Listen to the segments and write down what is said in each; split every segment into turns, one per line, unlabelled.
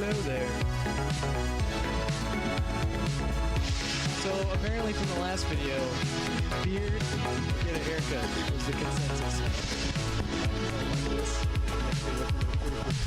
Hello there. So apparently from the last video, beard, get a haircut was the consensus.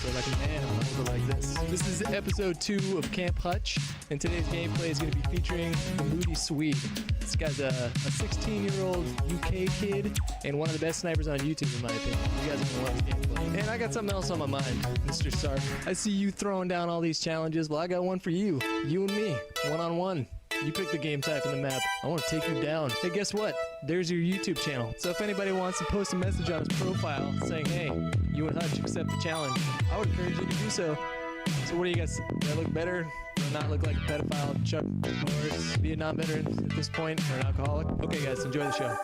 So like a man, over like this. This is episode 2 of Camp Hutch, and today's gameplay is going to be featuring the Moody Swede. This guy's a 16-year-old UK kid and one of the best snipers on YouTube in my opinion. You guys are going to love his gameplay. And I got something else on my mind, Mr. Sark. I see you throwing down all these challenges. Well, I got one for you. You and me, one-on-one. You pick the game type and the map. I want to take you down. Hey, guess what? There's your YouTube channel. So if anybody wants to post a message on his profile saying, hey, you and Hutch accept the challenge, I would encourage you to do so. So what do you guys, do I look better? Do I not look like a pedophile, Chuck Norris, Vietnam veteran at this point, or an alcoholic? Okay guys, enjoy the show.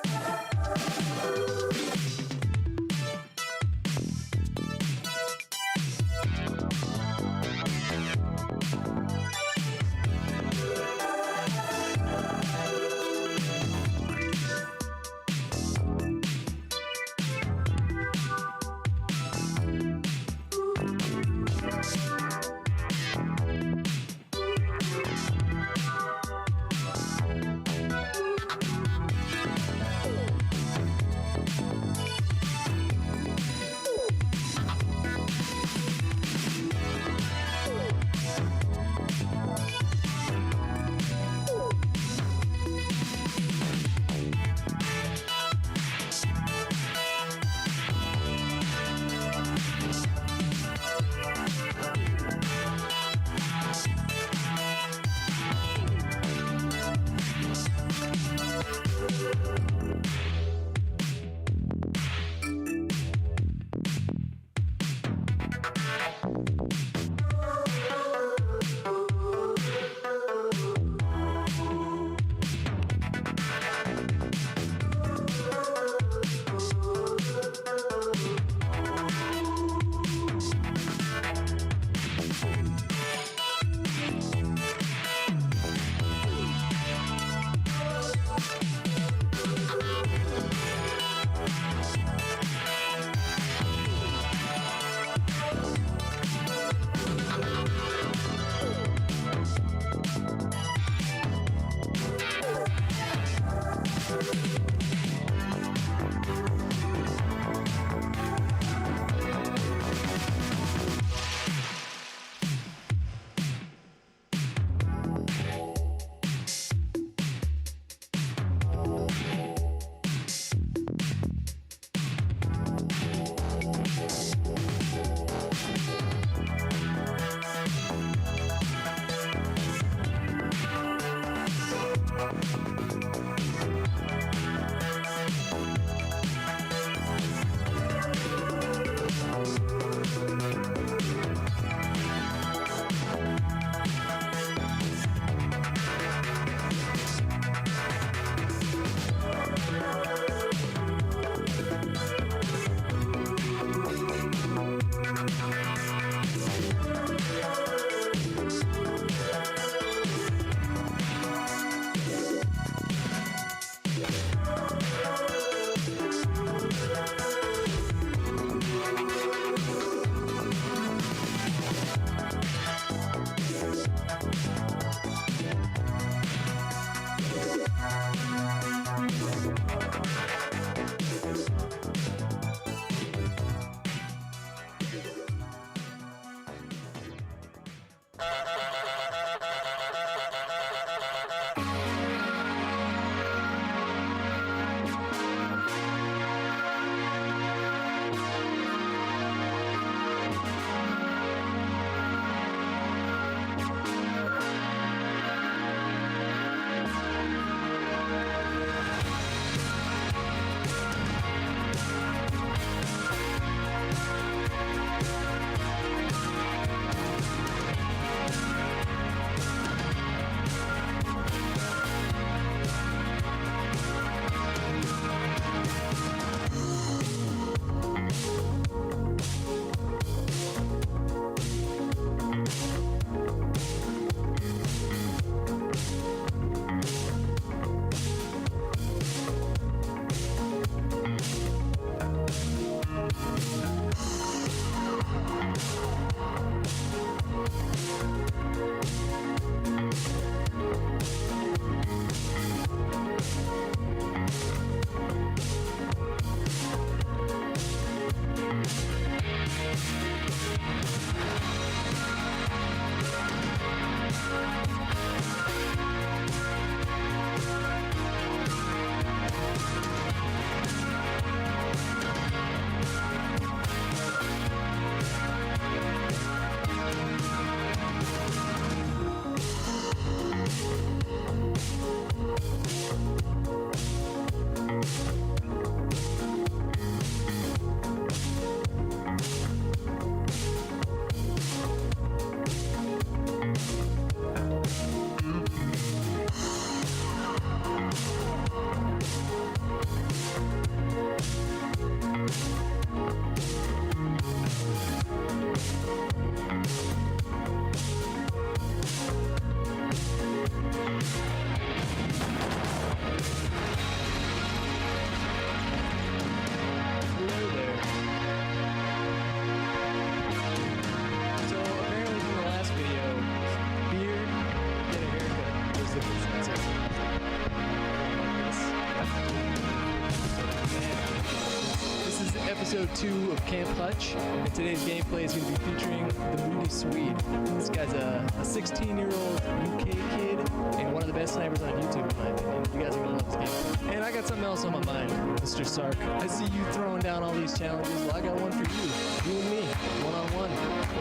episode 2 of Camp Hutch, and today's gameplay is going to be featuring the Moody Swede. This guy's a 16-year-old UK kid and one of the best snipers on YouTube, in my opinion. You guys are going to love this game. And I got something else on my mind, Mr. Sark. I see you throwing down all these challenges. Well, I got one for you. You and me, one-on-one.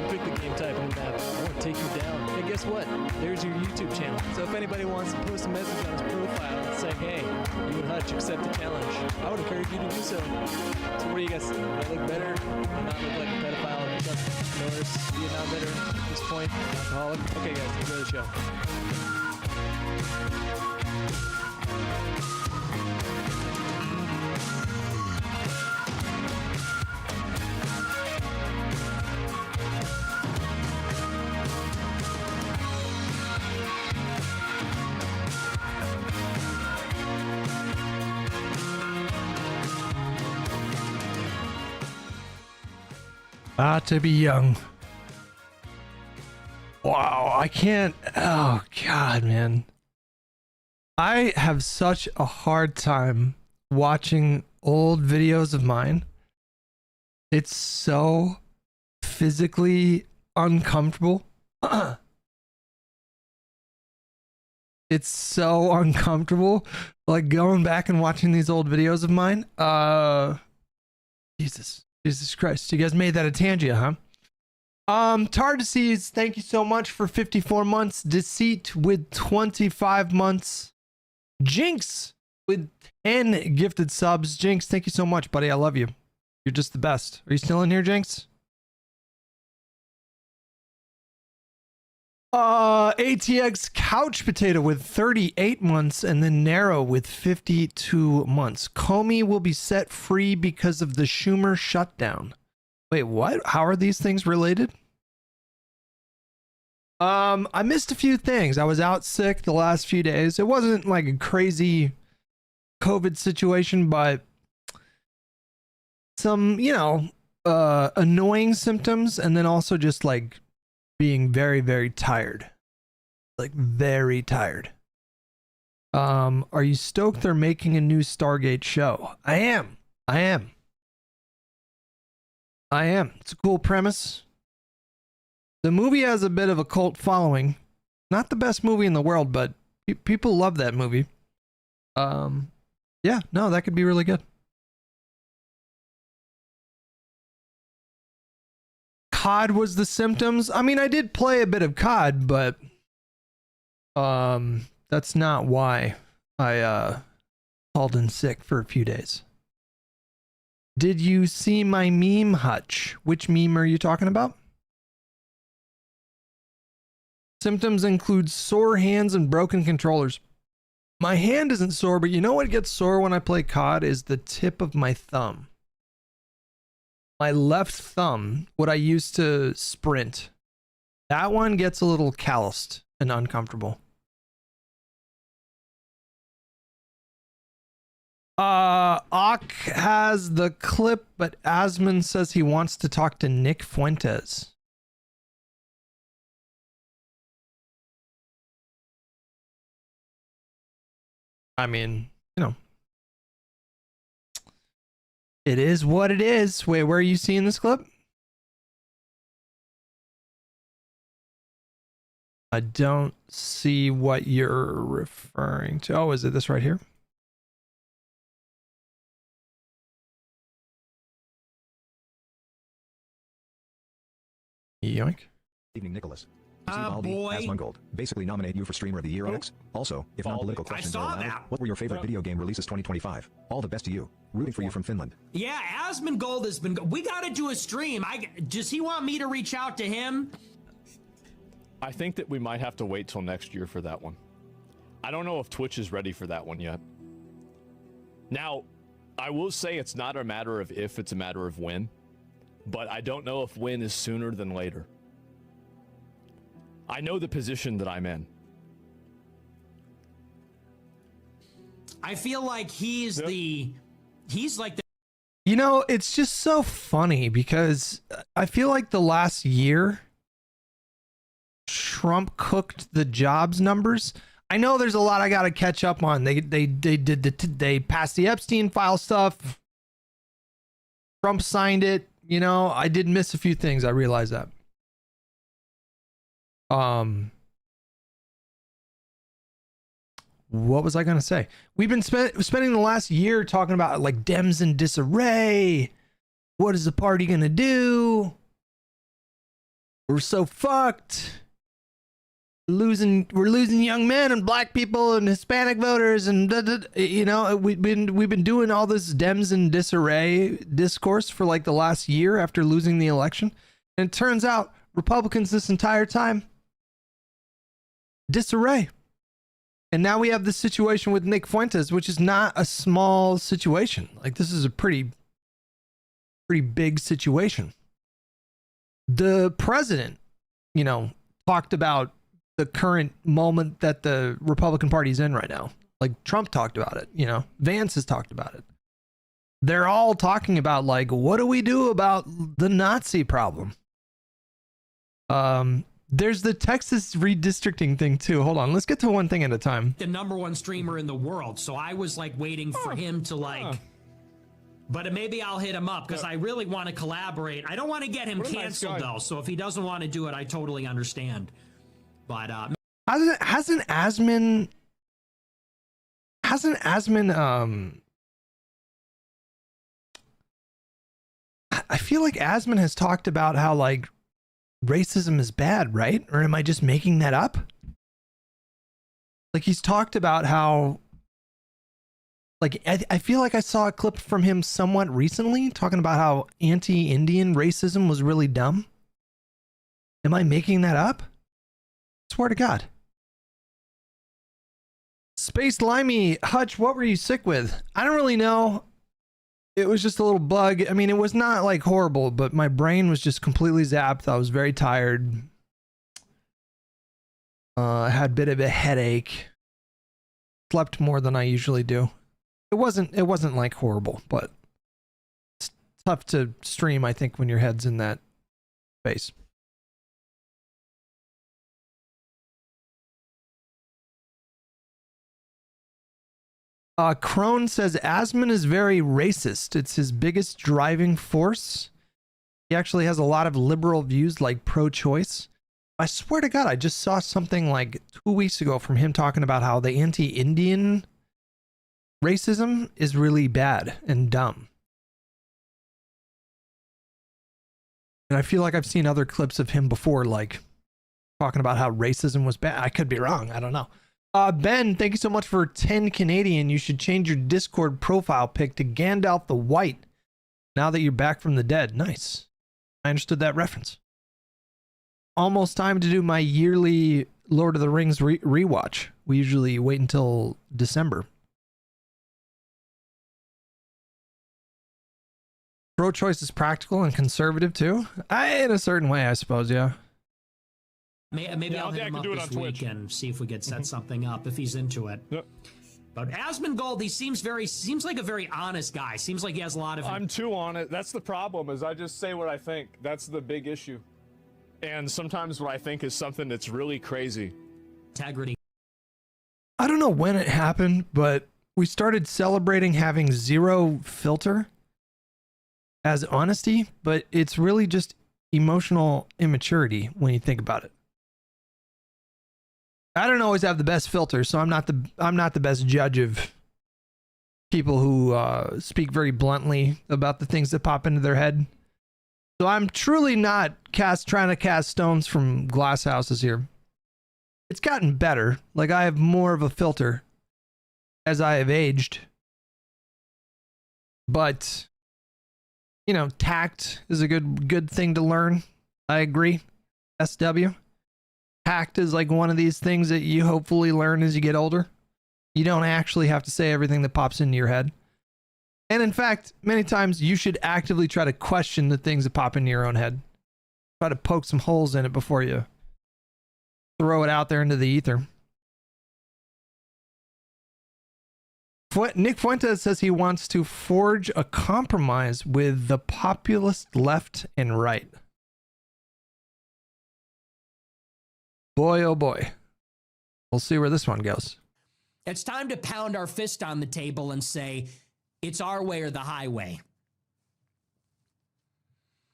We'll pick the game type on the map. I want to take you down. And guess what? There's your YouTube channel. So if anybody wants to post a message on his profile saying, hey, you and Hutch accept the challenge, I would encourage you to do so. So what do you guys think? Do I look better? Do I not look like a pedophile? Chuck Norris, Vietnam veteran at this point? Alcoholic? Okay guys, enjoy the show.
To be young. Wow, I can't. Oh, God, man. I have such a hard time watching old videos of mine. It's so physically uncomfortable. It's so uncomfortable. Like going back and watching these old videos of mine. Jesus Christ. You guys made that a Tangia, huh? Tard Disease, thank you so much for 54 months. Deceit with 25 months. Jinx with 10 gifted subs. Jinx, thank you so much, buddy. I love you. You're just the best. Are you still in here, Jinx? ATX Couch Potato with 38 months, and then Narrow with 52 months. Comey will be set free because of the Schumer shutdown. Wait, what? How are these things related? I missed a few things. I was out sick the last few days. It wasn't like a crazy COVID situation, but some, annoying symptoms, and then also just like being very, very tired. Like very tired. Are you stoked they're making a new Stargate show? I am. It's a cool premise. The movie has a bit of a cult following. Not the best movie in the world, but people love that movie. Yeah, no, that could be really good. COD was the symptoms. I mean, I did play a bit of COD, but that's not why I called in sick for a few days. Did you see my meme, Hutch? Which meme are you talking about? Symptoms include sore hands and broken controllers. My hand isn't sore, but you know what gets sore when I play COD is the tip of my thumb. My left thumb, what I use to sprint, that one gets a little calloused and uncomfortable. Ak has the clip, but Asman says he wants to talk to Nick Fuentes. I mean, it is what it is. Wait, where are you seeing this clip? I don't see what you're referring to. Oh, is it this right here? Yoink.
Evening, Nicholas. Boy. As Mungold. Basically nominate you for Streamer of the Year, Onyx. Also, if non-political questions are allowed, what were your favorite video game releases 2025? All the best to you. Rooting for you from Finland.
Yeah, Asmongold has been... We gotta do a stream. Does he want me to reach out to him?
I think that we might have to wait till next year for that one. I don't know if Twitch is ready for that one yet. Now, I will say it's not a matter of if, it's a matter of when. But I don't know if when is sooner than later. I know the position that I'm in.
I feel like he's like the...
You know, it's just so funny because I feel like the last year, Trump cooked the jobs numbers. I know there's a lot I got to catch up on. They passed the Epstein file stuff. Trump signed it. You know, I did miss a few things. I realize that. What was I going to say? We've been spending the last year talking about like Dems in disarray. What is the party going to do? We're so fucked. We're losing young men and black people and Hispanic voters and you know, we've been doing all this Dems in disarray discourse for like the last year after losing the election. And it turns out Republicans this entire time disarray. And now we have this situation with Nick Fuentes, which is not a small situation. Like, this is a pretty big situation. The president, you know, talked about the current moment that the Republican Party's in right now. Like, Trump talked about it, you know, Vance has talked about it. They're all talking about, like, what do we do about the Nazi problem? There's the Texas redistricting thing too. Hold on, let's get to one thing at a time.
The #1 streamer in the world, so I was like waiting for him to like. But maybe I'll hit him up because I really want to collaborate. I don't want to get him canceled though. So if he doesn't want to do it, I totally understand. But
hasn't Asman I feel like Asman has talked about how like racism is bad, right? Or am I just making that up? Like, he's talked about how, like, I feel like I saw a clip from him somewhat recently talking about how anti-Indian racism was really dumb. Am I making that up? Swear to God. Space Limey, Hutch, what were you sick with? I don't really know. It was just a little bug. I mean, it was not like horrible, but my brain was just completely zapped. I was very tired. I had a bit of a headache. Slept more than I usually do. It wasn't like horrible, but it's tough to stream, I think, when your head's in that space. Crone says Asman is very racist. It's his biggest driving force. He actually has a lot of liberal views like pro-choice. I swear to God, I just saw something like 2 weeks ago from him talking about how the anti-Indian racism is really bad and dumb. And I feel like I've seen other clips of him before, like talking about how racism was bad. I could be wrong. I don't know. Ben, thank you so much for 10 Canadian. You should change your Discord profile pic to Gandalf the White now that you're back from the dead. Nice. I understood that reference. Almost time to do my yearly Lord of the Rings rewatch. We usually wait until December. Pro-choice is practical and conservative too. In a certain way, I suppose, yeah.
Maybe I'll hit him up this week and see if we could set something up if he's into it.
Yep.
But Asmongold, he seems like a very honest guy. Seems like he has a lot of.
I'm too honest. That's the problem. Is I just say what I think. That's the big issue. And sometimes what I think is something that's really crazy.
Integrity.
I don't know when it happened, but we started celebrating having zero filter as honesty, but it's really just emotional immaturity when you think about it. I don't always have the best filter, so I'm not the best judge of people who speak very bluntly about the things that pop into their head. So I'm truly not trying to cast stones from glass houses here. It's gotten better. Like, I have more of a filter as I have aged. But, you know, tact is a good thing to learn. I agree. SW. Tact is like one of these things that you hopefully learn as you get older. You don't actually have to say everything that pops into your head. And in fact, many times you should actively try to question the things that pop into your own head. Try to poke some holes in it before you throw it out there into the ether. Nick Fuentes says he wants to forge a compromise with the populist left and right. Boy, oh boy. We'll see where this one goes.
It's time to pound our fist on the table and say, it's our way or the highway.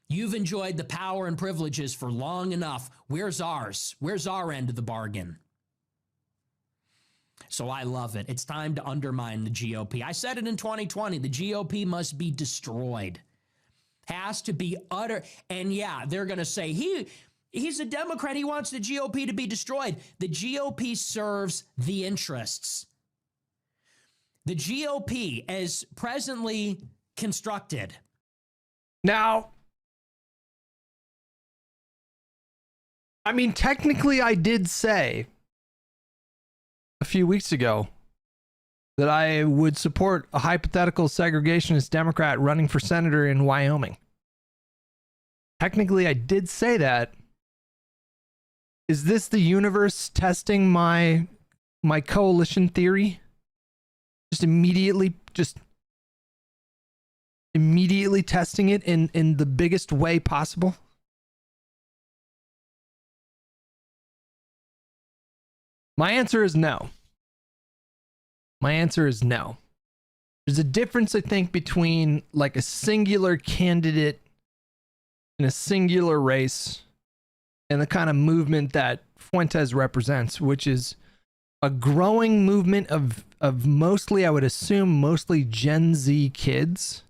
You've enjoyed the power and privileges for long enough. Where's ours? Where's our end of the bargain? So I love it. It's time to undermine the GOP. I said it in 2020. The GOP must be destroyed. Has to be utter. And yeah, they're going to say he's a Democrat. He wants the GOP to be destroyed. The GOP serves the interests. The GOP, as presently constructed.
Now, I mean, technically, I did say a few weeks ago that I would support a hypothetical segregationist Democrat running for senator in Wyoming. Technically, I did say that. Is this the universe testing my coalition theory? Just immediately testing it in the biggest way possible? My answer is no. My answer is no. There's a difference, I think, between like a singular candidate in a singular race and the kind of movement that Fuentes represents, which is a growing movement of mostly, I would assume, mostly Gen Z kids.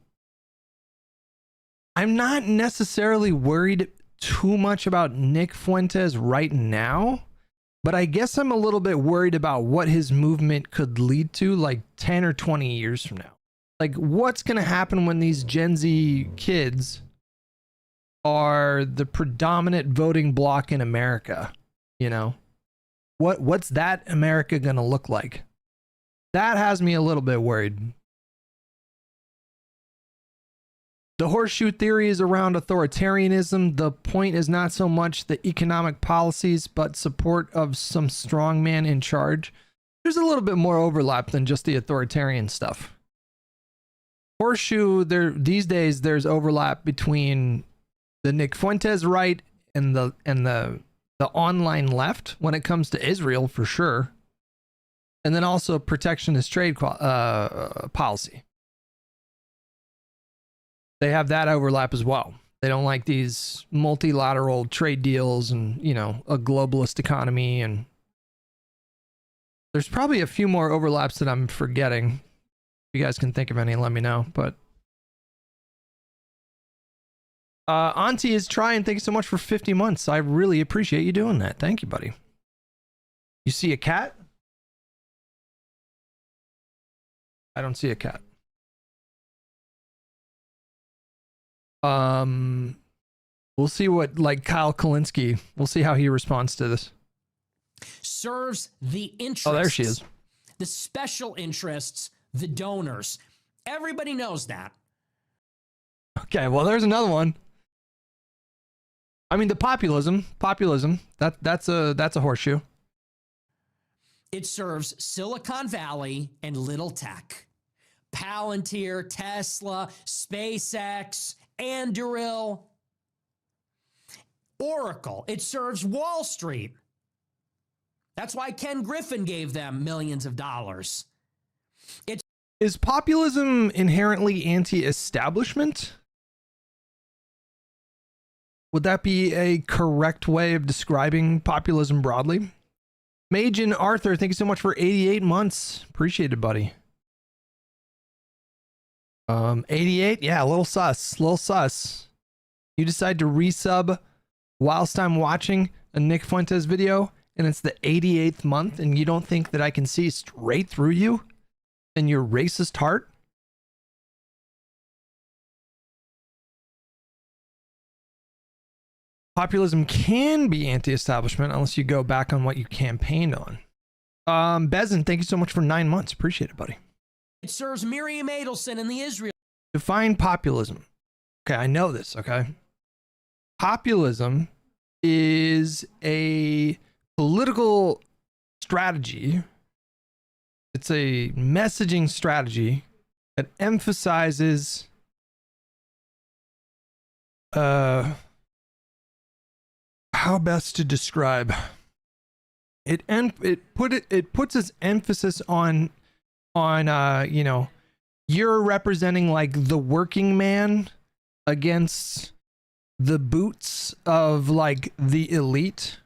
I'm not necessarily worried too much about Nick Fuentes right now, but I guess I'm a little bit worried about what his movement could lead to like 10 or 20 years from now. Like, what's going to happen when these Gen Z kids are the predominant voting bloc in America? You know, what's that America going to look like? That has me a little bit worried. The horseshoe theory is around authoritarianism. The point is not so much the economic policies, but support of some strongman in charge. There's a little bit more overlap than just the authoritarian stuff. Horseshoe, these days there's overlap between the Nick Fuentes right and the online left when it comes to Israel, for sure. And then also protectionist trade policy. They have that overlap as well. They don't like these multilateral trade deals and, you know, a globalist economy. And there's probably a few more overlaps that I'm forgetting. If you guys can think of any, let me know. But Auntie is trying. Thank you so much for 50 months. I really appreciate you doing that. Thank you, buddy. You see a cat? I don't see a cat. We'll see what, like, Kyle Kalinske, we'll see how he responds to this.
Serves the interests.
Oh, there she is.
The special interests, the donors. Everybody knows that.
Okay, well, there's another one. I mean, the populism, that's a horseshoe.
It serves Silicon Valley and little tech. Palantir, Tesla, SpaceX, Anduril, Oracle. It serves Wall Street. That's why Ken Griffin gave them millions of dollars.
Is populism inherently anti-establishment? Would that be a correct way of describing populism broadly? Majin Arthur, thank you so much for 88 months. Appreciate it, buddy. 88, yeah, a little sus. You decide to resub whilst I'm watching a Nick Fuentes video, and it's the 88th month, and you don't think that I can see straight through you and your racist heart? Populism can be anti-establishment unless you go back on what you campaigned on. Bezin, thank you so much for 9 months. Appreciate it, buddy.
It serves Miriam Adelson and the Israel.
Define populism. Okay, I know this, okay? Populism is a political strategy. It's a messaging strategy that emphasizes how best to describe it. It puts its emphasis on you know, you're representing like the working man against the boots of like the elite.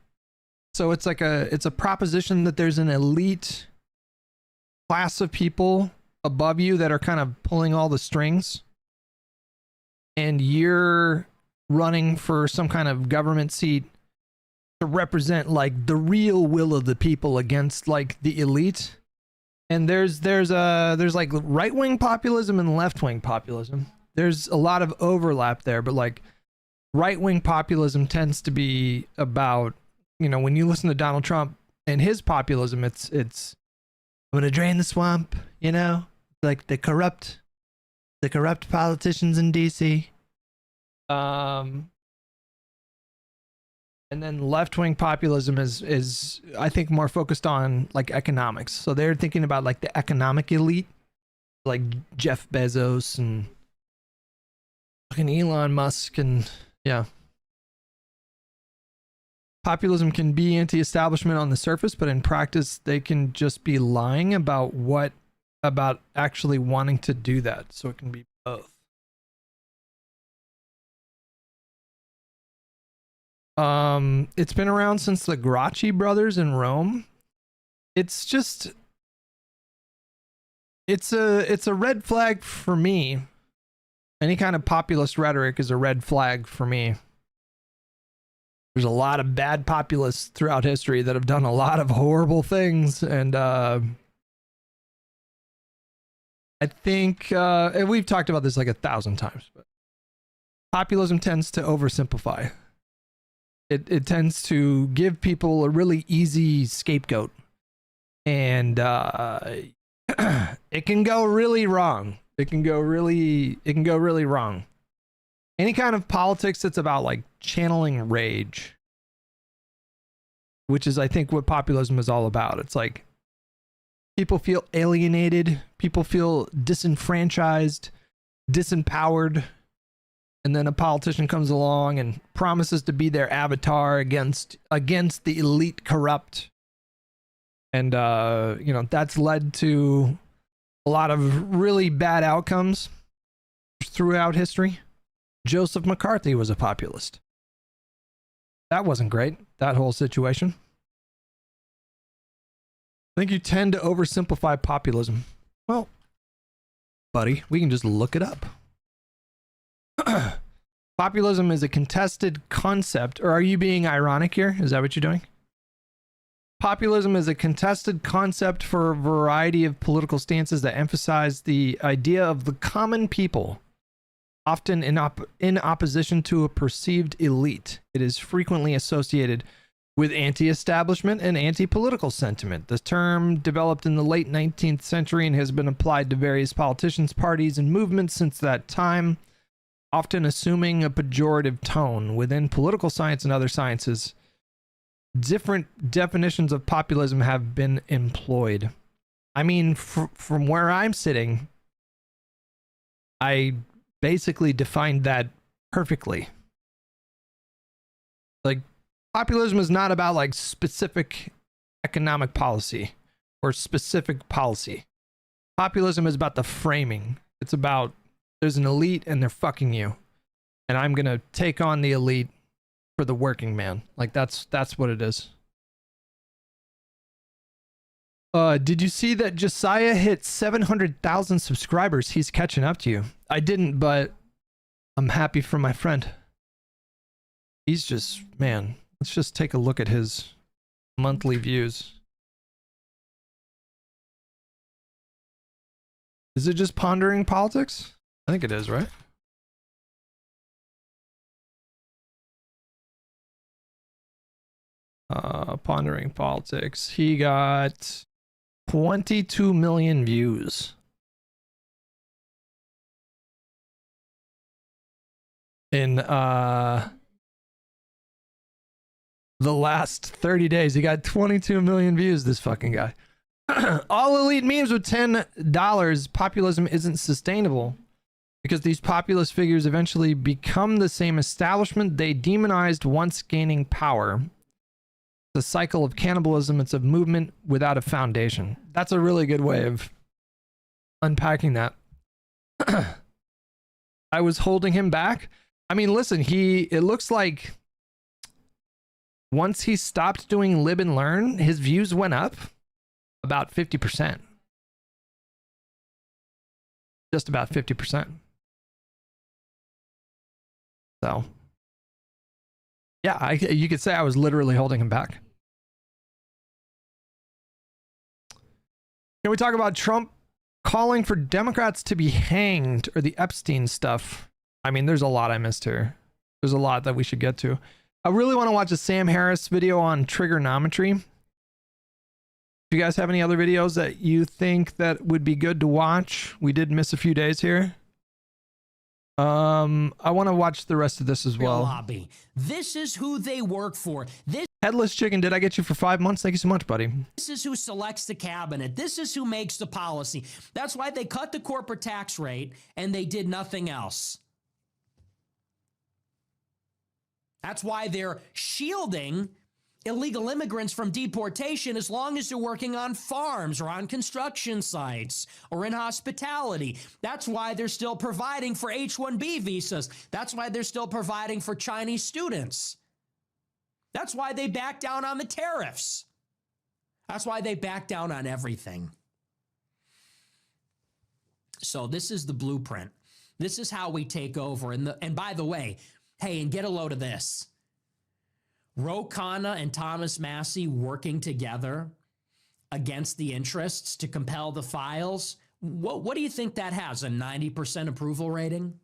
So it's like it's a proposition that there's an elite class of people above you that are kind of pulling all the strings, and you're running for some kind of government seat to represent like the real will of the people against like the elite. And there's like right-wing populism and left-wing populism. There's a lot of overlap there, but like right-wing populism tends to be about, you know, when you listen to Donald Trump and his populism, it's I'm gonna drain the swamp, you know, like the corrupt politicians in DC. And then left-wing populism is I think more focused on like economics. So they're thinking about like the economic elite, like Jeff Bezos and fucking Elon Musk, and yeah. Populism can be anti-establishment on the surface, but in practice they can just be lying about actually wanting to do that. So it can be both. It's been around since the Gracchi brothers in Rome. It's just, it's a red flag for me. Any kind of populist rhetoric is a red flag for me. There's a lot of bad populists throughout history that have done a lot of horrible things, and I think and we've talked about this like 1,000 times, but populism tends to oversimplify. It tends to give people a really easy scapegoat, and it can go really wrong. It can go really wrong. Any kind of politics that's about like channeling rage, which is I think what populism is all about. It's like people feel alienated, people feel disenfranchised, disempowered. And then a politician comes along and promises to be their avatar against the elite corrupt. And, you know, that's led to a lot of really bad outcomes throughout history. Joseph McCarthy was a populist. That wasn't great, that whole situation. I think you tend to oversimplify populism. Well, buddy, we can just look it up. Populism is a contested concept, or are you being ironic here? Is that what you're doing? Populism is a contested concept for a variety of political stances that emphasize the idea of the common people, often in opposition to a perceived elite. It is frequently associated with anti-establishment and anti-political sentiment. The term developed in the late 19th century and has been applied to various politicians, parties, and movements since that time, often assuming a pejorative tone. Within political science and other sciences, different definitions of populism have been employed. I mean, from where I'm sitting, I basically defined that perfectly. Like, populism is not about like specific economic policy or specific policy. Populism is about the framing. It's about there's an elite and they're fucking you, and I'm gonna take on the elite for the working man. Like that's what it is. Did you see that Josiah hit 700,000 subscribers? He's catching up to you. I didn't, but I'm happy for my friend. He's just, man, let's just take a look at his monthly views. Is it just pondering politics? I think it is, right? Pondering politics. He got 22 million views. In the last 30 days, he got 22 million views, this fucking guy. All elite memes with $10. Populism isn't sustainable because these populist figures eventually become the same establishment they demonized once gaining power. It's a cycle of cannibalism. It's a movement without a foundation. That's a really good way of unpacking that. I was holding him back. I mean, listen, it looks like once he stopped doing Lib and Learn, his views went up about 50%. Just about 50%. So, yeah, you could say I was literally holding him back. Can we talk about Trump calling for Democrats to be hanged or the Epstein stuff? I mean, there's a lot I missed here. There's a lot that we should get to. I really want to watch a Sam Harris video on trigonometry. Do you guys have any other videos that you think that would be good to watch? We did miss a few days here. I want to watch the rest of this as well.
Lobby. This is who they work for.
Headless Chicken, did I get you for 5 months? Thank you so much, buddy.
This is who selects the cabinet. This is who makes the policy. That's why they cut the corporate tax rate and they did nothing else. That's why they're shielding illegal immigrants from deportation as long as they're working on farms or on construction sites or in hospitality. That's why they're still providing for H-1B visas. That's why they're still providing for Chinese students. That's why they back down on the tariffs. That's why they back down on everything. So this is the blueprint. This is how we take over. And by the way, hey, and get a load of this. Ro Khanna and Thomas Massie working together against the interests to compel the files. What do you think that has? A 90% approval rating?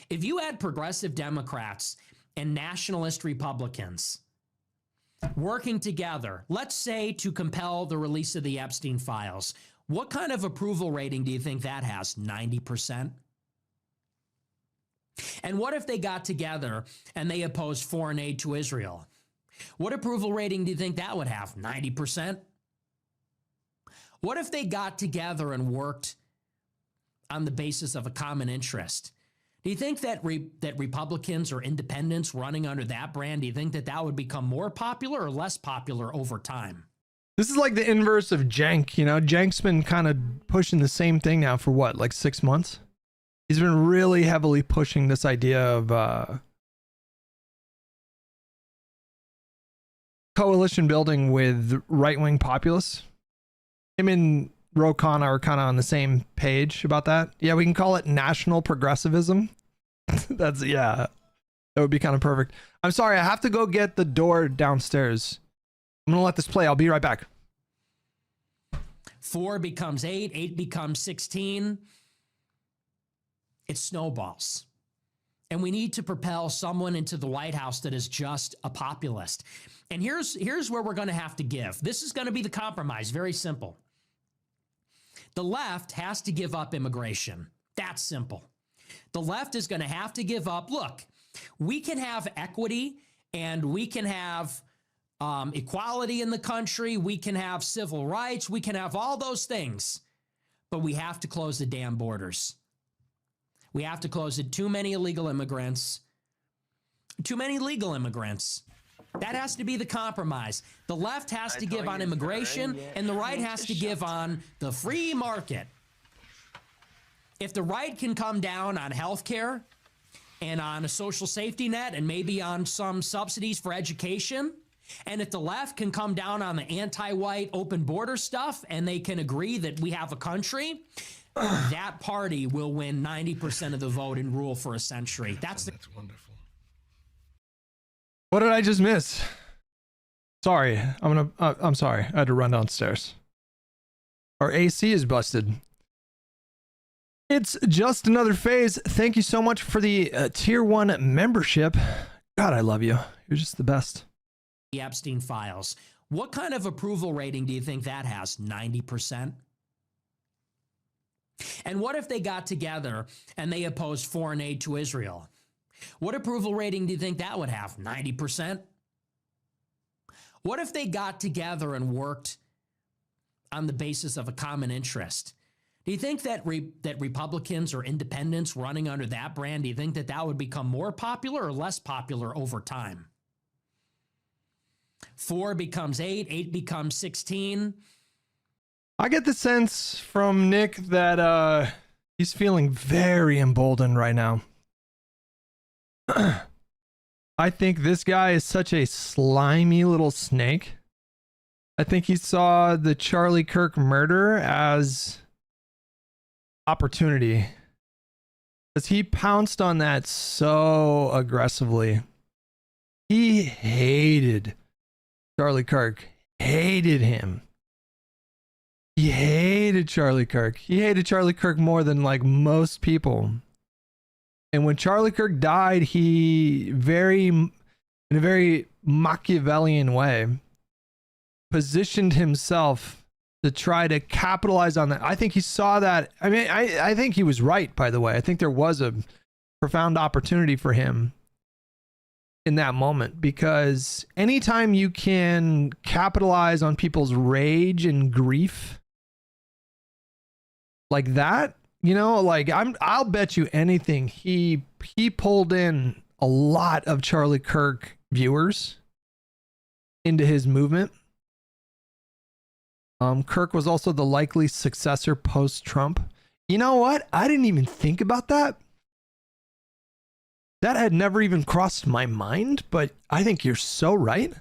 If you had progressive Democrats and nationalist Republicans working together, let's say to compel the release of the Epstein files, what kind of approval rating do you think that has? 90%? And what if they got together and they opposed foreign aid to Israel? What approval rating do you think that would have? 90%? What if they got together and worked on the basis of a common interest? Do you think that that Republicans or independents running under that brand, do you think that that would become more popular or less popular over time?
This is like the inverse of Cenk, you know? Cenk's been kind of pushing the same thing now for what, like 6 months? He's been really heavily pushing this idea of coalition building with right-wing populists. Him and Ro Khanna are kind of on the same page about that. Yeah, we can call it national progressivism. Yeah, that would be kind of perfect. I'm sorry, I have to go get the door downstairs. I'm going to let this play. I'll be right back.
4 becomes 8, 8 becomes 16. It snowballs. And we need to propel someone into the White House that is just a populist. And here's where we're going to have to give. This is going to be the compromise. Very simple. The left has to give up immigration. That's simple. The left is going to have to give up. Look, we can have equity and we can have equality in the country. We can have civil rights. We can have all those things. But we have to close the damn borders. We have to close it. Too many illegal immigrants. Too many legal immigrants. That has to be the compromise. The left has to give on immigration, and the right has to give on the free market. If the right can come down on health care and on a social safety net and maybe on some subsidies for education, and if the left can come down on the anti-white open border stuff and they can agree that we have a country, that party will win 90% of the vote and rule for a century. That's wonderful.
What did I just miss? Sorry, I'm sorry. I had to run downstairs. Our AC is busted. It's just another phase. Thank you so much for the tier 1 membership. God, I love you. You're just the best.
The Epstein files. What kind of approval rating do you think that has? 90%? And what if they got together and they opposed foreign aid to Israel? What approval rating do you think that would have? 90%? What if they got together and worked on the basis of a common interest? Do you think that that Republicans or independents running under that brand, do you think that that would become more popular or less popular over time? 4 becomes 8, 8 becomes 16.
I get the sense from Nick that he's feeling very emboldened right now. I think this guy is such a slimy little snake. I think he saw the Charlie Kirk murder as opportunity. Because he pounced on that so aggressively. He hated Charlie Kirk. Hated him. He hated Charlie Kirk. He hated Charlie Kirk more than like most people. And when Charlie Kirk died, he in a very Machiavellian way, positioned himself to try to capitalize on that. I think he saw that. I mean, I think he was right, by the way. I think there was a profound opportunity for him in that moment, because anytime you can capitalize on people's rage and grief like that, you know, like I'll bet you anything he pulled in a lot of Charlie Kirk viewers into his movement. Kirk was also the likely successor post-Trump. You know what? I didn't even think about that. That had never even crossed my mind, but I think you're so right.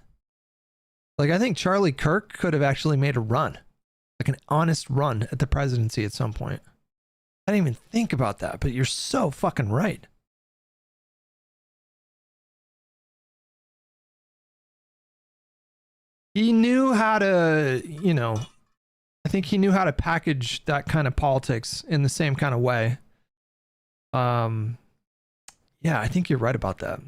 Like, I think Charlie Kirk could have actually made a run, like an honest run at the presidency at some point. I didn't even think about that, but you're so fucking right. He knew how to, you know, I think he knew how to package that kind of politics in the same kind of way. Yeah, I think you're right about that.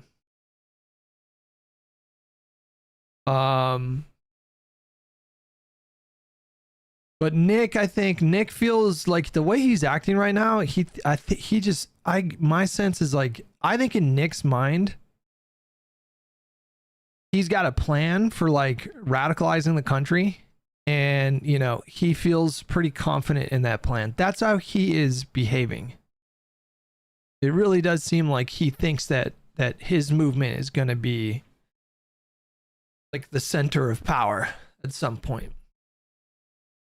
But Nick, I think Nick feels like the way he's acting right now, my sense is like, I think in Nick's mind, he's got a plan for like radicalizing the country, and you know, he feels pretty confident in that plan. That's how he is behaving. It really does seem like he thinks that his movement is going to be like the center of power at some point.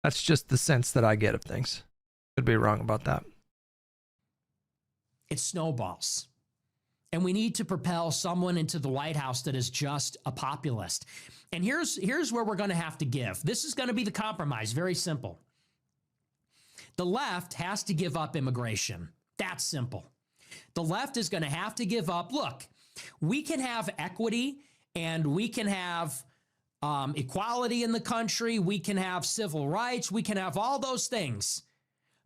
That's just the sense that I get of things. Could be wrong about that.
It snowballs. And we need to propel someone into the White House that is just a populist. And here's where we're going to have to give. This is going to be the compromise. Very simple. The left has to give up immigration. That's simple. The left is going to have to give up. Look, we can have equity and we can have equality in the country. We can have civil rights. We can have all those things.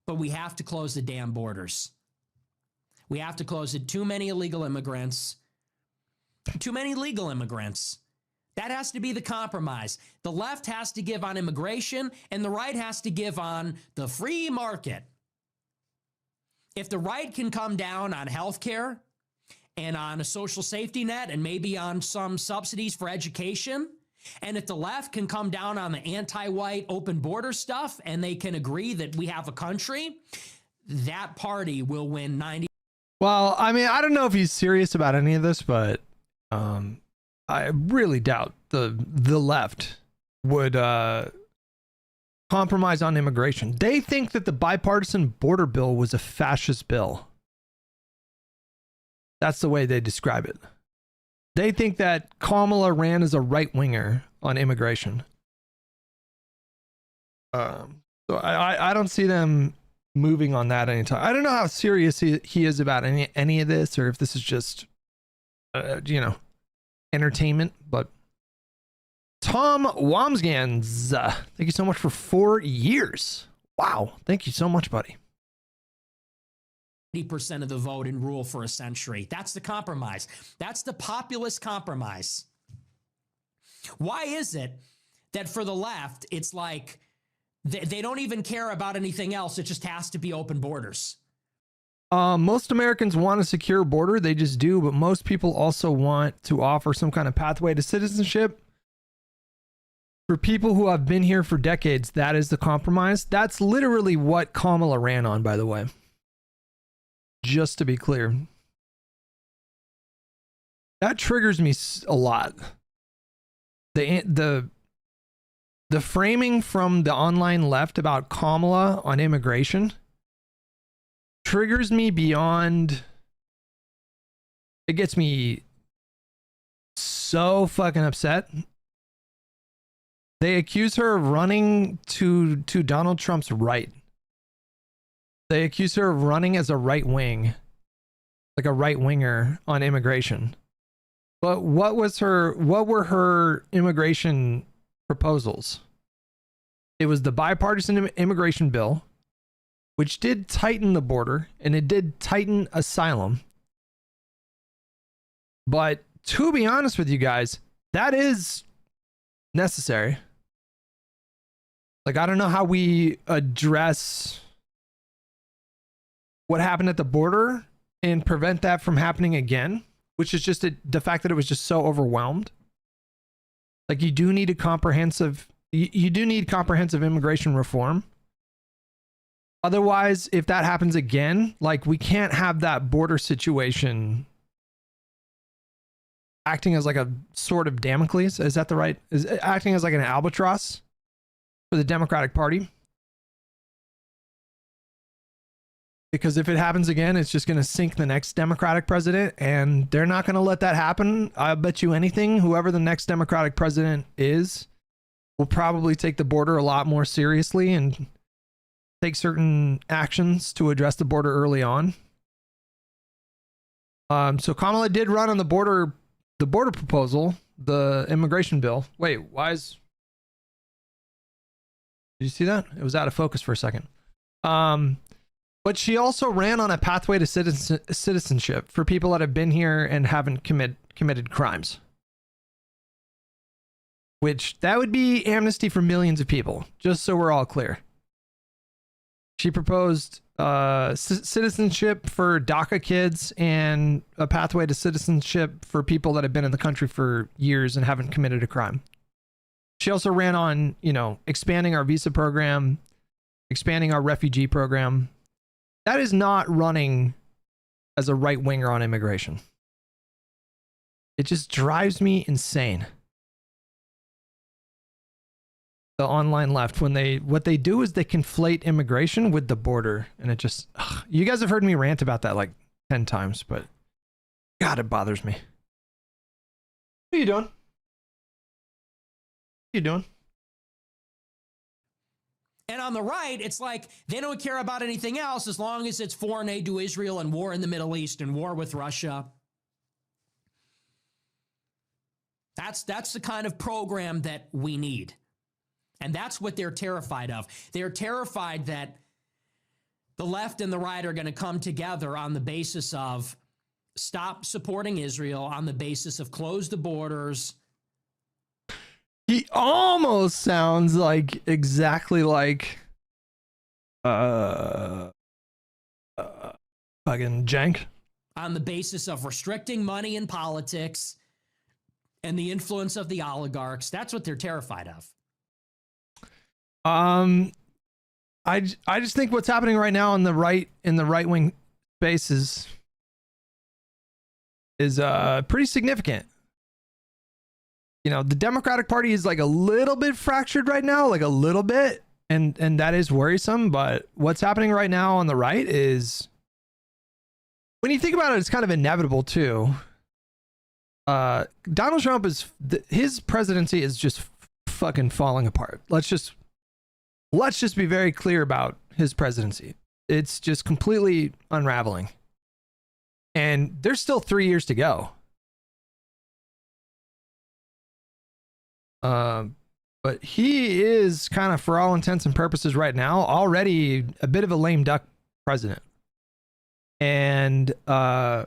But we have to close the damn borders. We have to close it. Too many illegal immigrants. Too many legal immigrants. That has to be the compromise. The left has to give on immigration, and the right has to give on the free market. If the right can come down on healthcare and on a social safety net and maybe on some subsidies for education, and if the left can come down on the anti-white open border stuff and they can agree that we have a country, that party will win 90.
Well, I mean, I don't know if he's serious about any of this, but I really doubt the left would compromise on immigration. They think that the bipartisan border bill was a fascist bill. That's the way they describe it. They think that Kamala ran as a right-winger on immigration. So I don't see them moving on that anytime. I don't know how serious he is about any of this, or if this is just, you know, entertainment. But Tom Wamsgans, thank you so much for 4 years. Wow, thank you so much, buddy.
80% of the vote and rule for a century. That's the compromise. That's the populist compromise. Why is it that for the left, it's like they don't even care about anything else? It just has to be open borders.
Most Americans want a secure border. They just do. But most people also want to offer some kind of pathway to citizenship. For people who have been here for decades, that is the compromise. That's literally what Kamala ran on, by the way. Just to be clear. That triggers me a lot. The framing from the online left about Kamala on immigration triggers me beyond it gets me so fucking upset. They accuse her of running to Donald Trump's right. They accuse her of running as a right wing, like a right winger on immigration. But what were her immigration proposals? It was the bipartisan immigration bill, which did tighten the border and it did tighten asylum. But to be honest with you guys, that is necessary. Like, I don't know how we address what happened at the border and prevent that from happening again, which is just the fact that it was just so overwhelmed. Like, you do need comprehensive immigration reform. Otherwise, if that happens again, like, we can't have that border situation acting as like a sword of Damocles. Is that the right? Is acting as like an albatross for the Democratic Party? Because if it happens again, it's just going to sink the next Democratic president, and they're not going to let that happen. I bet you anything, whoever the next Democratic president is will probably take the border a lot more seriously and take certain actions to address the border early on. So Kamala did run on the border proposal, the immigration bill. Wait, why is... Did you see that? It was out of focus for a second. But she also ran on a pathway to citizenship for people that have been here and haven't committed crimes. Which, that would be amnesty for millions of people, just so we're all clear. She proposed citizenship for DACA kids and a pathway to citizenship for people that have been in the country for years and haven't committed a crime. She also ran on, expanding our visa program, expanding our refugee program. That is not running as a right winger on immigration. It just drives me insane. The online left, what they do is they conflate immigration with the border, and it just, you guys have heard me rant about that like 10 times, but God, it bothers me. What are you doing? What are you doing?
And on the right, it's like they don't care about anything else as long as it's foreign aid to Israel and war in the Middle East and war with Russia. That's the kind of program that we need. And that's what they're terrified of. They're terrified that the left and the right are going to come together on the basis of stop supporting Israel, on the basis of close the borders.
He almost sounds like exactly like fucking Jank.
On the basis of restricting money in politics and the influence of the oligarchs. That's what they're terrified of.
I just think what's happening right now in the right wing space is pretty significant. The Democratic Party is like a little bit fractured right now, like a little bit, and that is worrisome. But what's happening right now on the right is, when you think about it, it's kind of inevitable too. Donald Trump his presidency is just fucking falling apart. Let's just be very clear about his presidency. It's just completely unraveling. And there's still 3 years to go. But he is kind of, for all intents and purposes right now, already a bit of a lame duck president. And I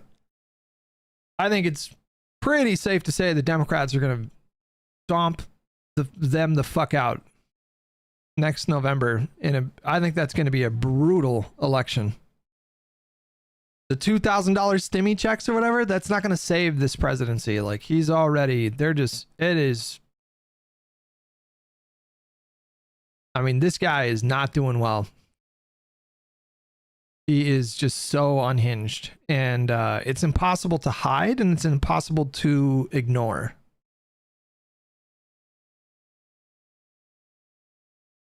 think it's pretty safe to say the Democrats are going to stomp them the fuck out next November. I think that's going to be a brutal election. The $2,000 stimmy checks or whatever, that's not going to save this presidency. Like, it is. I mean, this guy is not doing well. He is just so unhinged, and it's impossible to hide, and it's impossible to ignore.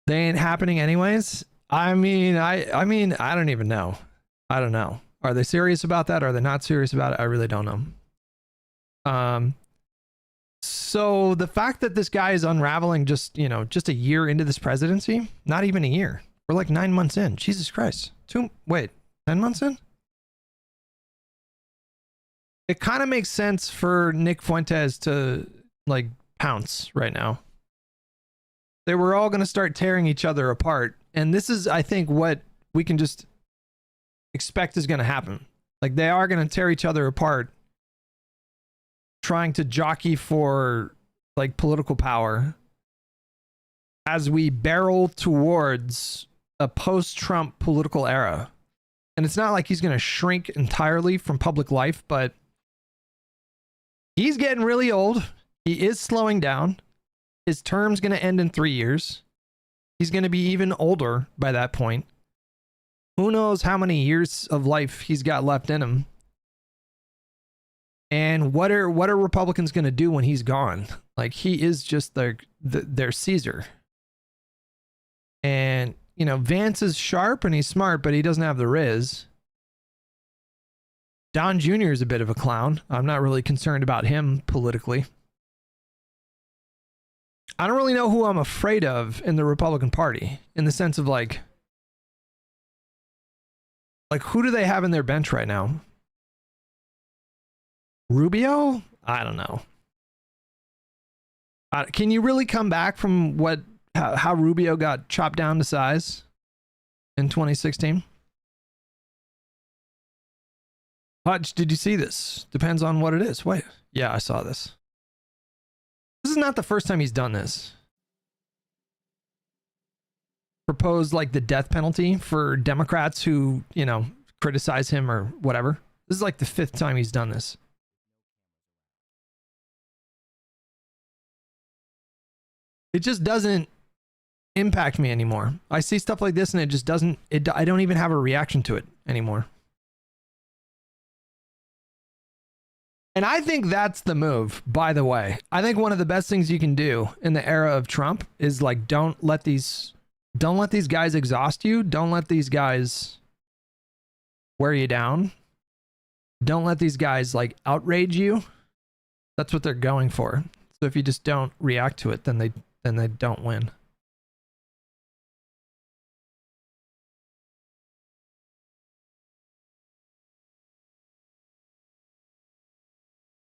They ain't happening anyways. I mean, I don't even know. I don't know. Are they serious about that? Are they not serious about it? I really don't know. So the fact that this guy is unraveling just a year into this presidency, not even a year. We're like 9 months in. Jesus Christ. 10 months in? It kind of makes sense for Nick Fuentes to like pounce right now. They were all going to start tearing each other apart. And this is, I think, what we can just expect is going to happen. Like, they are going to tear each other apart, trying to jockey for like political power as we barrel towards a post-Trump political era. And it's not like he's going to shrink entirely from public life, but he's getting really old. He is slowing down. His term's going to end in 3 years. He's going to be even older by that point. Who knows how many years of life he's got left in him. And what are Republicans going to do when he's gone? Like, he is just their Caesar. And, Vance is sharp and he's smart, but he doesn't have the Riz. Don Jr. is a bit of a clown. I'm not really concerned about him politically. I don't really know who I'm afraid of in the Republican Party, in the sense of like who do they have in their bench right now? Rubio? I don't know. Can you really come back from how Rubio got chopped down to size in 2016? Hutch, did you see this? Depends on what it is. Wait. Yeah, I saw this. This is not the first time he's done this. Proposed like the death penalty for Democrats who, criticize him or whatever. This is like the 5th time he's done this. It just doesn't impact me anymore. I see stuff like this and it just doesn't, I don't even have a reaction to it anymore. And I think that's the move, by the way. I think one of the best things you can do in the era of Trump is like, don't let these guys exhaust you. Don't let these guys wear you down. Don't let these guys like outrage you. That's what they're going for. So if you just don't react to it, then they don't win.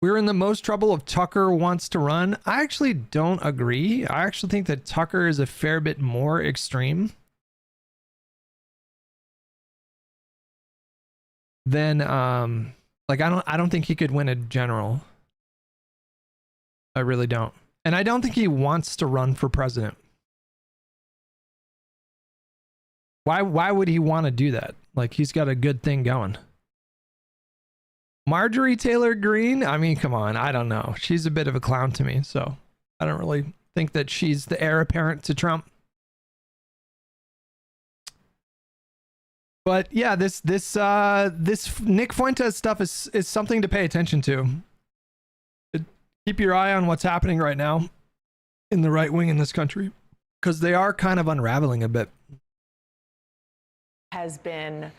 We're in the most trouble if Tucker wants to run. I actually don't agree. I actually think that Tucker is a fair bit more extreme than I don't think he could win a general. I really don't. And I don't think he wants to run for president. Why would he want to do that? Like, he's got a good thing going. Marjorie Taylor Greene? I mean, come on. I don't know. She's a bit of a clown to me, so I don't really think that she's the heir apparent to Trump. But yeah, this Nick Fuentes stuff is something to pay attention to. Keep your eye on what's happening right now in the right wing in this country, because they are kind of unraveling a bit.
Has been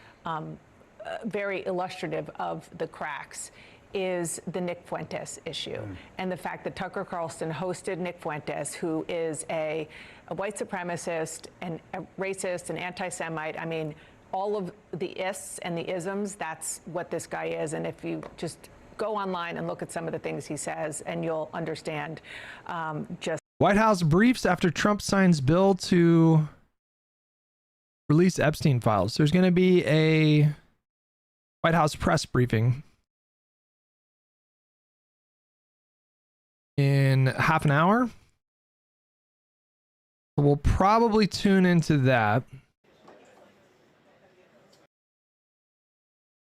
very illustrative of the cracks is the Nick Fuentes issue and the fact that Tucker Carlson hosted Nick Fuentes, who is a white supremacist and a racist and anti-Semite. I mean, all of the ists and the isms, that's what this guy is. And if you just go online and look at some of the things he says, and you'll understand just.
White House briefs after Trump signs bill to release Epstein files. There's going to be a White House press briefing in half an hour. We'll probably tune into that.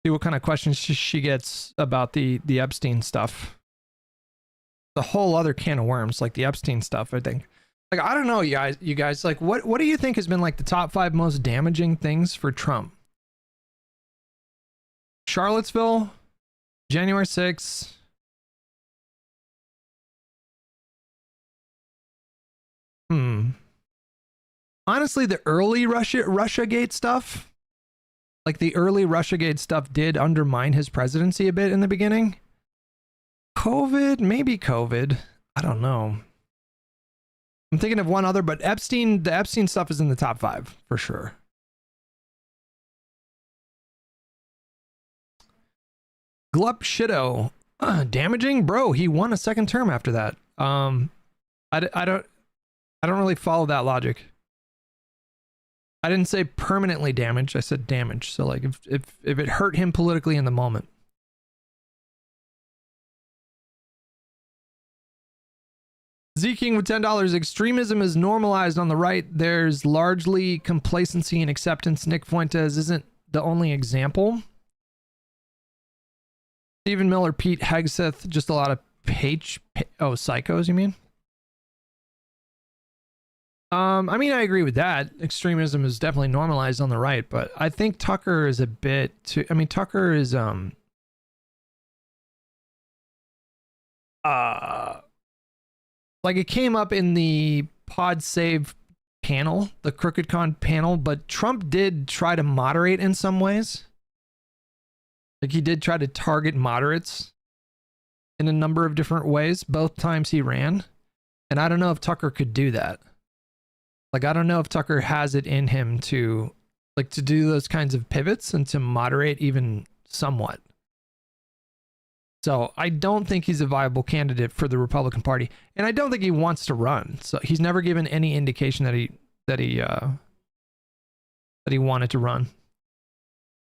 See what kind of questions she gets about the Epstein stuff. The whole other can of worms, like the Epstein stuff, I think. Like, I don't know, you guys, like, what do you think has been like the top 5 most damaging things for Trump? Charlottesville, January 6th. Honestly, the early Russiagate stuff, like the early Russiagate stuff did undermine his presidency a bit in the beginning. COVID, maybe COVID. I don't know. I'm thinking of one other, but the Epstein stuff is in the top 5 for sure. Glup Shido, damaging, bro. He won a second term after that. I don't really follow that logic. I didn't say permanently damaged. I said damage. So like if it hurt him politically in the moment. Z-King with $10. Extremism is normalized on the right. There's largely complacency and acceptance. Nick Fuentes isn't the only example. Stephen Miller, Pete Hegseth, just a lot of psychos, you mean? I mean, I agree with that. Extremism is definitely normalized on the right, but I think Tucker is a bit too, I mean, Tucker is, like it came up in the Pod Save panel, the Crooked Con panel, but Trump did try to moderate in some ways. Like he did try to target moderates in a number of different ways, both times he ran. And I don't know if Tucker could do that. Like, I don't know if Tucker has it in him to, like, to do those kinds of pivots and to moderate even somewhat. So I don't think he's a viable candidate for the Republican Party, and I don't think he wants to run. So he's never given any indication that he wanted to run.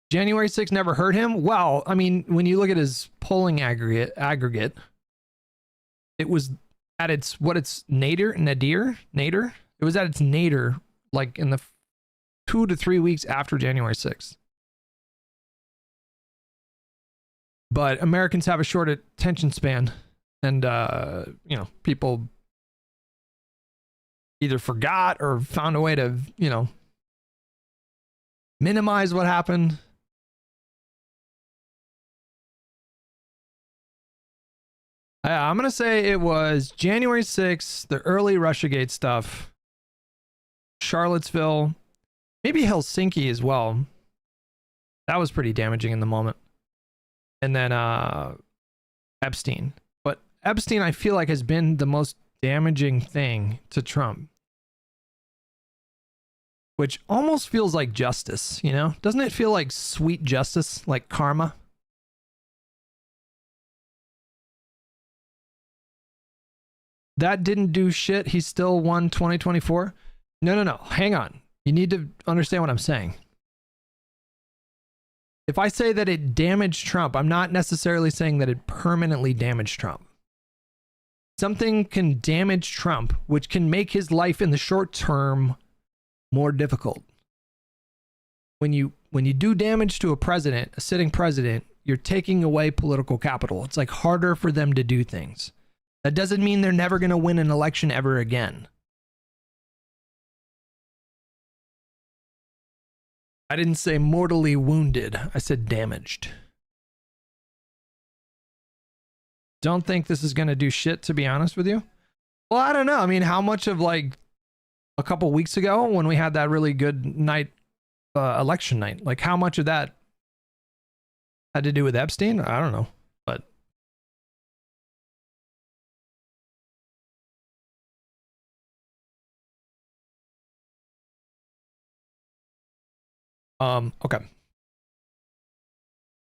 January 6th never hurt him. Well, I mean, when you look at his polling aggregate, it was at its nadir. It was at its nadir, like in the 2 to 3 weeks after January 6th. But Americans have a short attention span, and you know, people either forgot or found a way to, you know, minimize what happened. I'm gonna say it was January 6th, the early Russiagate stuff, Charlottesville, maybe Helsinki as well. That was pretty damaging in the moment. And then Epstein. But Epstein, I feel like, has been the most damaging thing to Trump. Which almost feels like justice, you know? Doesn't it feel like sweet justice, like karma? That didn't do shit. He still won 2024. No. Hang on. You need to understand what I'm saying. If I say that it damaged Trump, I'm not necessarily saying that it permanently damaged Trump. Something can damage Trump, which can make his life in the short term more difficult. When you do damage to a president, a sitting president, you're taking away political capital. It's like harder for them to do things. That doesn't mean they're never going to win an election ever again. I didn't say mortally wounded. I said damaged. Don't think this is going to do shit, to be honest with you. Well, I don't know. I mean, how much of like a couple weeks ago when we had that really good night, election night, like how much of that had to do with Epstein? I don't know. But okay.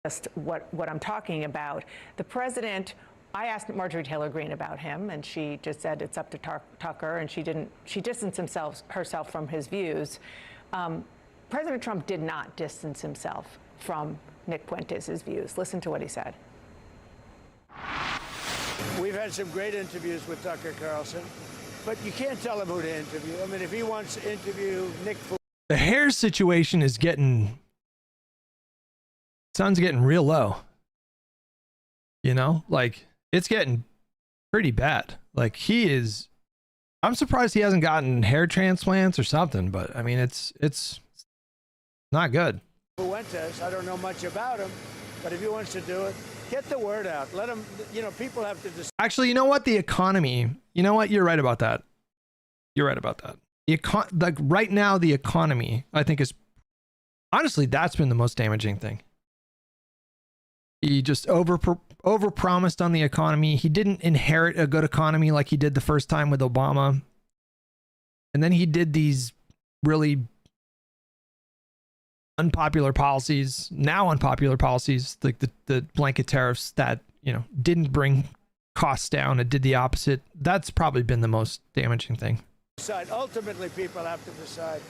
Just what I'm talking about. The president, I asked Marjorie Taylor Greene about him, and she just said it's up to Tucker, and she distanced herself from his views. President Trump did not distance himself from Nick Fuentes' views. Listen to what he said.
We've had some great interviews with Tucker Carlson, but you can't tell him who to interview. I mean, if he wants to interview Nick Fuentes.
The hair situation is sun's getting real low. You know, like it's getting pretty bad. Like I'm surprised he hasn't gotten hair transplants or something, but I mean, it's not good.
Fuentes, I don't know much about him, but if he wants to do it, get the word out. Let him, you know, people have to decide.
Actually, you know what? The economy, you know what? You're right about that. Like right now, the economy, I think, is honestly, that's been the most damaging thing. He just over overpromised on the economy. He didn't inherit a good economy like he did the first time with Obama. And then he did these really unpopular policies, now unpopular policies, like the blanket tariffs that, you know, didn't bring costs down. It did the opposite. That's probably been the most damaging thing.
Ultimately, people have to decide.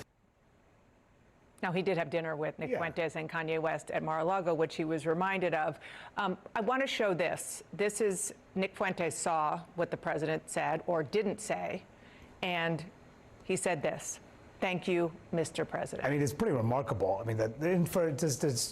Now, he did have dinner with Nick Fuentes and Kanye West at Mar-a-Lago, which he was reminded of. I want to show this. This is Nick Fuentes saw what the president said or didn't say, and he said this. Thank you, Mr. President.
I mean, it's pretty remarkable. I mean, for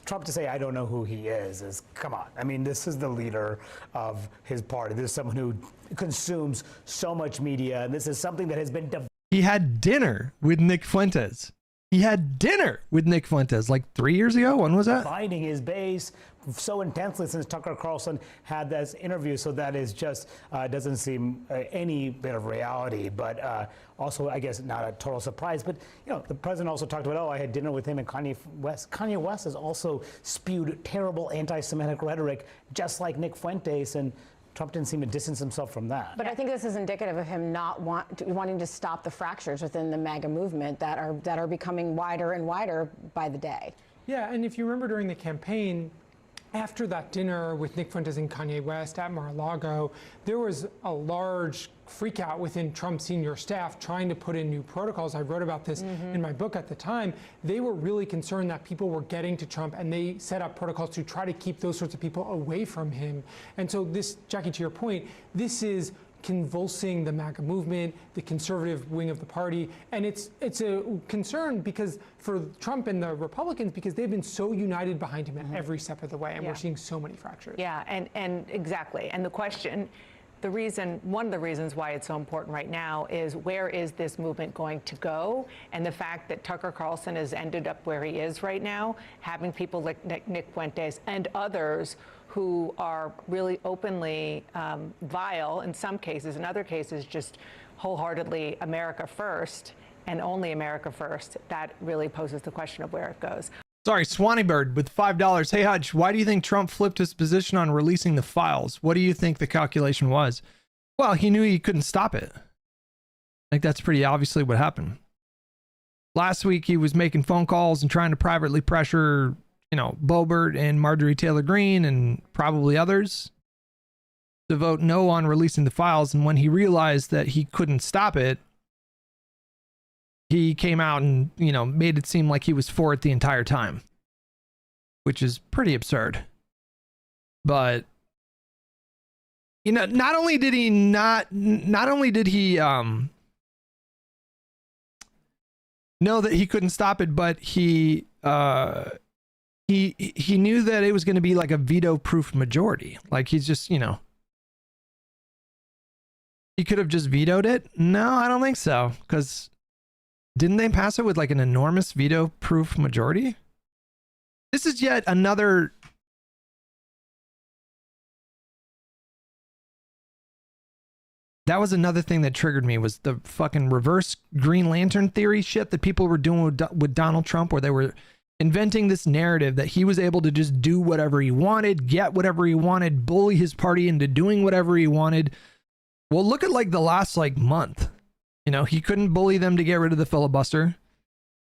Trump to say, I don't know who he is come on. I mean, this is the leader of his party. This is someone who consumes so much media. This is something that has been...
He had dinner with Nick Fuentes. He had dinner with Nick Fuentes like 3 years ago. When was that?
Finding his base so intensely since Tucker Carlson had this interview. So that is just doesn't seem any bit of reality. But also, I guess, not a total surprise. But, you know, the president also talked about, I had dinner with him and Kanye West. Kanye West has also spewed terrible anti-Semitic rhetoric, just like Nick Fuentes. And Trump didn't seem to distance himself from that.
But I think this is indicative of him not wanting to stop the fractures within the MAGA movement that are becoming wider and wider by the day.
Yeah, and if you remember during the campaign, after that dinner with Nick Fuentes and Kanye West at Mar-a-Lago, there was a large freakout within Trump's senior staff trying to put in new protocols. I wrote about this in my book at the time. They were really concerned that people were getting to Trump, and they set up protocols to try to keep those sorts of people away from him. And so this, Jackie, to your point, this is convulsing the MAGA movement, the conservative wing of the party. And it's a concern because for Trump and the Republicans, because they've been so united behind him at every step of the way, and we're seeing so many fractures.
Yeah, and exactly. And the question, one of the reasons why it's so important right now is where is this movement going to go? And the fact that Tucker Carlson has ended up where he is right now, having people like Nick Fuentes and others who are really openly vile in some cases, in other cases just wholeheartedly America first and only America first, that really poses the question of where it goes.
Sorry, Swanee Bird with $5. Hey, Hutch, why do you think Trump flipped his position on releasing the files? What do you think the calculation was? Well, he knew he couldn't stop it. Like, that's pretty obviously what happened. Last week, he was making phone calls and trying to privately pressure, you know, Boebert and Marjorie Taylor Greene and probably others to vote no on releasing the files. And when he realized that he couldn't stop it, he came out and, you know, made it seem like he was for it the entire time, which is pretty absurd. But, you know, not only did he know that he couldn't stop it, but he knew that it was going to be like a veto-proof majority. Like, he's just, you know, he could have just vetoed it. No, I don't think so, because didn't they pass it with like an enormous veto-proof majority? This is yet another... That was another thing that triggered me, was the fucking reverse Green Lantern theory shit that people were doing with Donald Trump, where they were inventing this narrative that he was able to just do whatever he wanted, get whatever he wanted, bully his party into doing whatever he wanted. Well, look at like the last like month. You know, he couldn't bully them to get rid of the filibuster.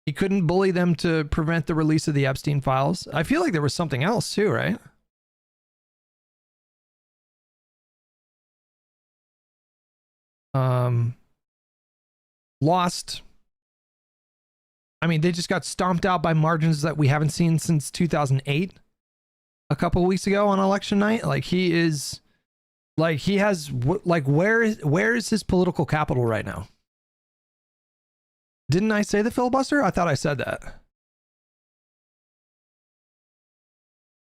He couldn't bully them to prevent the release of the Epstein files. I feel like there was something else too, right? Lost. I mean, they just got stomped out by margins that we haven't seen since 2008. A couple weeks ago on election night. Like, he is, like, he has, like, where is his political capital right now? Didn't I say the filibuster? I thought I said that.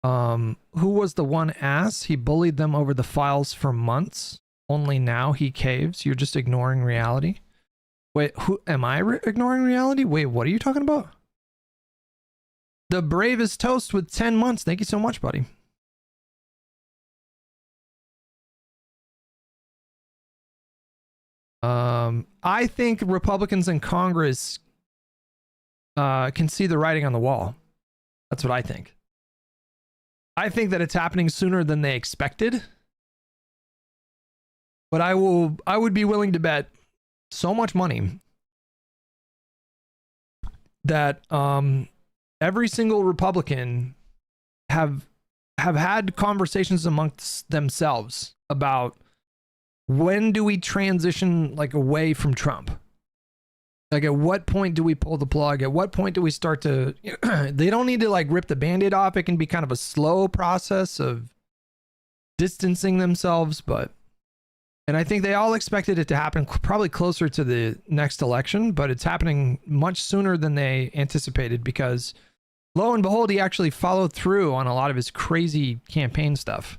Who was the one ass? He bullied them over the files for months. Only now he caves. You're just ignoring reality. Wait, who am I ignoring reality? Wait, what are you talking about? The bravest toast with 10 months. Thank you so much, buddy. I think Republicans in Congress can see the writing on the wall. That's what I think. I think that it's happening sooner than they expected. But I would be willing to bet so much money that every single Republican have had conversations amongst themselves about when do we transition like away from Trump? Like at what point do we pull the plug? At what point do we start to they don't need to like rip the band-aid off. It can be kind of a slow process of distancing themselves, and I think they all expected it to happen probably closer to the next election, but it's happening much sooner than they anticipated because lo and behold, he actually followed through on a lot of his crazy campaign stuff.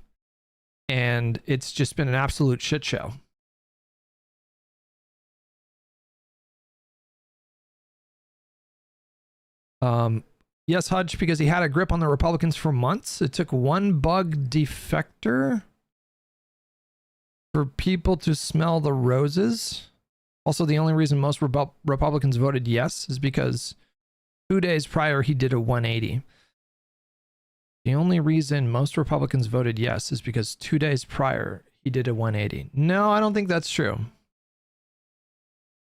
And it's just been an absolute shit show. Yes, Hutch, because he had a grip on the Republicans for months. It took one bug defector for people to smell the roses. Also, the only reason most Republicans voted yes is because 2 days prior he did a 180. The only reason most Republicans voted yes is because 2 days prior he did a 180. No, I don't think that's true.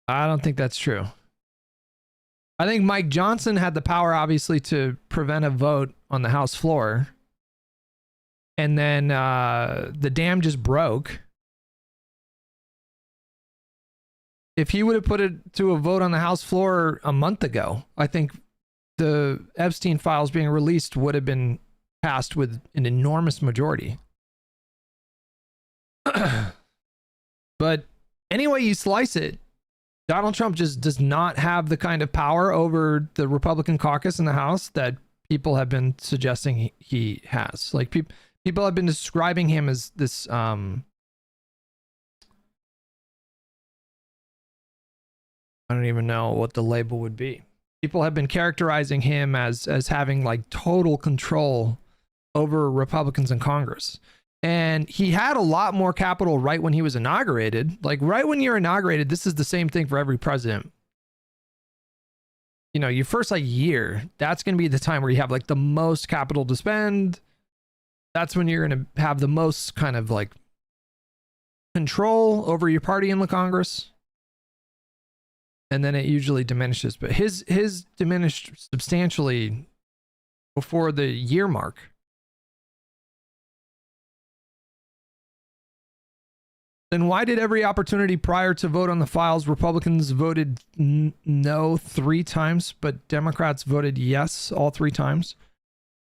I don't think that's true. I think Mike Johnson had the power, obviously, to prevent a vote on the House floor. And then the dam just broke. If he would have put it to a vote on the House floor a month ago, I think the Epstein files being released would have been passed with an enormous majority. But anyway you slice it, Donald Trump just does not have the kind of power over the Republican caucus in the House that people have been suggesting he has. Like people have been describing him as this I don't even know what the label would be. People have been characterizing him as having like total control over Republicans in Congress. And he had a lot more capital right when he was inaugurated. Like right when you're inaugurated, this is the same thing for every president. You know, your first like year, that's going to be the time where you have like the most capital to spend. That's when you're going to have the most kind of like control over your party in the Congress. And then it usually diminishes. But his diminished substantially before the year mark. Then why did every opportunity prior to vote on the files, Republicans voted no 3 times, but Democrats voted yes all 3 times?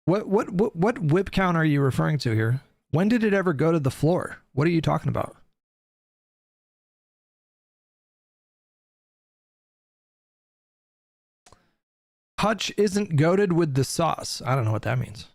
What whip count are you referring to here? When did it ever go to the floor? What are you talking about? Hutch isn't goated with the sauce. I don't know what that means.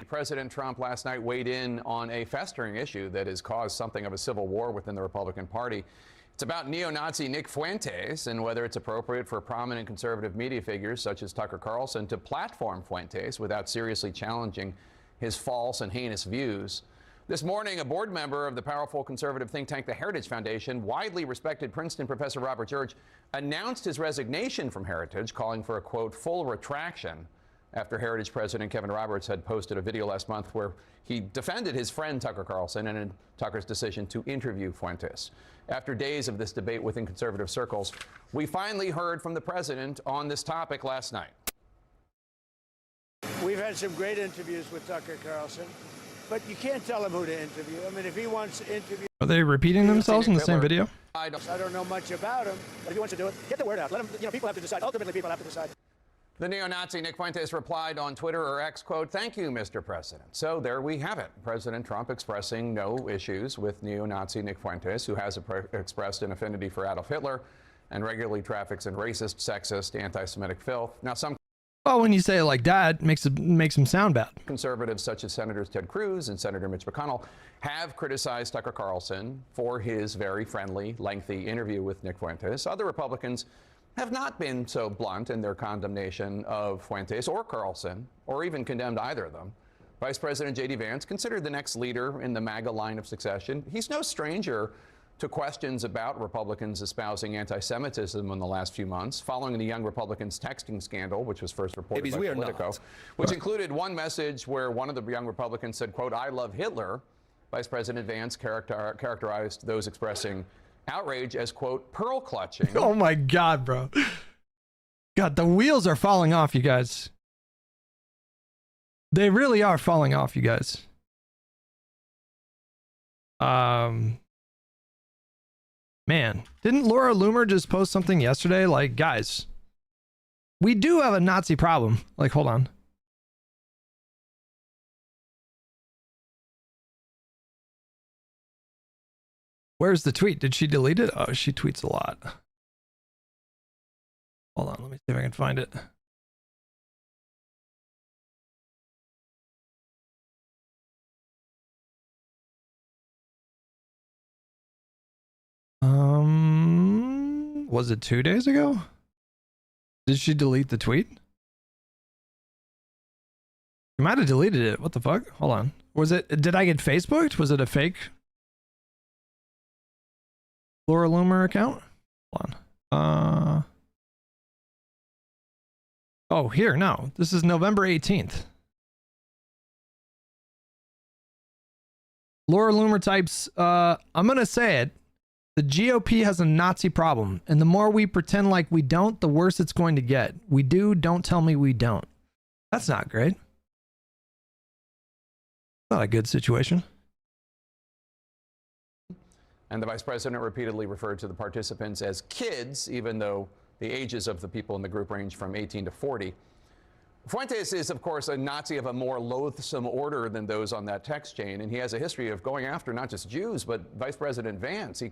President Trump last night weighed in on a festering issue that has caused something of a civil war within the Republican Party. It's about neo-Nazi Nick Fuentes and whether it's appropriate for prominent conservative media figures such as Tucker Carlson to platform Fuentes without seriously challenging his false and heinous views. This morning, a board member of the powerful conservative think tank, the Heritage Foundation, widely respected Princeton professor Robert George, announced his resignation from Heritage, calling for a, quote, full retraction after Heritage President Kevin Roberts had posted a video last month where he defended his friend Tucker Carlson and Tucker's decision to interview Fuentes. After days of this debate within conservative circles, we finally heard from the president on this topic last night.
We've had some great interviews with Tucker Carlson, but you can't tell him who to interview. I mean, if he wants to interview...
Are they repeating themselves in the same video?
I don't know much about him, but if he wants to do it, get the word out. Let him, people have to decide. Ultimately, people have to decide.
The neo-Nazi Nick Fuentes replied on Twitter or X, quote, "Thank you, Mr. President." So there we have it. President Trump expressing no issues with neo-Nazi Nick Fuentes, who has expressed an affinity for Adolf Hitler and regularly traffics in racist, sexist, anti-Semitic filth. Now, some
well, when you say it like that, it makes him sound bad.
Conservatives such as Senators Ted Cruz and Senator Mitch McConnell have criticized Tucker Carlson for his very friendly, lengthy interview with Nick Fuentes. Other Republicans have not been so blunt in their condemnation of Fuentes or Carlson, or even condemned either of them. Vice President J.D. Vance, considered the next leader in the MAGA line of succession, he's no stranger to questions about Republicans espousing anti-Semitism in the last few months, following the young Republicans texting scandal, which was first reported by Politico, which included one message where one of the young Republicans said, quote, "I love Hitler." Vice President Vance characterized those expressing outrage as, quote, pearl clutching.
Oh my God, bro. God, the wheels are falling off, you guys. They really are falling off, you guys. Man, didn't Laura Loomer just post something yesterday? Like, guys, we do have a Nazi problem. Like, hold on. Where's the tweet? Did she delete it? Oh, she tweets a lot. Hold on, let me see if I can find it. Was it 2 days ago? Did she delete the tweet? She might have deleted it. What the fuck? Hold on. Was it, did I get Facebooked? Was it a fake Laura Loomer account? Hold on. Oh, here, no. This is November 18th. Laura Loomer types, I'm gonna say it. The GOP has a Nazi problem, and the more we pretend like we don't, the worse it's going to get. We do, don't tell me we don't. That's not great. Not a good situation.
And the vice president repeatedly referred to the participants as kids, even though the ages of the people in the group range from 18 to 40. Fuentes is, of course, a Nazi of a more loathsome order than those on that text chain, and he has a history of going after not just Jews, but Vice President Vance. He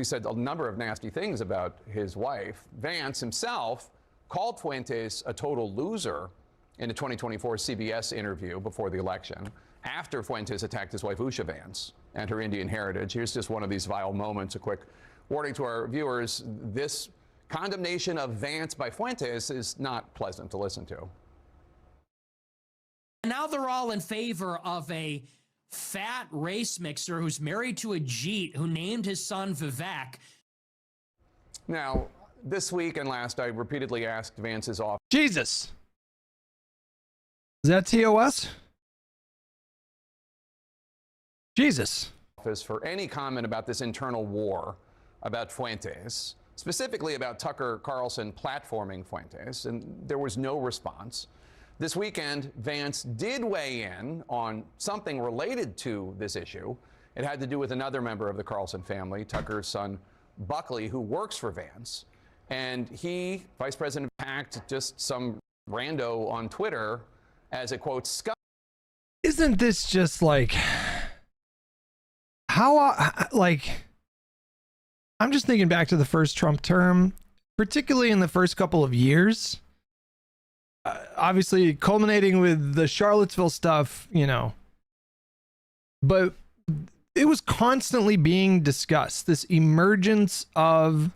said a number of nasty things about his wife. Vance himself called Fuentes a total loser in a 2024 CBS interview before the election, after Fuentes attacked his wife Usha Vance and her Indian heritage. Here's just one of these vile moments. A quick warning to our viewers. This condemnation of Vance by Fuentes is not pleasant to listen to.
Now they're all in favor of a fat race mixer who's married to a Jeet who named his son Vivek.
Now, this week and last, I repeatedly asked Vance's office.
Jesus. Is that TOS? Jesus.
For any comment about this internal war about Fuentes, specifically about Tucker Carlson platforming Fuentes, and there was no response. This weekend, Vance did weigh in on something related to this issue. It had to do with another member of the Carlson family, Tucker's son, Buckley, who works for Vance. And he, Vice President, attacked just some rando on Twitter as a, quote, scum.
Isn't this just like, how, like, I'm just thinking back to the first Trump term, particularly in the first couple of years. Obviously, culminating with the Charlottesville stuff, you know. But it was constantly being discussed, this emergence of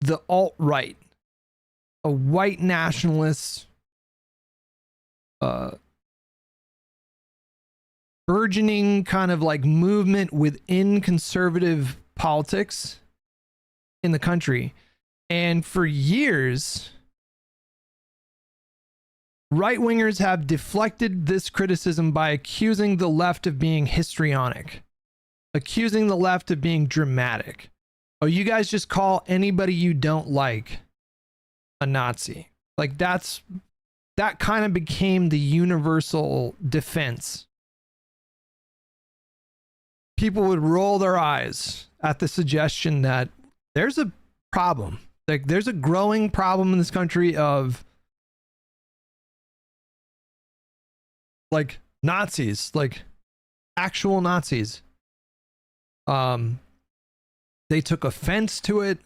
the alt-right, a white nationalist, burgeoning kind of like movement within conservative politics in the country. And for years, right-wingers have deflected this criticism by accusing the left of being histrionic, accusing the left of being dramatic. Oh, you guys just call anybody you don't like a Nazi. Like that kind of became the universal defense. People would roll their eyes at the suggestion that there's a problem. Like there's a growing problem in this country of like Nazis, like actual Nazis. They took offense to it.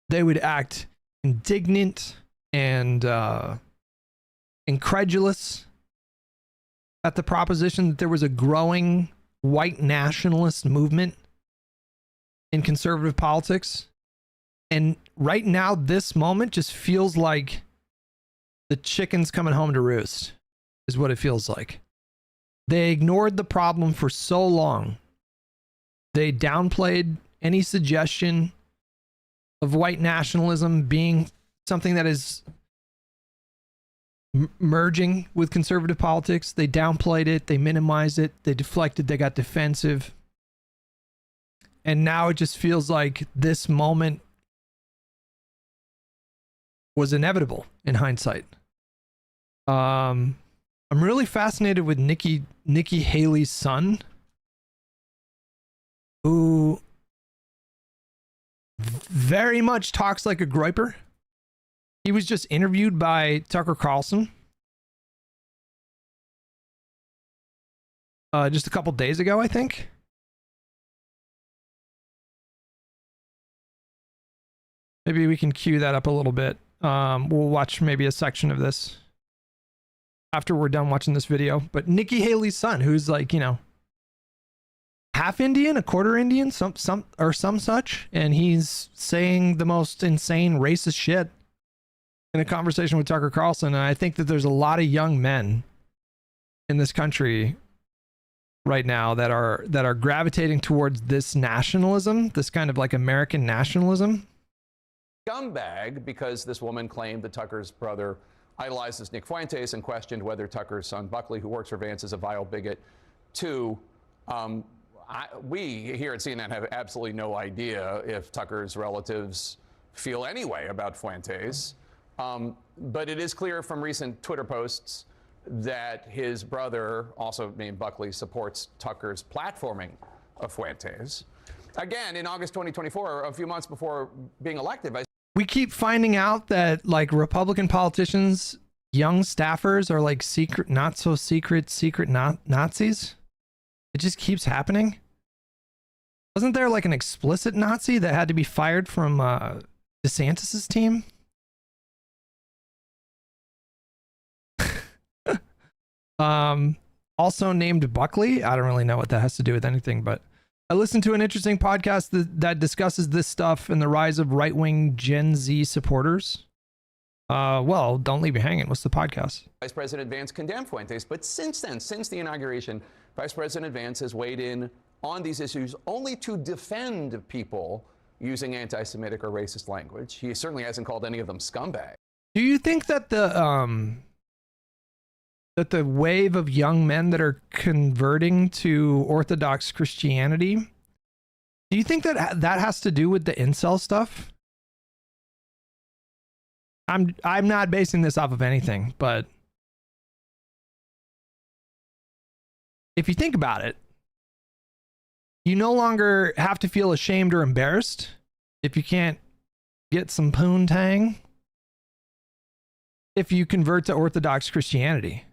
They would act indignant and incredulous at the proposition that there was a growing white nationalist movement in conservative politics. And right now, this moment just feels like the chicken's coming home to roost, is what it feels like. They ignored the problem for so long. They downplayed any suggestion of white nationalism being something that is merging with conservative politics. They downplayed it, they minimized it, they deflected, they got defensive. And now it just feels like this moment was inevitable in hindsight. I'm really fascinated with Nikki Haley's son, who very much talks like a groyper. He was just interviewed by Tucker Carlson just a couple days ago, I think. Maybe we can cue that up a little bit. We'll watch maybe a section of this after we're done watching this video. But Nikki Haley's son, who's like, you know, half Indian, a quarter Indian, some such, and he's saying the most insane racist shit in a conversation with Tucker Carlson. And I think that there's a lot of young men in this country right now that are gravitating towards this nationalism, this kind of like American nationalism.
Scumbag, because this woman claimed that Tucker's brother idolizes Nick Fuentes and questioned whether Tucker's son Buckley, who works for Vance, is a vile bigot. Two, we here at CNN have absolutely no idea if Tucker's relatives feel any way about Fuentes. But it is clear from recent Twitter posts that his brother, also named Buckley, supports Tucker's platforming of Fuentes. Again, in August 2024, a few months before being elected,
we keep finding out that like Republican politicians, young staffers are like secret Nazis. It just keeps happening. Wasn't there like an explicit Nazi that had to be fired from DeSantis's team? Also named Buckley. I don't really know what that has to do with anything, but I listened to an interesting podcast that discusses this stuff and the rise of right-wing Gen Z supporters. Well, don't leave me hanging. What's the podcast?
Vice President Vance condemned Fuentes, but since then, since the inauguration, Vice President Vance has weighed in on these issues only to defend people using anti-Semitic or racist language. He certainly hasn't called any of them scumbags.
Do you think that the wave of young men that are converting to Orthodox Christianity, do you think that that has to do with the incel stuff? I'm not basing this off of anything, but if you think about it, you no longer have to feel ashamed or embarrassed if you can't get some poontang if you convert to Orthodox Christianity.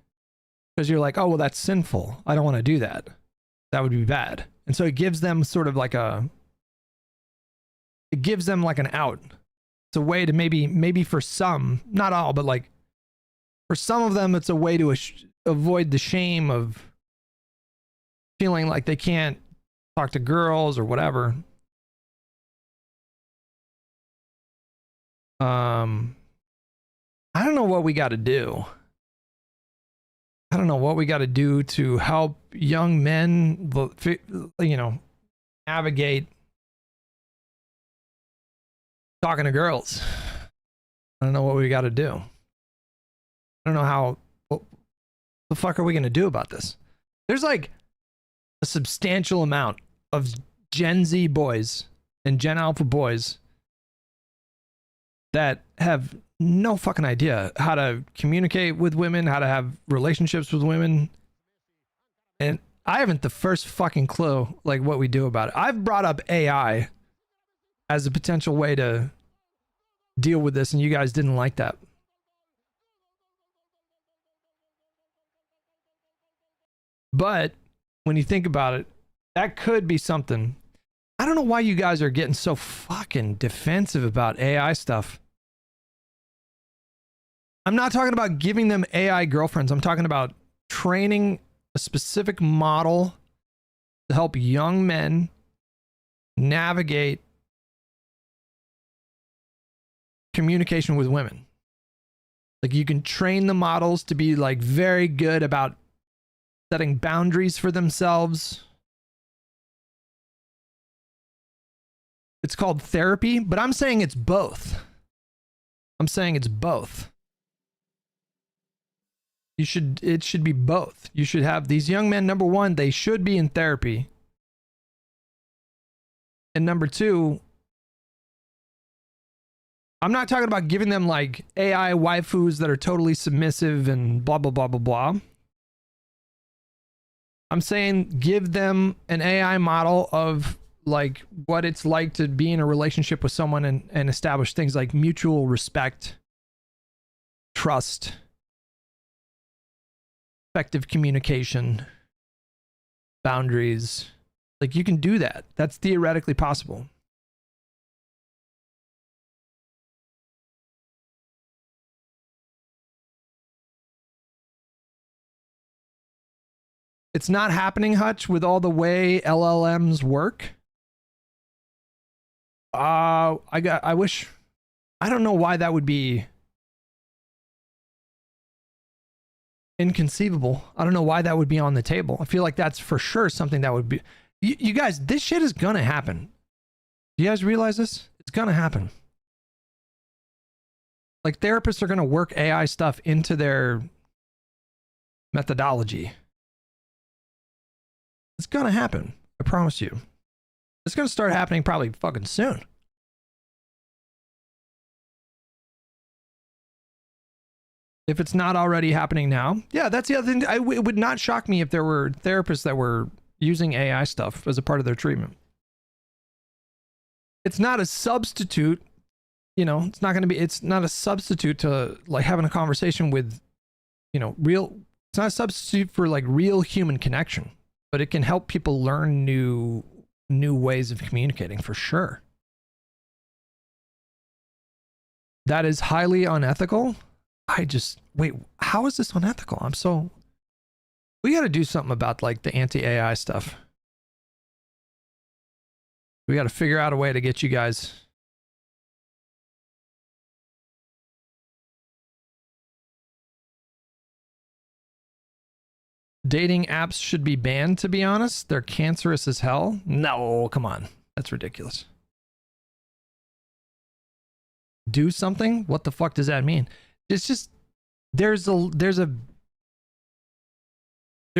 Because you're like, oh, well, that's sinful. I don't want to do that. That would be bad. And so it gives them sort of like an out. It's a way to maybe for some, not all, but like for some of them, it's a way to avoid the shame of feeling like they can't talk to girls or whatever. I don't know what we got to do. I don't know what we got to do to help young men, navigate talking to girls. I don't know what we got to do. I don't know what the fuck are we going to do about this? There's like a substantial amount of Gen Z boys and Gen Alpha boys that have no fucking idea how to communicate with women, how to have relationships with women. And I haven't the first fucking clue like what we do about it. I've brought up AI as a potential way to deal with this, and you guys didn't like that. But when you think about it, that could be something. I don't know why you guys are getting so fucking defensive about AI stuff. I'm not talking about giving them AI girlfriends. I'm talking about training a specific model to help young men navigate communication with women. Like you can train the models to be like very good about setting boundaries for themselves, It's called therapy, but I'm saying it's both. I'm saying it's both. It should be both. You should have these young men, number one, they should be in therapy. And number two, I'm not talking about giving them like AI waifus that are totally submissive and blah, blah, blah, blah, blah. I'm saying give them an AI model of like what it's like to be in a relationship with someone and establish things like mutual respect, trust, effective communication, boundaries. Like you can do that. That's theoretically possible. It's not happening, Hutch, with all the way LLMs work. I don't know why that would be inconceivable. I don't know why that would be on the table. I feel like that's for sure something that would be. You guys, this shit is gonna happen. Do you guys realize this? It's gonna happen. Like therapists are gonna work AI stuff into their methodology. It's gonna happen. I promise you. It's gonna start happening probably fucking soon. If it's not already happening now. Yeah, that's the other thing. It would not shock me if there were therapists that were using AI stuff as a part of their treatment. It's not a substitute, you know, it's not a substitute to like having a conversation with, you know, it's not a substitute for like real human connection, but it can help people learn new ways of communicating for sure. That is highly unethical. Wait, how is this unethical? We got to do something about like the anti-AI stuff. We got to figure out a way to get you guys. Dating apps should be banned, to be honest. They're cancerous as hell. No, come on. That's ridiculous. Do something? What the fuck does that mean? It's just there's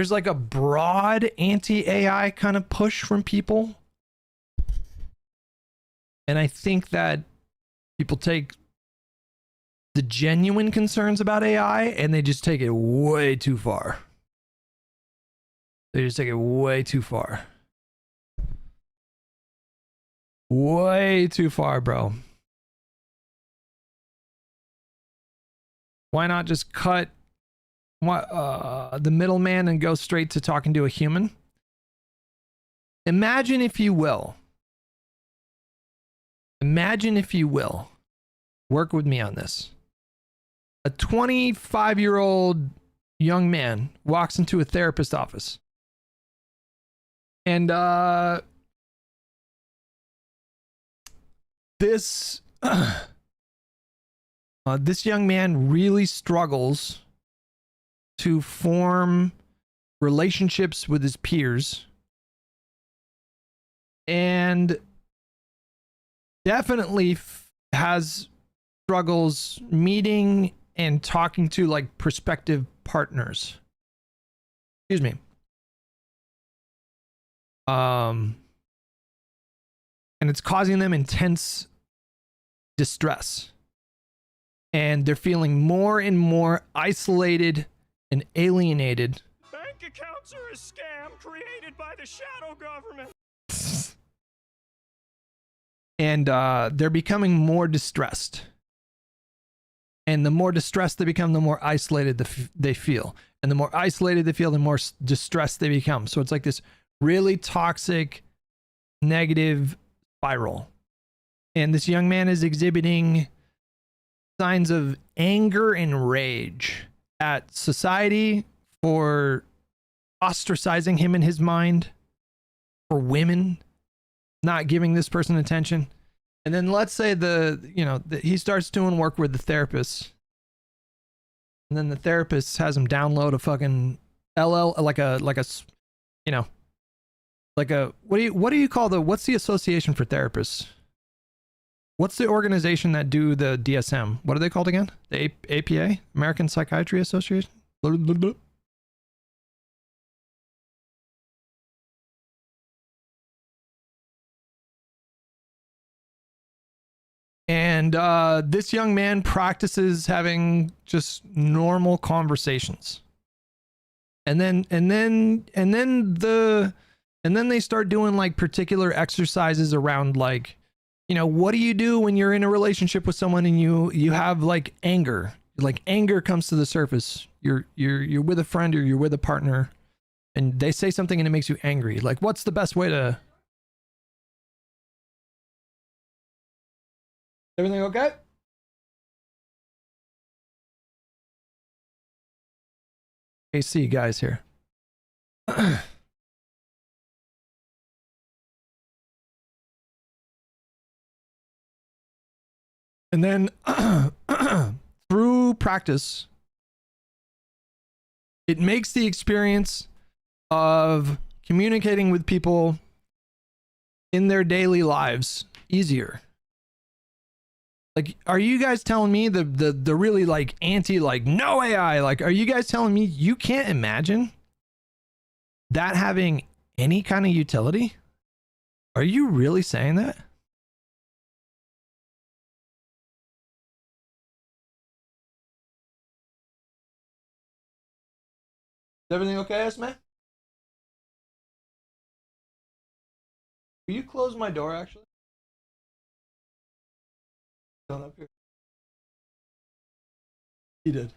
like a broad anti-AI kind of push from people. And I think that people take the genuine concerns about AI and they just take it way too far. They just take it way too far. Way too far, bro. Why not just cut the middleman and go straight to talking to a human? Imagine if you will, work with me on this. A 25-year-old young man walks into a therapist office. And this young man really struggles to form relationships with his peers and definitely has struggles meeting and talking to like prospective partners. Excuse me. And it's causing them intense distress. And they're feeling more and more isolated and alienated.
Bank accounts are a scam created by the shadow government.
And they're becoming more distressed. And the more distressed they become, the more isolated they feel. And the more isolated they feel, the more distressed they become. So it's like this really toxic, negative spiral. And this young man is exhibiting signs of anger and rage at society for ostracizing him in his mind, for women not giving this person attention. And then let's say he starts doing work with the therapist, and then the therapist has him download a fucking what do you call what's the association for therapists? What's the organization that do the DSM? What are they called again? The APA? American Psychiatry Association? Blah, blah, blah. And this young man practices having just normal conversations. And then they start doing like particular exercises around like, you know, what do you do when you're in a relationship with someone and you have like anger? Like anger comes to the surface. You're with a friend or you're with a partner and they say something and it makes you angry. Like what's the best way to... Everything okay? AC guys here. And then through practice, it makes the experience of communicating with people in their daily lives easier. Like, are you guys telling me the really like anti, like no AI, like, are you guys telling me you can't imagine that having any kind of utility? Are you really saying that? Is everything okay, Esme? Will you close my door, actually? Down up here. He did.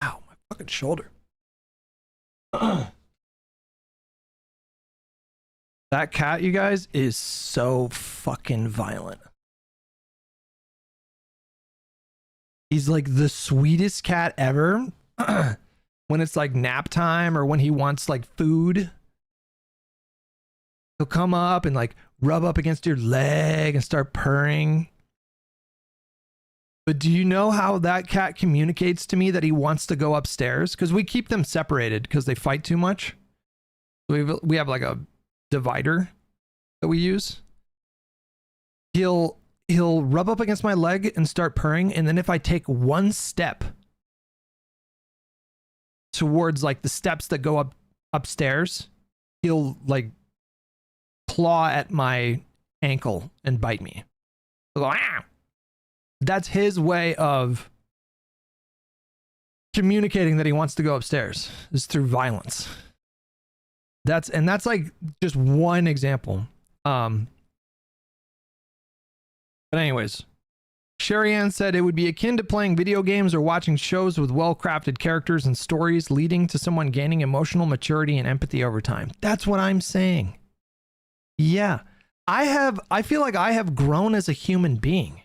Ow, my fucking shoulder. That cat, you guys, is so fucking violent. He's like the sweetest cat ever. When it's like nap time or when he wants like food, he'll come up and like rub up against your leg and start purring. But do you know how that cat communicates to me that he wants to go upstairs? Because we keep them separated because they fight too much. We have like a divider that we use. He'll rub up against my leg and start purring, and then if I take one step towards like the steps that go upstairs, he'll like claw at my ankle and bite me. He'll go, ah! That's his way of communicating that he wants to go upstairs, is through violence. That's like just one example. But anyways, Sherry Ann said it would be akin to playing video games or watching shows with well-crafted characters and stories leading to someone gaining emotional maturity and empathy over time. That's what I'm saying. Yeah. I feel like I have grown as a human being.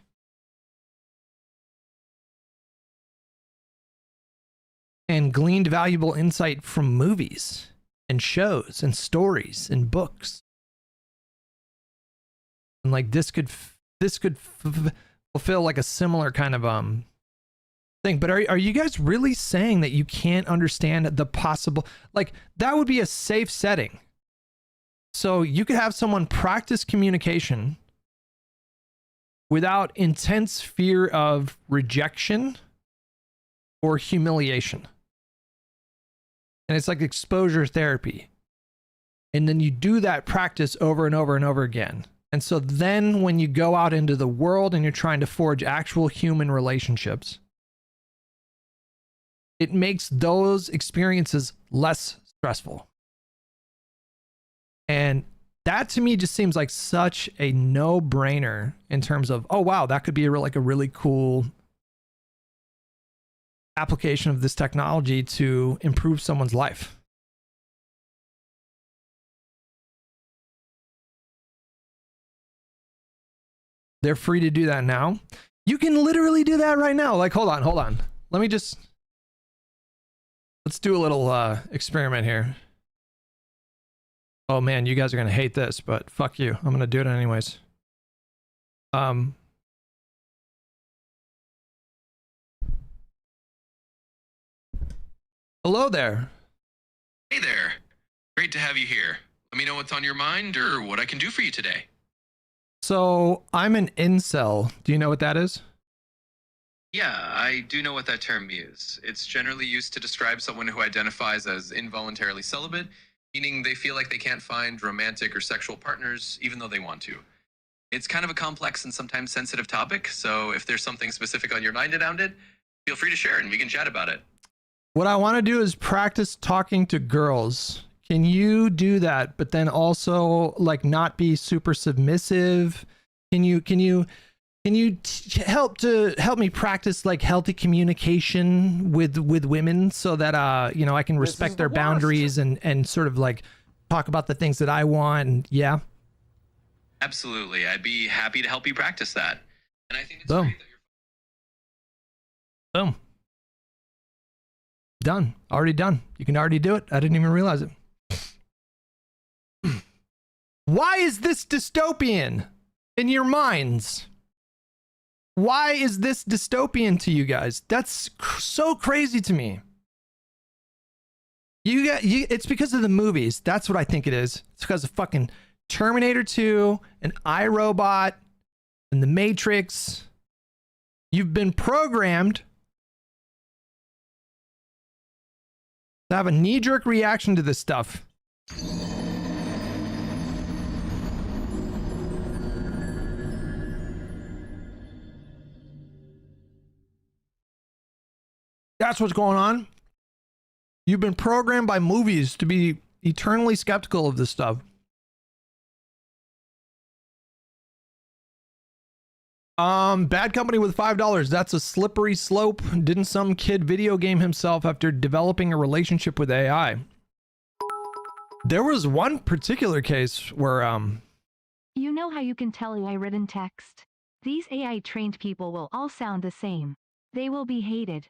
And gleaned valuable insight from movies and shows and stories and books. And like this could fulfill like a similar kind of thing. But are you guys really saying that you can't understand the possible, like that would be a safe setting. So you could have someone practice communication without intense fear of rejection or humiliation. And it's like exposure therapy. And then you do that practice over and over and over again. And so then when you go out into the world and you're trying to forge actual human relationships, it makes those experiences less stressful. And that to me just seems like such a no-brainer in terms of, oh wow, that could be a really cool application of this technology to improve someone's life. They're free to do that now. You can literally do that right now. Like, hold on. Let's do a little experiment here. Oh man, you guys are gonna hate this, but fuck you. I'm gonna do it anyways. Hello there.
Hey there. Great to have you here. Let me know what's on your mind or what I can do for you today.
So I'm an incel. Do you know what that is?
Yeah, I do know what that term means. It's generally used to describe someone who identifies as involuntarily celibate, meaning they feel like they can't find romantic or sexual partners even though they want to. It's kind of a complex and sometimes sensitive topic, so if there's something specific on your mind around it, feel free to share and we can chat about it.
What I want to do is practice talking to girls. Can you do that? But then also like not be super submissive. Can you help me practice like healthy communication with women so that I can respect their boundaries and sort of like talk about the things that I want and yeah.
Absolutely. I'd be happy to help you practice that. And I think it's
Boom.
great that you're
Boom. Done. Already done. You can already do it. I didn't even realize it. Why is this dystopian in your minds? Why is this dystopian to you guys? That's so crazy to me. It's because of the movies. That's what I think it is. It's because of fucking Terminator 2 and iRobot and The Matrix. You've been programmed to have a knee-jerk reaction to this stuff. That's what's going on. You've been programmed by movies to be eternally skeptical of this stuff. Bad Company with $5. That's a slippery slope. Didn't some kid video game himself after developing a relationship with AI? There was one particular case where
You know how you can tell AI written text? These AI trained people will all sound the same. They will be hated.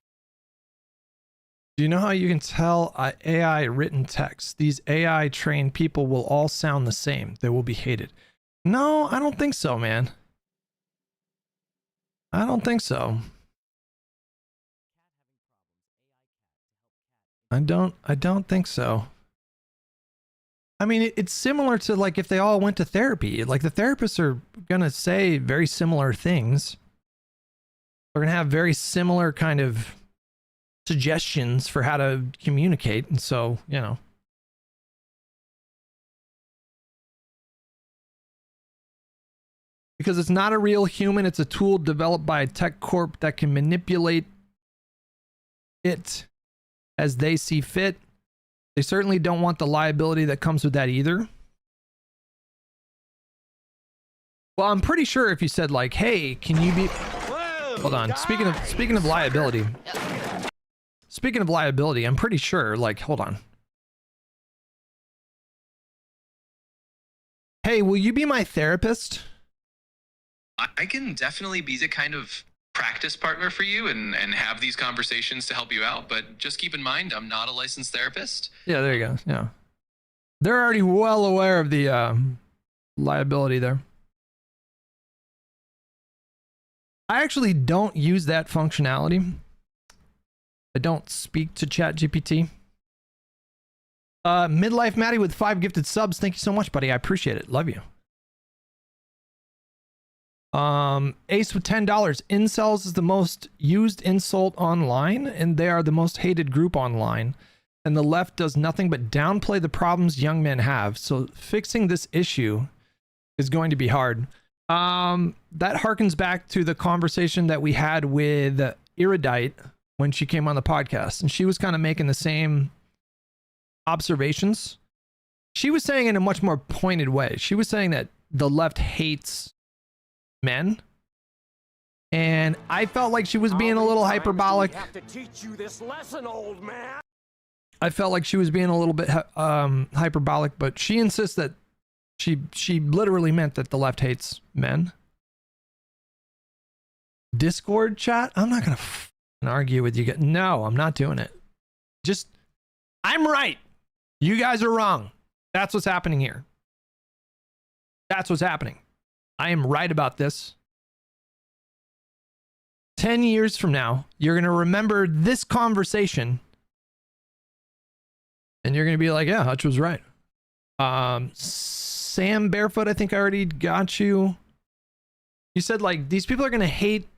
Do you know how you can tell AI written text? These AI trained people will all sound the same. They will be hated. No, I don't think so, man. I don't think so. I don't think so. I mean, it's similar to like if they all went to therapy. Like the therapists are gonna say very similar things. They're gonna have very similar kind of suggestions for how to communicate, and so because it's not a real human, it's a tool developed by a tech corp that can manipulate it as they see fit. They certainly don't want the liability that comes with that either. Well, I'm pretty sure if you said like, hey, can you be hold on, speaking of liability. Speaking of liability, I'm pretty sure, like, hold on. Hey, will you be my therapist?
I can definitely be the kind of practice partner for you and have these conversations to help you out. But just keep in mind, I'm not a licensed therapist.
Yeah, there you go. Yeah. They're already well aware of the liability there. I actually don't use that functionality. I don't speak to ChatGPT. Midlife Maddie with 5 gifted subs. Thank you so much, buddy. I appreciate it. Love you. Ace with $10. Incels is the most used insult online, and they are the most hated group online. And the left does nothing but downplay the problems young men have. So fixing this issue is going to be hard. That harkens back to the conversation that we had with Erudite when she came on the podcast, and she was kind of making the same observations. She was saying in a much more pointed way. She was saying that the left hates men, and I felt like she was being a little hyperbolic.
Have to teach you this lesson, old man.
I felt like she was being a little bit hyperbolic, but she insists that she literally meant that the left hates men. Discord chat? I'm not gonna argue with you guys. No, I'm not doing it. Just, I'm right. You guys are wrong. That's what's happening here. That's what's happening. I am right about this. 10 years from now, you're going to remember this conversation And you're going to be like, yeah, Hutch was right. Sam Barefoot, I think I already got you. You said like these people are going to hate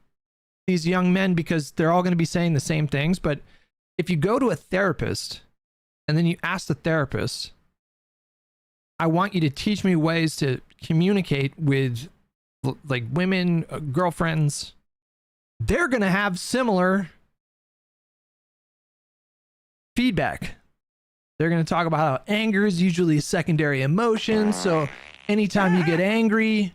these young men because they're all going to be saying the same things. But if you go to a therapist and then you ask the therapist, I want you to teach me ways to communicate with like women, girlfriends, they're going to have similar feedback. They're going to talk about how anger is usually a secondary emotion. So anytime you get angry,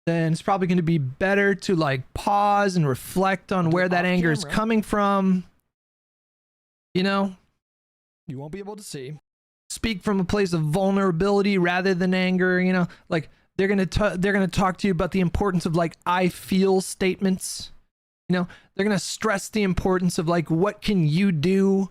then it's probably going to be better to like pause and reflect on where that anger is coming from. You know,
You won't be able to see.
speak from a place of vulnerability rather than anger. You know, like they're going to talk to you about the importance of like I feel statements. You know, they're going to stress the importance of like what can you do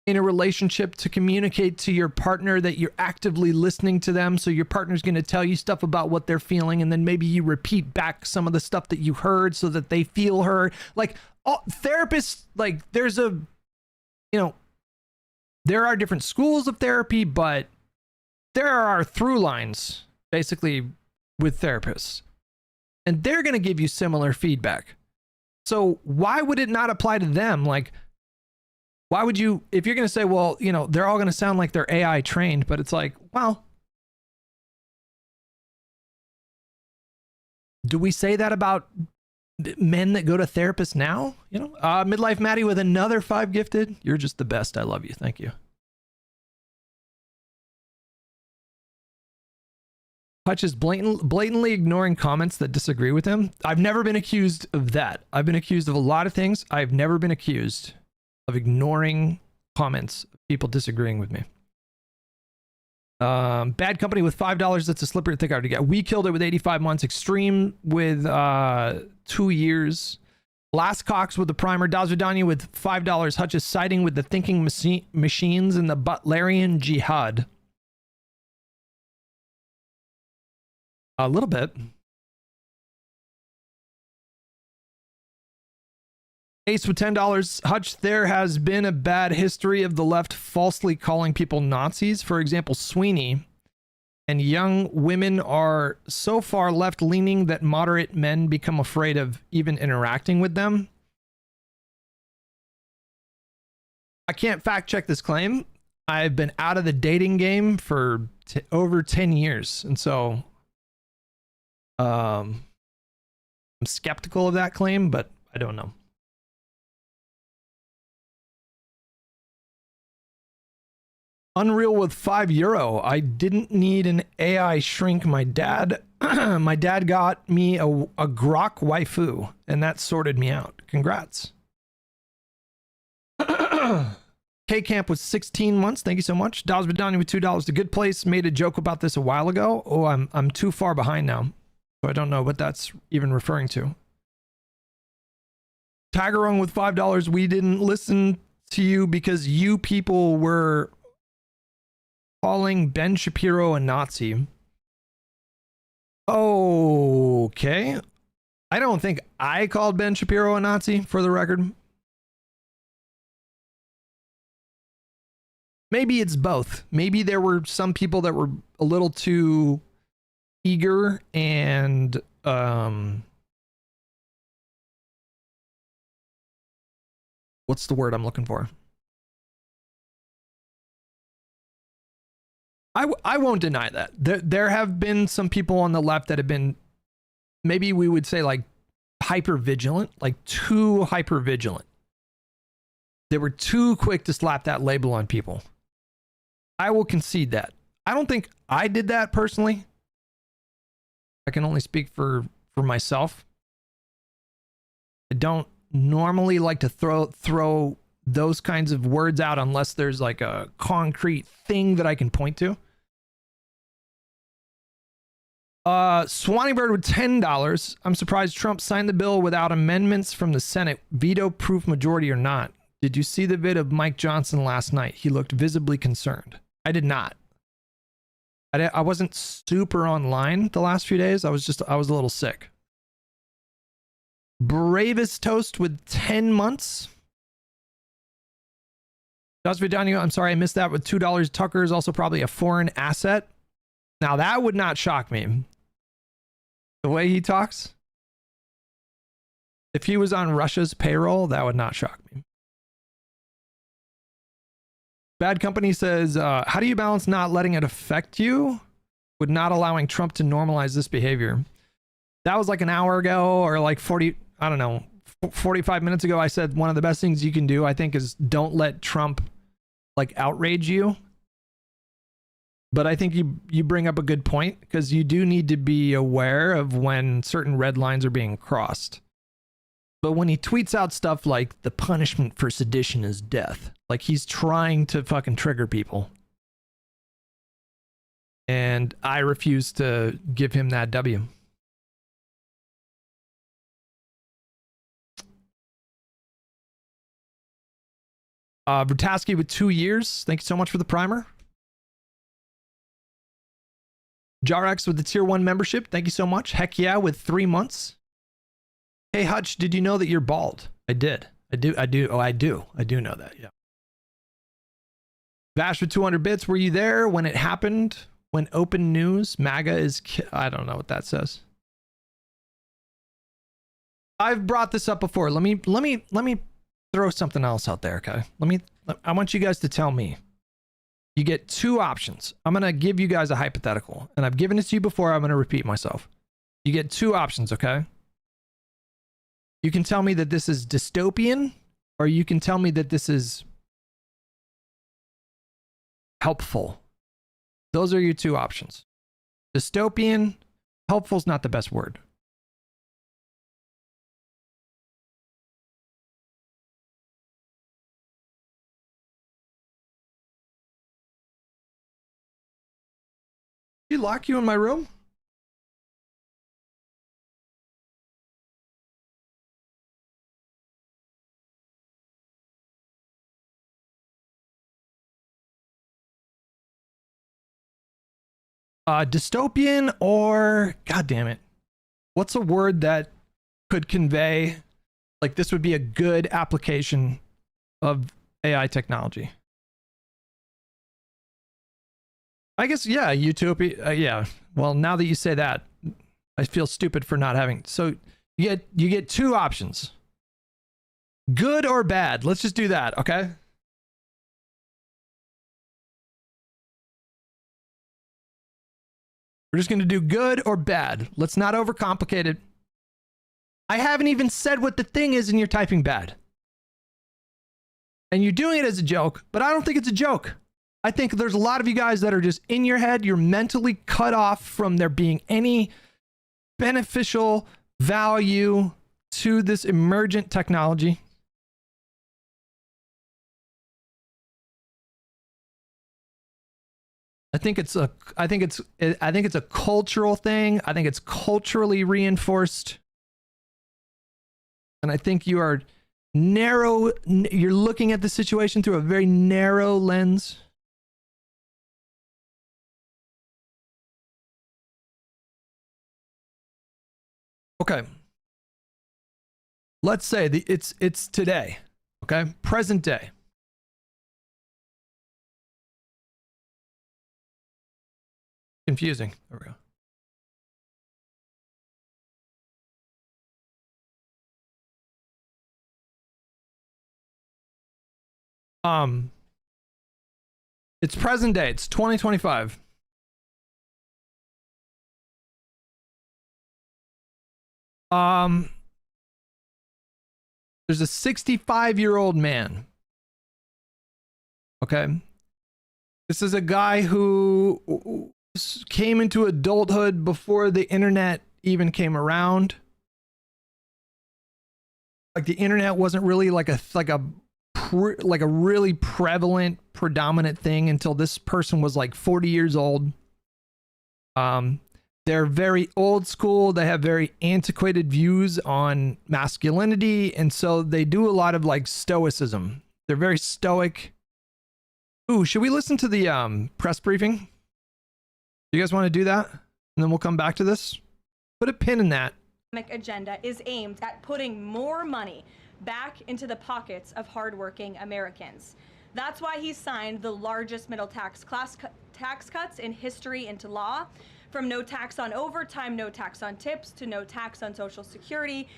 in a relationship to communicate to your partner that you're actively listening to them. So your partner's going to tell you stuff about what they're feeling, and then maybe you repeat back some of the stuff that you heard so that they feel heard. Like all therapists, like there's a, you know, there are different schools of therapy, but there are through lines basically with therapists, and they're going to give you similar feedback. So why would it not apply to them? Like, why would you, if you're going to say, well, you know, they're all going to sound like they're AI trained, but it's like, well, do we say that about men that go to therapists now? You know, Midlife Maddie with another 5 gifted. You're just the best. I love you. Thank you. Hutch is blatantly ignoring comments that disagree with him. I've never been accused of that. I've been accused of a lot of things. I've never been accused of ignoring comments of people disagreeing with me. Bad Company with $5. That's a slippery thick to get. We Killed It with 85 months. Extreme with 2 years. Last Cox with the primer. Dazvidania with $5. Hutch is siding with the thinking machines in the Butlerian Jihad. A little bit. Ace with $10. Hutch, there has been a bad history of the left falsely calling people Nazis. For example, Sweeney. And young women are so far left-leaning that moderate men become afraid of even interacting with them. I can't fact-check this claim. I've been out of the dating game for over 10 years. And so I'm skeptical of that claim, but I don't know. Unreal with €5. I didn't need an AI shrink. My dad got me a grok waifu, and that sorted me out. Congrats. K-Camp with 16 months. Thank you so much. Dazvidani with $2. The Good Place made a joke about this a while ago. Oh, I'm too far behind now, so I don't know what that's even referring to. Tagarong with $5. We didn't listen to you because you people were calling Ben Shapiro a Nazi. Okay. I don't think I called Ben Shapiro a Nazi, for the record. Maybe it's both. Maybe there were some people that were a little too eager and what's the word I'm looking for? I won't deny that. There have been some people on the left that have been, maybe we would say like hyper vigilant, like too hyper vigilant. They were too quick to slap that label on people. I will concede that. I don't think I did that personally. I can only speak for myself. I don't normally like to throw those kinds of words out unless there's like a concrete thing that I can point to. Swanee Bird with $10. I'm surprised Trump signed the bill without amendments from the Senate, veto-proof majority or not. Did you see the vid of Mike Johnson last night? He looked visibly concerned. I did not. I wasn't super online the last few days. I was a little sick. Bravest Toast with 10 months. Josh Vidania, I'm sorry I missed that with $2. Tucker is also probably a foreign asset. Now that would not shock me. The way he talks. If he was on Russia's payroll, that would not shock me. Bad Company says, how do you balance not letting it affect you with not allowing Trump to normalize this behavior? That was like an hour ago or like 45 minutes ago. I said one of the best things you can do, I think, is don't let Trump like outrage you. But I think you bring up a good point, because you do need to be aware of when certain red lines are being crossed. But when he tweets out stuff like the punishment for sedition is death, like he's trying to fucking trigger people. And I refuse to give him that W. Vertaski with 2 years. Thank you so much for the primer. Jarex with the tier 1 membership. Thank you so much. Heck yeah, with 3 months. Hey Hutch, did you know that you're bald? I did. I do. Oh, I do know that. Yeah. Vash with 200 bits. Were you there when it happened? When open news, MAGA is I don't know what that says. I've brought this up before. Let me throw something else out there, okay? I want you guys to tell me. You get 2 options. I'm going to give you guys a hypothetical, and I've given it to you before. I'm going to repeat myself. You get 2 options, okay? You can tell me that this is dystopian, or you can tell me that this is helpful. Those are your 2 options. Dystopian, helpful is not the best word. Did he lock you in my room? Dystopian, or god damn it, what's a word that could convey like this would be a good application of AI technology? I guess, yeah, utopia. Yeah. Well, now that you say that, I feel stupid for not having. So you get 2 options. Good or bad. Let's just do that, okay? We're just going to do good or bad. Let's not overcomplicate it. I haven't even said what the thing is, and you're typing bad. And you're doing it as a joke, but I don't think it's a joke. I think there's a lot of you guys that are just in your head. You're mentally cut off from there being any beneficial value to this emergent technology. I think it's a cultural thing. I think it's culturally reinforced. And I think you're looking at the situation through a very narrow lens. Okay. Let's say it's today. Okay? Present day. Confusing. There we go. It's present day. It's 2025. There's a 65-year-old man. Okay. This is a guy who came into adulthood before the internet even came around. Like the internet wasn't really like a really prevalent, predominant thing until this person was like 40 years old. They're very old school. They have very antiquated views on masculinity, and so they do a lot of like stoicism. They're very stoic. Ooh, should we listen to the press briefing? Do you guys want to do that? And then we'll come back to this. Put a pin in that.
Agenda is aimed at putting more money back into the pockets of hardworking Americans. That's why he signed the largest middle tax cuts in history into law, from no tax on overtime, no tax on tips, to no tax on Social Security.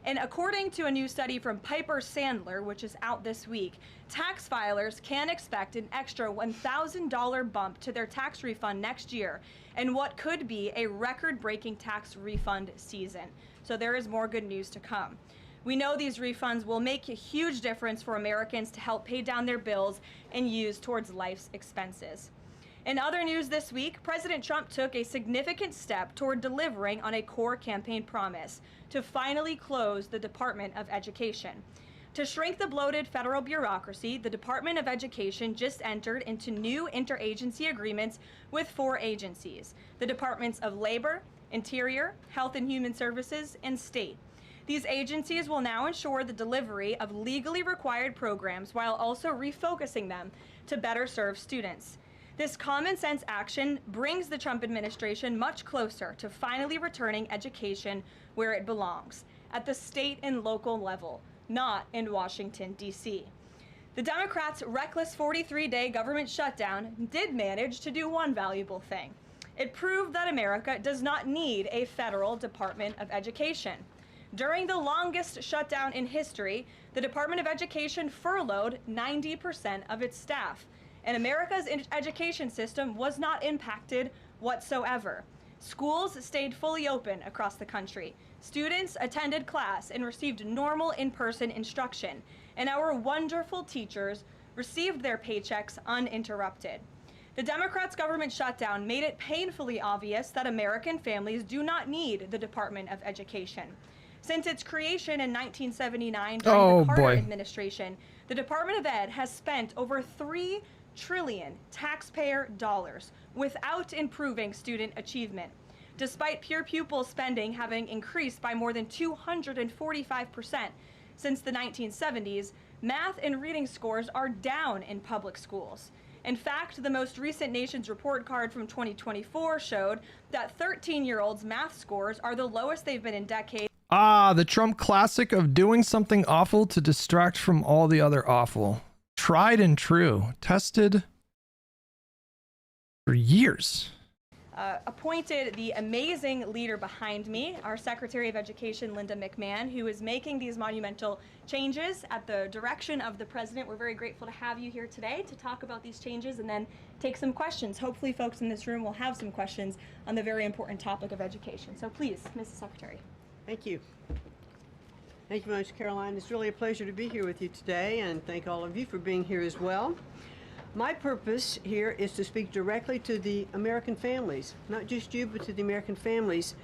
And according to a new study from Piper Sandler, which is out this week, tax filers can expect an extra $1,000 bump to their tax refund next year in what could be a record-breaking tax refund season. So there is more good news to come. We know these refunds will make a huge difference for Americans to help pay down their bills and use towards life's expenses. In other news this week, President Trump took a significant step toward delivering on a core campaign promise to finally close the Department of Education. To shrink the bloated federal bureaucracy, the Department of Education just entered into new interagency agreements with 4 agencies: the Departments of Labor, Interior, Health and Human Services, and State. These agencies will now ensure the delivery of legally required programs while also refocusing them to better serve students. This common sense action brings the Trump administration much closer to finally returning education where it belongs, at the state and local level, not in Washington, D.C. The Democrats' reckless 43-day government shutdown did manage to do one valuable thing. It proved that America does not need a federal Department of Education. During the longest shutdown in history, the Department of Education furloughed 90% of its staff, and America's education system was not impacted whatsoever. Schools stayed fully open across the country. Students attended class and received normal in-person instruction, and our wonderful teachers received their paychecks uninterrupted. The Democrats' government shutdown made it painfully obvious that American families do not need the Department of Education. Since its creation in 1979 during the Carter administration, the Department of Ed has spent over $3 trillion taxpayer dollars without improving student achievement. Despite pure pupil spending having increased by more than 245% since the 1970s, math and reading scores are down in public schools. In fact, the most recent Nation's Report Card from 2024 showed that 13-year-olds' math scores are the lowest they've been in decades.
Ah, the Trump classic of doing something awful to distract from all the other awful. Tried and true, tested for years.
Appointed the amazing leader behind me, our Secretary of Education, Linda McMahon, who is making these monumental changes at the direction of the president. We're very grateful to have you here today to talk about these changes and then take some questions. Hopefully folks in this room will have some questions on the very important topic of education. So please, Mrs. Secretary.
Thank you. Thank you very much, Caroline. It's really a pleasure to be here with you today, and thank all of you for being here as well. My purpose here is to speak directly to the American families, not just you, but to the American families,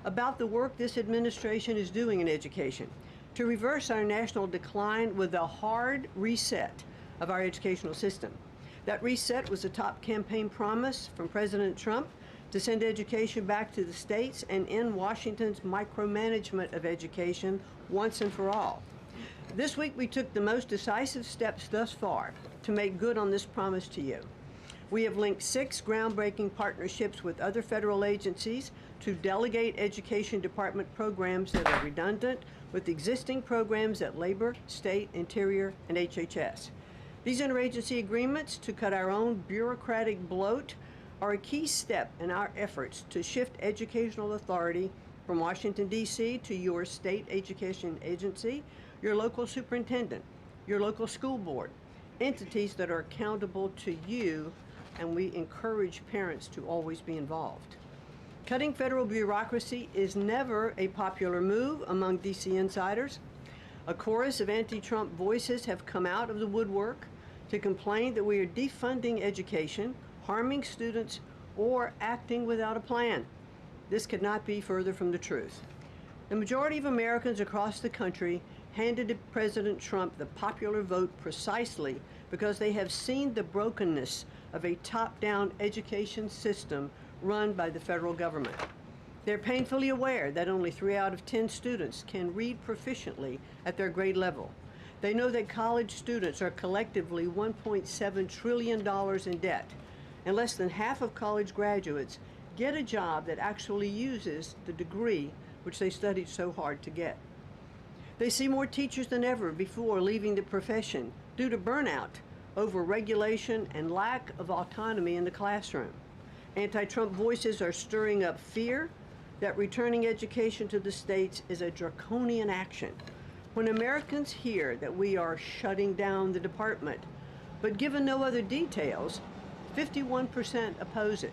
about the work this administration is doing in education to reverse our national decline with a hard reset of our educational system. That reset was a top campaign promise from President Trump to send education back to the states and end Washington's micromanagement of education once and for all. This week we took the most decisive steps thus far to make good on this promise to you. We have linked 6 groundbreaking partnerships with other federal agencies to delegate education department programs that are redundant with existing programs at Labor, State, Interior, and HHS. These interagency agreements to cut our own bureaucratic bloat are a key step in our efforts to shift educational authority from Washington, D.C. to your state education agency, your local superintendent, your local school board, entities that are accountable to you, and we encourage parents to always be involved. Cutting federal bureaucracy is never a popular move among D.C. insiders. A chorus of anti-Trump voices have come out of the woodwork to complain that we are defunding education, harming students, or acting without a plan. This could not be further from the truth. The majority of Americans across the country handed to President Trump the popular vote precisely because they have seen the brokenness of a top-down education system run by the federal government. They're painfully aware that only 3 out of 10 students can read proficiently at their grade level. They know that college students are collectively $1.7 trillion in debt, and less than half of college graduates get a job that actually uses the degree which they studied so hard to get. They see more teachers than ever before leaving the profession due to burnout, over regulation and lack of autonomy in the classroom. Anti-Trump voices are stirring up fear that returning education to the states is a draconian action. When Americans hear that we are shutting down the department, but given no other details, 51% oppose it.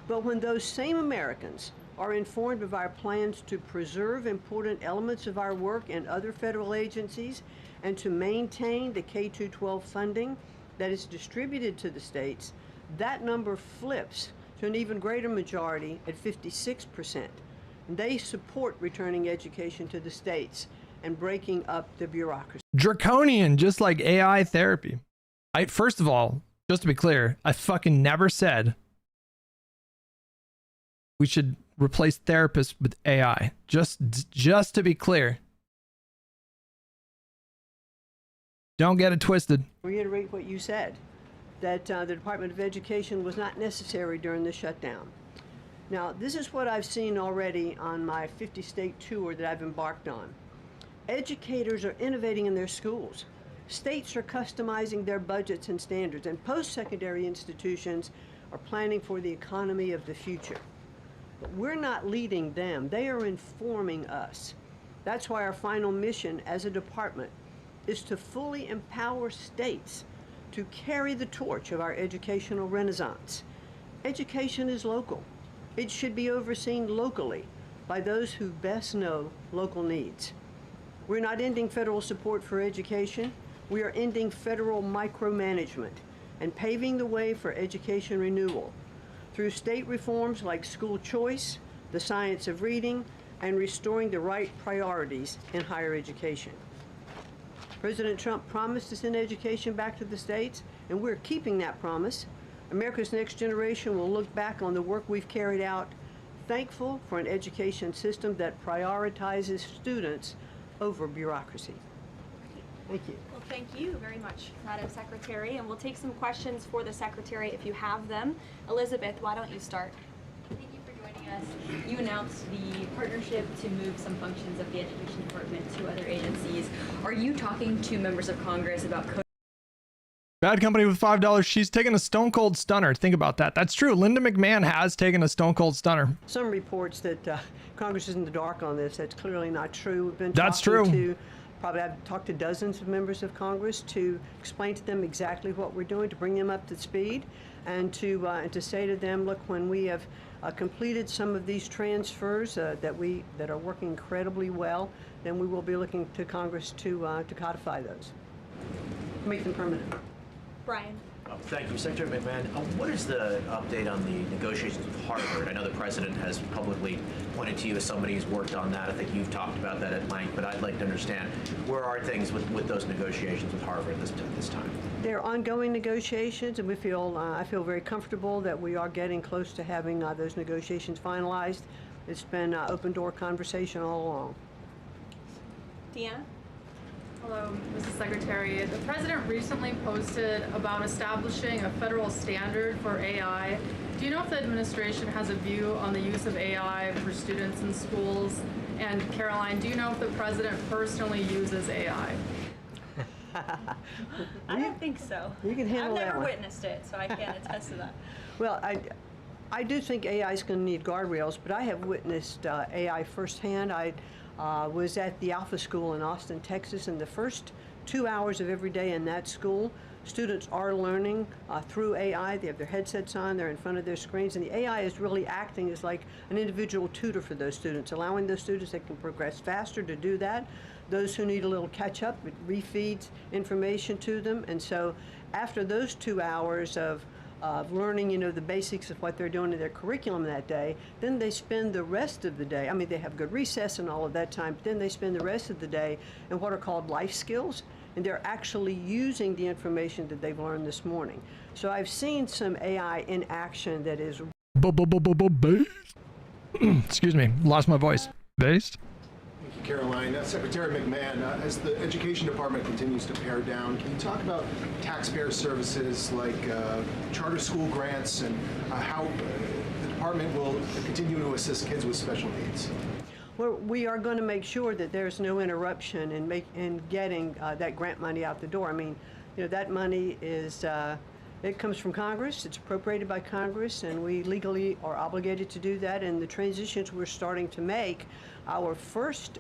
But when those same Americans are informed of our plans to preserve important elements of our work in other federal agencies and to maintain the K-12 funding that is distributed to the states, that number flips to an even greater majority at 56%. They support returning education to the states and breaking up the bureaucracy.
Draconian, just like AI therapy. First of all, just to be clear, I fucking never said we should replace therapists with AI. Just to be clear. Don't get it twisted.
Reiterate what you said, that the Department of Education was not necessary during the shutdown. Now, this is what I've seen already on my 50-state tour that I've embarked on. Educators are innovating in their schools. States are customizing their budgets and standards, and post-secondary institutions are planning for the economy of the future. But we're not leading them. They are informing us. That's why our final mission as a department is to fully empower states to carry the torch of our educational renaissance. Education is local. It should be overseen locally by those who best know local needs. We're not ending federal support for education. We are ending federal micromanagement and paving the way for education renewal through state reforms like school choice, the science of reading, and restoring the right priorities in higher education. President Trump promised to send education back to the states, and we're keeping that promise. America's next generation will look back on the work we've carried out, thankful for an education system that prioritizes students over bureaucracy. Thank you.
Well, thank you very much, Madam Secretary. And we'll take some questions for the Secretary if you have them. Elizabeth, why don't you start?
Thank you for joining us. You announced the partnership to move some functions of the Education Department to other agencies. Are you talking to members of Congress about
Bad Company with $5. She's taken a stone cold stunner. Think about that. That's true. Linda McMahon has taken a stone cold stunner.
Some reports that Congress is in the dark on this. That's clearly not true. We've been
That's true.
I've talked to dozens of members of Congress to explain to them exactly what we're doing, to bring them up to speed, and to say to them, look, when we have completed some of these transfers that are working incredibly well, then we will be looking to Congress to codify those, make them permanent.
Brian.
Thank you. Secretary McMahon, what is the update on the negotiations with Harvard? I know the president has publicly pointed to you as somebody who's worked on that. I think you've talked about that at length, but I'd like to understand where are things with those negotiations with Harvard this time?
They're ongoing negotiations, and I feel very comfortable that we are getting close to having those negotiations finalized. It's been open door conversation all along.
Deanna?
Hello, Mrs. Secretary. The President recently posted about establishing a federal standard for AI. Do you know if the administration has a view on the use of AI for students in schools? And Caroline, do you know if the President personally uses AI?
I don't think so.
You can handle that
I've never
one.
witnessed it, so I can't attest to that.
Well, I do think AI is going to need guardrails, but I have witnessed AI firsthand. I was at the Alpha School in Austin, Texas, and the first 2 hours of every day in that school, students are learning through AI. They have their headsets on, they're in front of their screens, and the AI is really acting as like an individual tutor for those students, allowing those students that can progress faster to do that. Those who need a little catch-up, it refeeds information to them. And so after those 2 hours of learning, the basics of what they're doing in their curriculum that day, then they spend the rest of the day, they have good recess and all of that time, but then they spend the rest of the day in what are called life skills, and they're actually using the information that they've learned this morning. So I've seen some AI in action that is...
Excuse me, lost my voice. Based?
Thank you, Caroline. Secretary McMahon, as the Education Department continues to pare down, can you talk about taxpayer services like charter school grants and how the department will continue to assist kids with special needs?
we are going to make sure that there's no interruption in getting that grant money out the door. I mean, you know, that money is, it comes from Congress, it's appropriated by Congress, and we legally are obligated to do that. And the transitions we're starting to make, our first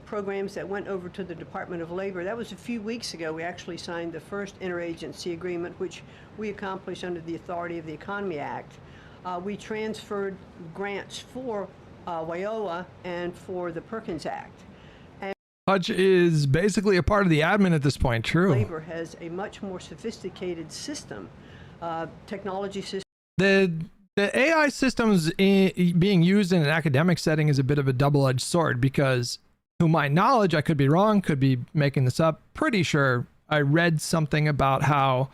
programs that went over to the Department of Labor, that was a few weeks ago. We actually signed the first interagency agreement, which we accomplished under the authority of the Economy Act. We transferred grants for WIOA and for the Perkins Act. And
Hutch is basically a part of the admin at this point, true.
Labor has a much more sophisticated system, technology system.
The AI systems being used in an academic setting is a bit of a double-edged sword because, to my knowledge, I could be wrong, could be making this up, pretty sure I read something about how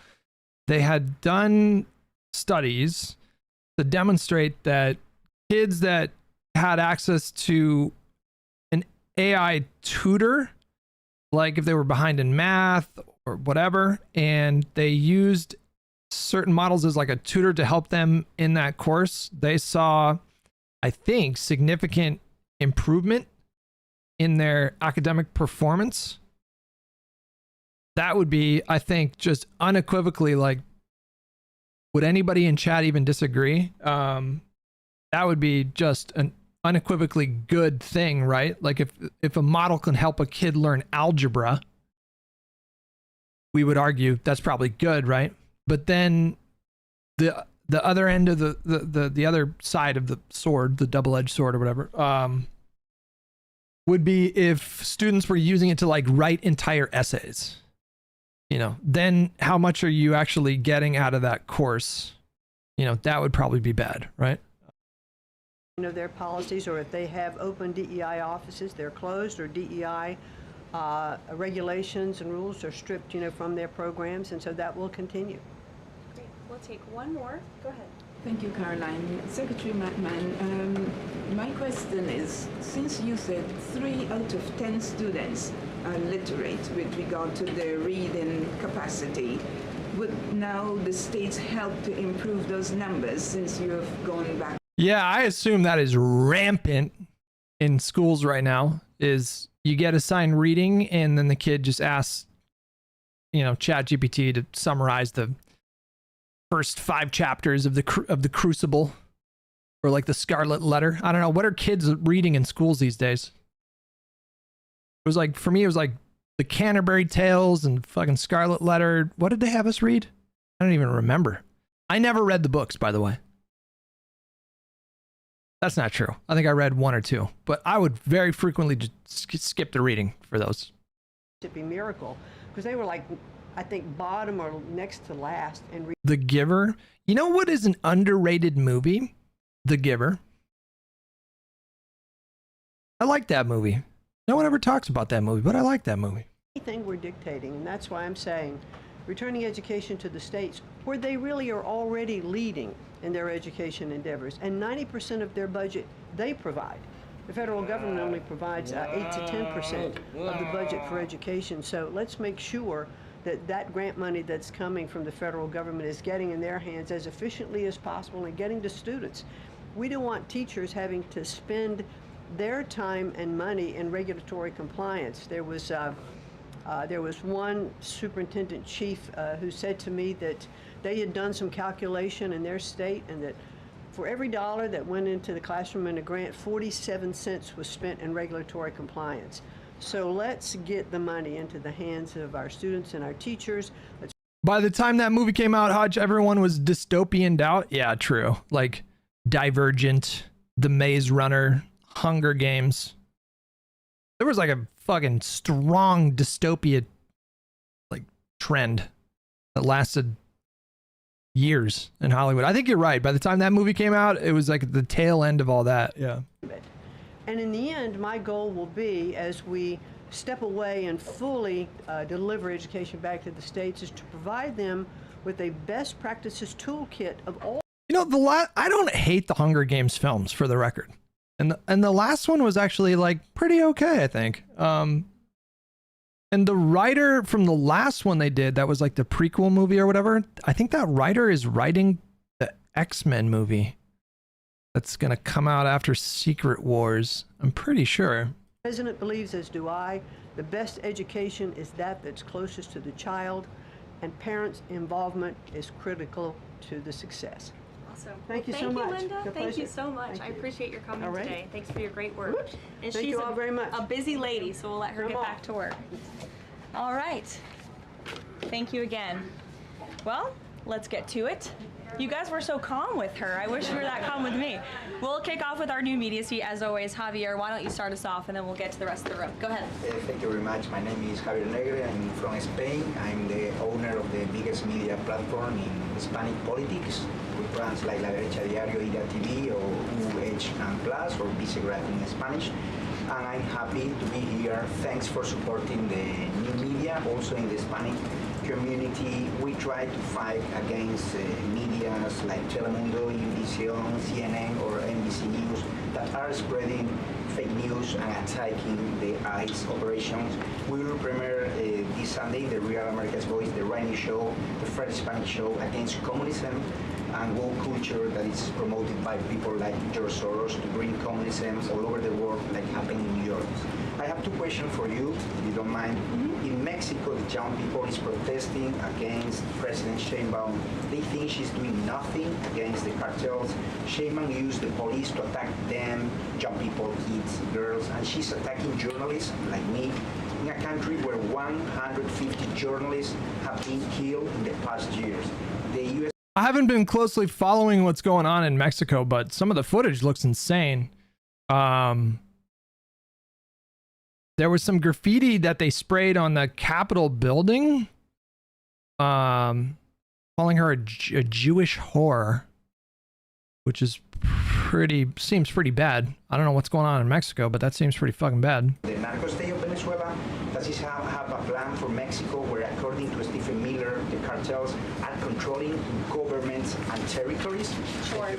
they had done studies to demonstrate that kids that had access to an AI tutor, like if they were behind in math or whatever, and they used certain models as like a tutor to help them in that course, they saw, I think, significant improvement in their academic performance. That would be, I think, just unequivocally, like, would anybody in chat even disagree? That would be just an unequivocally good thing, right? Like if a model can help a kid learn algebra, we would argue that's probably good, right? But then the other end of the other side of the sword, the double-edged sword or whatever, would be if students were using it to like write entire essays. You know, then how much are you actually getting out of that course? You know, that would probably be bad, right?
You know, their policies, or if they have open DEI offices, they're closed, or DEI regulations and rules are stripped, you know, from their programs, and so that will continue.
Great. We'll take one more. Go ahead.
Thank you, Caroline. Secretary McMahon, my question is, since you said 3 out of 10 students are literate with regard to their reading capacity, would now the states help to improve those numbers since you have gone back?
Yeah, I assume that is rampant in schools right now, is you get assigned reading and then the kid just asks, you know, ChatGPT to summarize the first 5 chapters of the Crucible, or like the Scarlet Letter. I don't know, what are kids reading in schools these days? It was like, for me, it was like the Canterbury Tales and fucking Scarlet Letter. What did they have us read? I don't even remember. I never read the books, by the way. That's not true. I think I read 1 or 2, but I would very frequently just skip the reading for those.
It'd be miracle, because they were like, I think, bottom or next to last. And
The Giver. You know what is an underrated movie? The Giver. I like that movie. No one ever talks about that movie, but I like that movie.
anything we're dictating, and that's why I'm saying returning education to the states where they really are already leading in their education endeavors, and 90% of their budget they provide. The federal government only provides 8 to 10% of the budget for education, so let's make sure that that grant money that's coming from the federal government is getting in their hands as efficiently as possible and getting to students. We don't want teachers having to spend their time and money in regulatory compliance. There was one superintendent chief who said to me that they had done some calculation in their state, and that for every dollar that went into the classroom in a grant, 47 cents was spent in regulatory compliance. So let's get the money into the hands of our students and our teachers.
By the time that movie came out, Hodge, everyone was dystopianed out. Yeah, true. Like Divergent, The Maze Runner, Hunger Games. There was like a fucking strong dystopia like trend that lasted years in Hollywood. I think you're right. By the time that movie came out, it was like the tail end of all that. Yeah.
And in the end, my goal will be, as we step away and fully deliver education back to the states, is to provide them with a best practices toolkit of all.
You know, I don't hate the Hunger Games films, for the record. And the last one was actually like pretty okay, I think. And the writer from the last one they did, that was like the prequel movie or whatever, I think that writer is writing the X-Men movie. that's going to come out after Secret Wars. I'm pretty sure.
The President believes, as do I, the best education is that that's closest to the child, and parents' involvement is critical to the success.
Awesome.
Thank you so
Thank
much.
you, Linda.
It's a
Thank you
pleasure.
so much.
Thank
I
you.
appreciate your coming
All right.
today. Thanks for your great work.
Whoops.
And
Thank
she's
you all very much.
a busy lady, so we'll let her get back to work. All right. Thank you again. Well, let's get to it. You guys were so calm with her. I wish you were that calm with me. We'll kick off with our new media seat, as always. Javier, why don't you start us off, and then we'll get to the rest of the room. Go ahead.
Thank you very much. My name is Javier Negre. I'm from Spain. I'm the owner of the biggest media platform in Hispanic politics, with brands like La Derecha Diario, Ira TV, or UH and Plus, or Vicegraph in Spanish. And I'm happy to be here. Thanks for supporting the new media, also in the Hispanic community. We try to fight against medias like Telemundo, Univision, CNN, or NBC News that are spreading fake news and attacking the ICE operations. We will premiere this Sunday the Real America's Voice, the right news show, the first Hispanic show against communism and woke culture that is promoted by people like George Soros to bring communism all over the world, like happening in New York. I have two questions for you, if you don't mind. In Mexico, the young people is protesting against President Sheinbaum. They think she's doing nothing against the cartels. Sheinbaum used the police to attack them, young people, kids, girls, and she's attacking journalists like me in a country where 150 journalists have been killed in the past years. The U.S.
I haven't been closely following what's going on in Mexico, but some of the footage looks insane. There was some graffiti that they sprayed on the Capitol building, calling her a Jewish whore, which is seems pretty bad. I don't know what's going on in Mexico, but that seems pretty fucking bad.
The narco state of Venezuela does this have a plan for Mexico where, according to Stephen Miller, the cartels are controlling governments and territories?
Sure.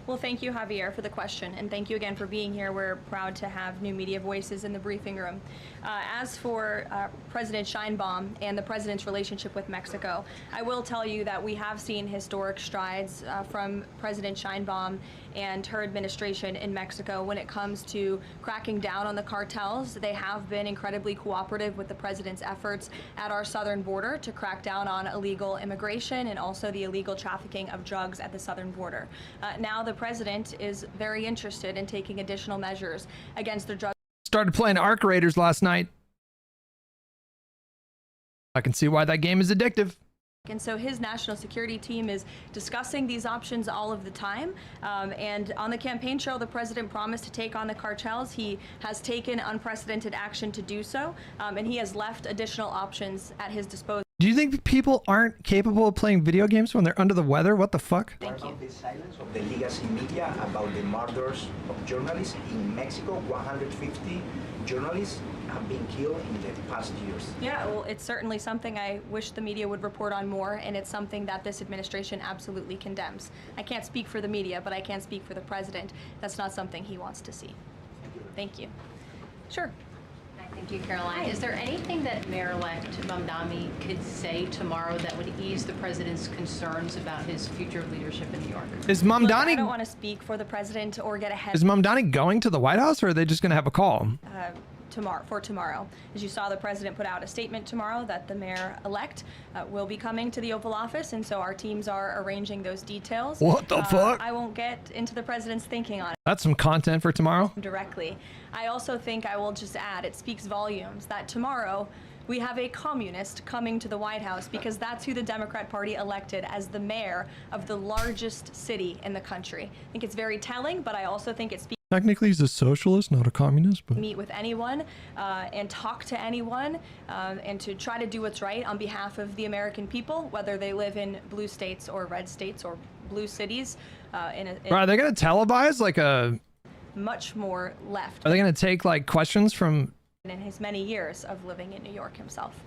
Well, thank you, Javier, for the question, and thank you again for being here. We're proud to have new media voices in the briefing room. As for President Sheinbaum and the president's relationship with Mexico, I will tell you that we have seen historic strides from President Sheinbaum and her administration in Mexico when it comes to cracking down on the cartels. They have been incredibly cooperative with the president's efforts at our southern border to crack down on illegal immigration and also the illegal trafficking of drugs at the southern border. Now the president is very interested in taking additional measures against the drug.
Started playing Arc Raiders last night. I can see why that game is addictive.
And so his national security team is discussing these options all of the time. And on the campaign trail, the president promised to take on the cartels. He has taken unprecedented action to do so, and he has left additional options at his disposal.
Do you think people aren't capable of playing video games when they're under the weather? What the fuck?
Thank you. The silence of the legacy media about the murders of journalists in Mexico. 150 journalists have been killed in the past years.
Yeah, well, it's certainly something I wish the media would report on more, and it's something that this administration absolutely condemns. I can't speak for the media, but I can speak for the president. That's not something he wants to see. Thank you. Sure.
Thank you, Caroline. Is there anything that Mayor-elect Mamdani could say tomorrow that would ease the president's concerns about his future leadership in New York?
Is
Look, I
Mamdani
don't want to speak for the president or get ahead.
is Mamdani going to the White House, or are they just going to have a call?
Tomorrow. As you saw, the president put out a statement tomorrow that the mayor-elect will be coming to the Oval Office, and so our teams are arranging those details.
What the fuck?
I won't get into the president's thinking on it
That's some content for tomorrow.
directly. I also think I will just add, it speaks volumes that tomorrow we have a communist coming to the White House, because that's who the Democrat Party elected as the mayor of the largest city in the country. I think it's very telling, but I also think it speaks.
Technically, he's a socialist, not a communist, but
Meet with anyone and talk to anyone and to try to do what's right on behalf of the American people, whether they live in blue states or red states or blue cities.
are they going to televise like a?
Much more left
Are they going to take like questions from?
in his many years of living in New York himself.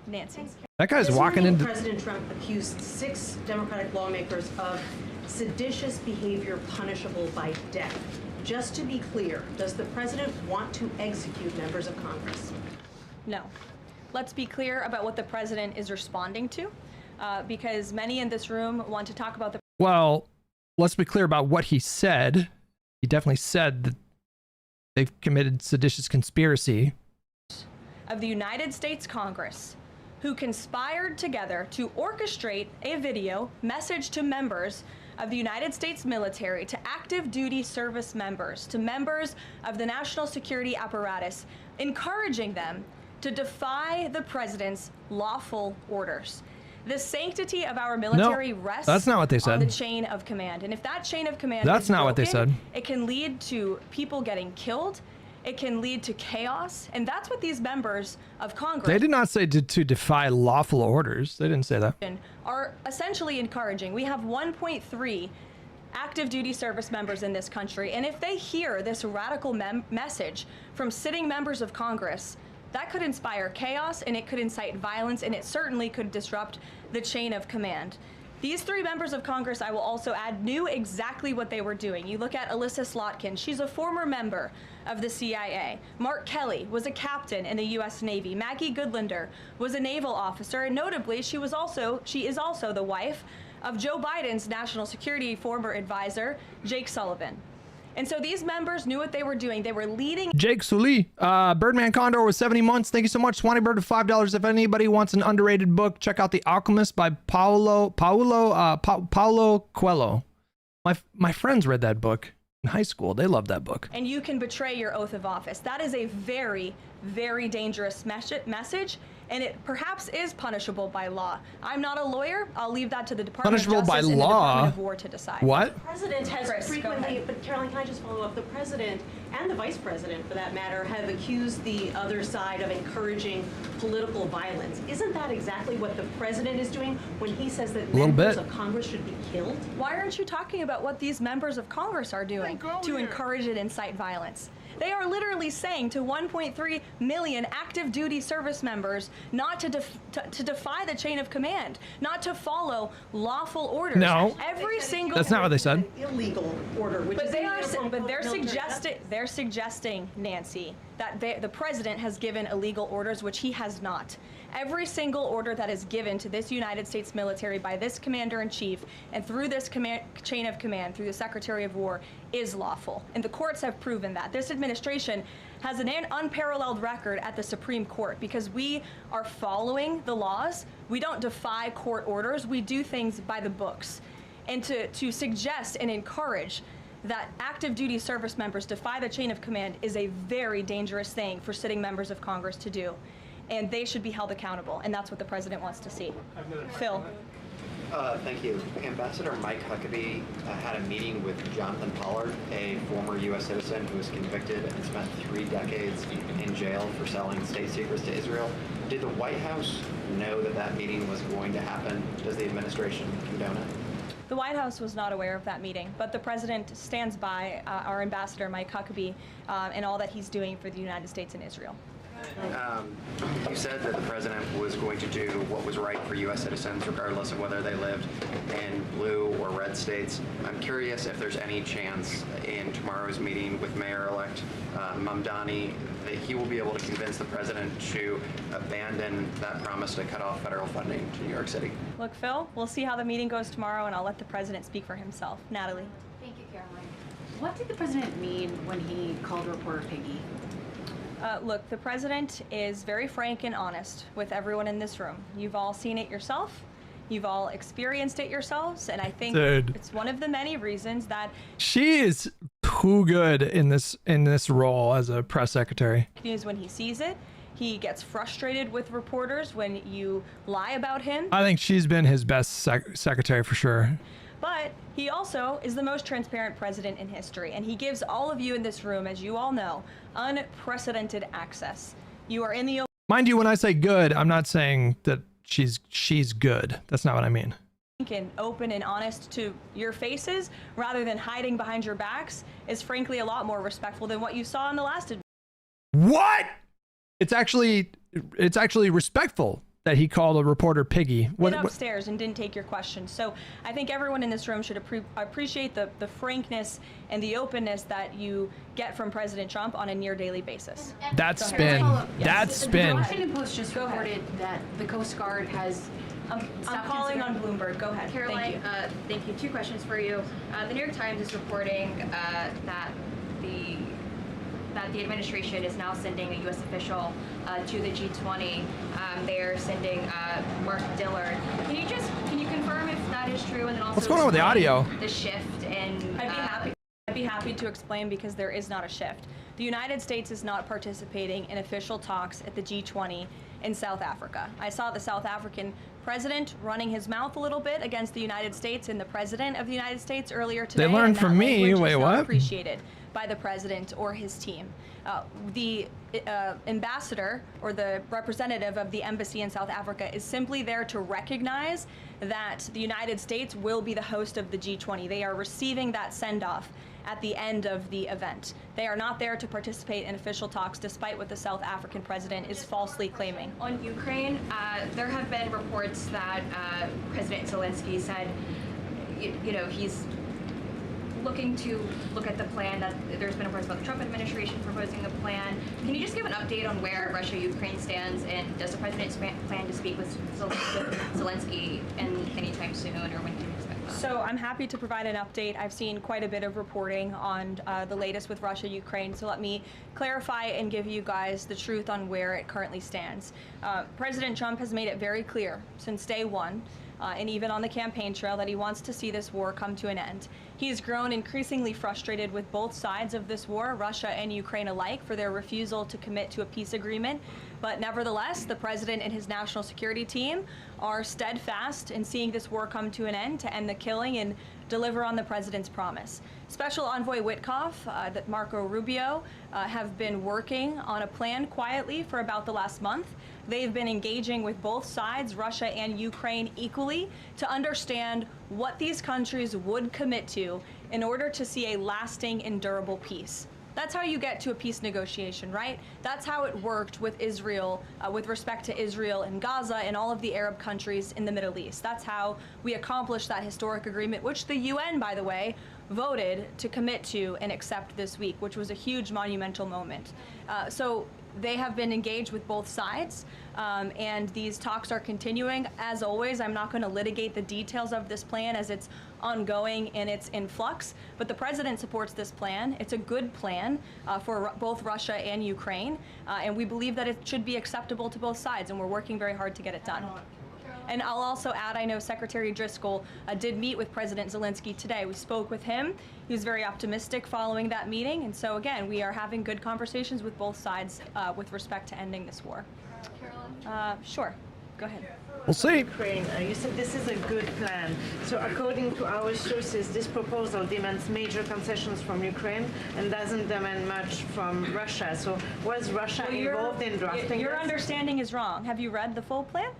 Nancy.
That guy's
This
walking
morning,
into.
President Trump accused 6 Democratic lawmakers of seditious behavior punishable by death. Just to be clear, does the president want to execute members of Congress?
No. Let's be clear about what the president is responding to, because many in this room want to talk about the
Well, let's be clear about what he said. he definitely said that they've committed seditious conspiracy.
Of the United States Congress, who conspired together to orchestrate a video message to members of the United States military, to active duty service members, to members of the national security apparatus, encouraging them to defy the president's lawful orders. The sanctity of our military rests
that's not what they said.
on the chain of command. And if that chain of command
That's
is
not what they
broken,
said.
it can lead to people getting killed. It can lead to chaos. And that's what these members of Congress
They did not say to defy lawful orders. They didn't say that.
are essentially encouraging. We have 1.3 active duty service members in this country. And if they hear this radical message from sitting members of Congress, that could inspire chaos, and it could incite violence, and it certainly could disrupt the chain of command. These 3 members of Congress, I will also add, knew exactly what they were doing. You look at Alyssa Slotkin. She's a former member of the CIA. Mark Kelly was a captain in the U.S. Navy. Maggie Goodlander was a naval officer, and notably, she is also the wife of Joe Biden's national security former advisor, Jake Sullivan. And so these members knew what they were doing. They were leading.
Jake Sully, Birdman Condor was 70 months. Thank you so much. Swanee Bird of $5. If anybody wants an underrated book, check out The Alchemist by Paulo Coelho. My friends read that book in high school. They loved that book.
And you can betray your oath of office. That is a very, very dangerous message. And it perhaps is punishable by law. I'm not a lawyer. I'll leave that to the Department
Punishable
of Justice
by
and
law?
the Department of War to decide.
What?
The president has
Chris, go
frequently,
ahead.
but Caroline, can I just follow up? The president and the vice president, for that matter, have accused the other side of encouraging political violence. Isn't that exactly what the president is doing when he says that members of Congress should be killed?
Why aren't you talking about what these members of Congress are doing to encourage and incite violence? They are literally saying to 1.3 million active duty service members not to defy the chain of command, not to follow lawful orders.
No.
Every single.
That's not what they said.
Illegal order, which
But
is
they
a
are.
uniform
But they're
military
suggesting, Nancy, that the president has given illegal orders, which he has not. Every single order that is given to this United States military by this commander-in-chief and through this chain of command, through the Secretary of War, is lawful. And the courts have proven that. This administration has an unparalleled record at the Supreme Court because we are following the laws. We don't defy court orders. We do things by the books. And to suggest and encourage that active duty service members defy the chain of command is a very dangerous thing for sitting members of Congress to do. And they should be held accountable, and that's what the president wants to see. Phil.
Thank you. Ambassador Mike Huckabee had a meeting with Jonathan Pollard, a former U.S. citizen who was convicted and spent 3 decades in jail for selling state secrets to Israel. Did the White House know that that meeting was going to happen? Does the administration condone it?
The White House was not aware of that meeting, but the president stands by our ambassador, Mike Huckabee, and all that he's doing for the United States and Israel.
You said that the president was going to do what was right for U.S. citizens, regardless of whether they lived in blue or red states. I'm curious if there's any chance in tomorrow's meeting with Mayor-elect Mamdani that he will be able to convince the president to abandon that promise to cut off federal funding to New York City.
Look, Phil, we'll see how the meeting goes tomorrow, and I'll let the president speak for himself. Natalie.
Thank you, Caroline. What did the president mean when he called reporter Piggy?
Look, the president is very frank and honest with everyone in this room. You've all seen it yourself. You've all experienced it yourselves, and I think it's one of the many reasons that
She is too good in this role as a press secretary.
news when he sees it. He gets frustrated with reporters when you lie about him.
I think she's been his best secretary for sure.
But he also is the most transparent president in history, and he gives all of you in this room, as you all know, unprecedented access. You are in the
Mind you, when I say good, I'm not saying that she's good. That's not what I mean.
and open and honest to your faces, rather than hiding behind your backs, is frankly a lot more respectful than what you saw in the last
What? It's actually respectful that he called a reporter Piggy.
went upstairs and didn't take your questions. So I think everyone in this room should appreciate the frankness and the openness that you get from President Trump on a near daily basis.
That's
Go ahead.
spin. That's spin.
The Washington Post just reported that the Coast Guard has
I'm calling on Bloomberg. Go ahead.
Caroline, thank you. Two questions for you. The New York Times is reporting that the administration is now sending a U.S. official to the G20. They are sending Mark Dillard. Can you confirm if that is true? And then also
What's going on with the audio?
The shift in.
I'd be happy to explain because there is not a shift. The United States is not participating in official talks at the G20 in South Africa. I saw the South African president running his mouth a little bit against the United States and the president of the United States earlier today.
They learned from me. Wait, what?
Appreciated by the president or his team. The ambassador or the representative of the embassy in South Africa is simply there to recognize that the United States will be the host of the G20. They are receiving that send-off at the end of the event. They are not there to participate in official talks, despite what the South African president is falsely claiming.
On Ukraine, there have been reports that President Zelensky said, he's looking to look at the plan. That there's been reports about the Trump administration proposing a plan. Can you just give an update on where Russia-Ukraine stands, and does the president plan to speak with Zelensky anytime soon, or when can you expect that?
So I'm happy to provide an update. I've seen quite a bit of reporting on the latest with Russia-Ukraine, so let me clarify and give you guys the truth on where it currently stands. President Trump has made it very clear since day one, and even on the campaign trail, that he wants to see this war come to an end. He's grown increasingly frustrated with both sides of this war, Russia and Ukraine alike, for their refusal to commit to a peace agreement. But nevertheless, the president and his national security team are steadfast in seeing this war come to an end, to end the killing and deliver on the president's promise. Special Envoy Witkoff, that Marco Rubio, have been working on a plan quietly for about the last month. They've been engaging with both sides, Russia and Ukraine, equally to understand what these countries would commit to in order to see a lasting and durable peace. That's how you get to a peace negotiation, right? That's how it worked with Israel, with respect to Israel and Gaza and all of the Arab countries in the Middle East. That's how we accomplished that historic agreement, which the UN, by the way, voted to commit to and accept this week, which was a huge monumental moment. So they have been engaged with both sides, and these talks are continuing. As always, I'm not going to litigate the details of this plan as it's ongoing and it's in flux, but the president supports this plan. It's a good plan for both Russia and Ukraine, and we believe that it should be acceptable to both sides, and we're working very hard to get it done. And I'll also add, I know Secretary Driscoll did meet with President Zelensky today. We spoke with him. He was very optimistic following that meeting. And so, again, we are having good conversations with both sides with respect to ending this war. Sure. Go ahead.
We'll see.
Ukraine, you said this is a good plan. So according to our sources, this proposal demands major concessions from Ukraine and doesn't demand much from Russia. So was Russia involved in drafting
Your
this?
understanding is wrong. Have you read the full plan?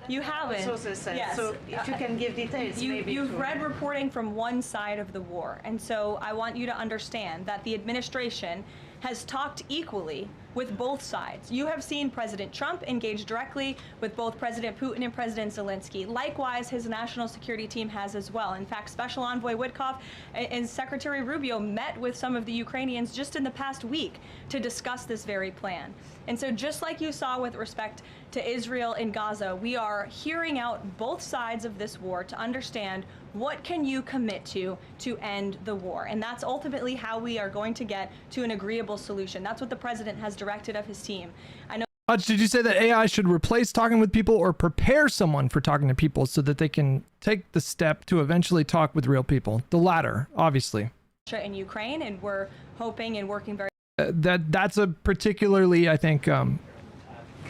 You haven't.
Sources said.
Yes.
So if you can give details, maybe.
You've read reporting from one side of the war, and so I want you to understand that the administration has talked equally with both sides. You have seen President Trump engage directly with both President Putin and President Zelensky. Likewise, his national security team has as well. In fact, Special Envoy Witkoff and Secretary Rubio met with some of the Ukrainians just in the past week to discuss this very plan. And so just like you saw with respect to Israel and Gaza, we are hearing out both sides of this war to understand what can you commit to end the war. And that's ultimately how we are going to get to an agreeable solution. That's what the president has directed of his team. I know.
Did you say that AI should replace talking with people or prepare someone for talking to people so that they can take the step to eventually talk with real people? The latter, obviously.
Russia and Ukraine, and we're hoping and working very
that's a particularly, I think.
Could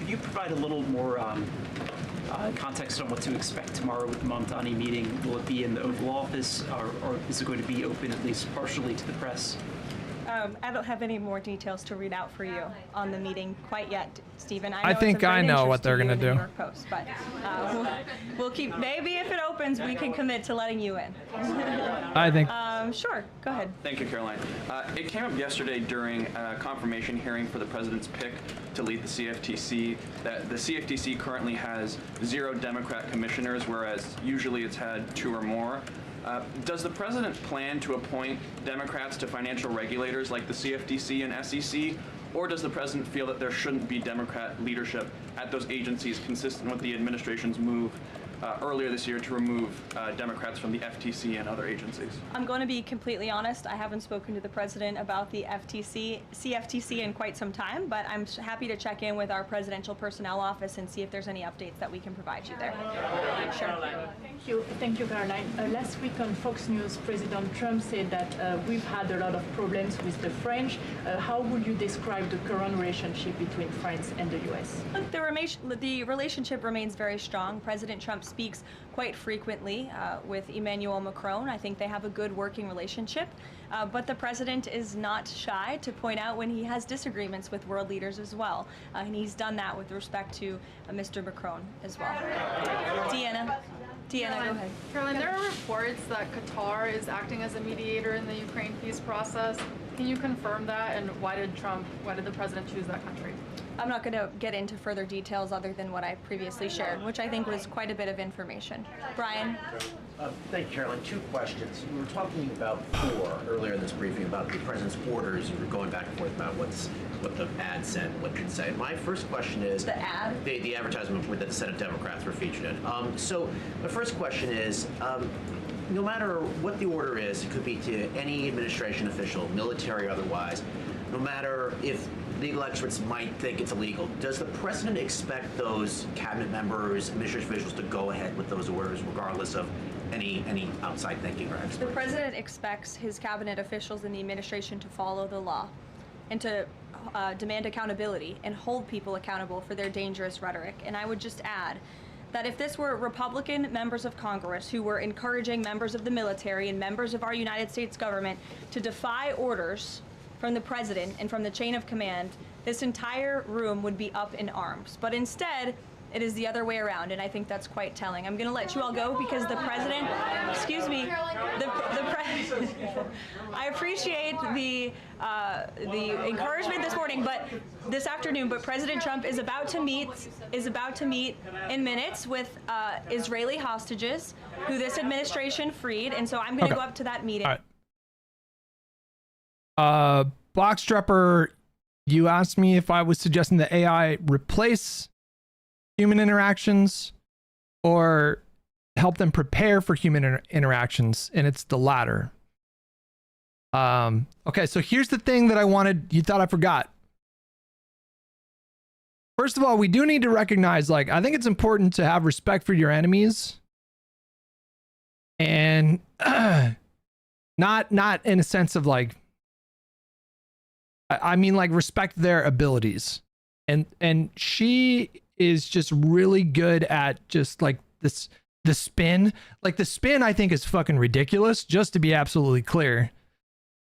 you provide a little more context on what to expect tomorrow with the Mamdani meeting? Will it be in the Oval Office, or is it going to be open at least partially to the press?
I don't have any more details to read out for you on the meeting quite yet, Stephen.
I think I know what they're going to do.
New York Post, but we'll keep. Maybe if it opens, we can commit to letting you in.
I think.
Sure. Go ahead.
Thank you, Caroline. It came up yesterday during a confirmation hearing for the president's pick to lead the CFTC that the CFTC currently has 0 Democrat commissioners, whereas usually it's had 2 or more. Does the president plan to appoint Democrats to financial regulators like the CFTC and SEC, or does the president feel that there shouldn't be Democrat leadership at those agencies consistent with the administration's move earlier this year to remove Democrats from the FTC and other agencies?
I'm going to be completely honest. I haven't spoken to the president about the CFTC in quite some time, but I'm happy to check in with our presidential personnel office and see if there's any updates that we can provide you there. Sure.
Thank you, Caroline. Last week on Fox News, President Trump said that we've had a lot of problems with the French. How would you describe the current relationship between France and the U.S.?
Look, the relationship remains very strong. President Trump speaks quite frequently with Emmanuel Macron. I think they have a good working relationship. But the president is not shy to point out when he has disagreements with world leaders as well. And he's done that with respect to Mr. Macron as well. Deanna, go ahead.
Caroline, there are reports that Qatar is acting as a mediator in the Ukraine peace process. Can you confirm that, and why did the president choose that country?
I'm not going to get into further details other than what I previously shared, which I think was quite a bit of information. Brian?
Thank you, Caroline. Two questions. We were talking about earlier in this briefing about the president's orders. You were going back and forth about what the ad said, what it didn't say. My first question is...
The ad?
The advertisement that the Senate Democrats were featured in. So my first question is... no matter what the order is, it could be to any administration official, military or otherwise, no matter if legal experts might think it's illegal, does the president expect those cabinet members, administration officials to go ahead with those orders regardless of any outside thinking or experts?
The president expects his cabinet officials in the administration to follow the law and to demand accountability and hold people accountable for their dangerous rhetoric. And I would just add that if this were Republican members of Congress who were encouraging members of the military and members of our United States government to defy orders from the president and from the chain of command, this entire room would be up in arms. But instead, it is the other way around, and I think that's quite telling. I'm going to let you all go because the president, excuse me, I appreciate the encouragement this morning, but this afternoon. But President Trump is about to meet in minutes with Israeli hostages who this administration freed, and so I'm going to go up to that meeting.
All right. Boxtrapper, you asked me if I was suggesting that AI replace human interactions or help them prepare for human interactions, and it's the latter. Okay, so here's the thing that you thought I forgot. First of all, we do need to recognize, I think it's important to have respect for your enemies, and not in a sense of I mean respect their abilities, and she is just really good at just the spin. The spin I think is fucking ridiculous, just to be absolutely clear.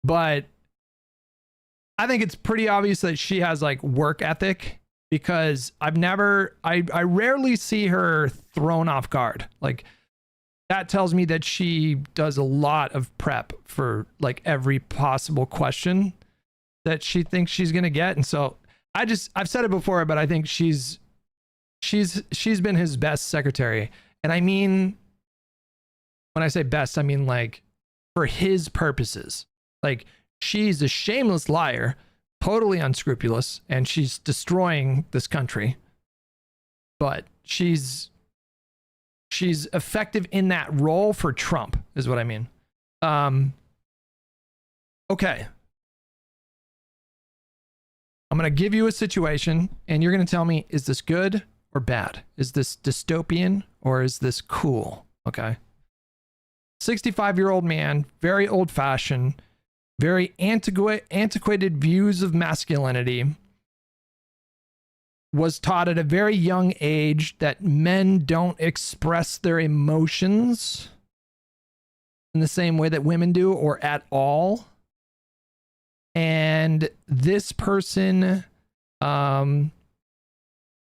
But I think it's pretty obvious that she has work ethic, because I rarely see her thrown off guard. That tells me that she does a lot of prep for every possible question that she thinks she's going to get. And so I've said it before, but I think she's been his best secretary. And I mean, when I say best, I mean for his purposes. She's a shameless liar, totally unscrupulous, and she's destroying this country. But she's effective in that role for Trump, is what I mean. Okay. I'm going to give you a situation, and you're going to tell me, is this good or bad? Is this dystopian or is this cool? Okay. 65-year-old man, very old-fashioned, very antiquated views of masculinity, was taught at a very young age that men don't express their emotions in the same way that women do, or at all. And this person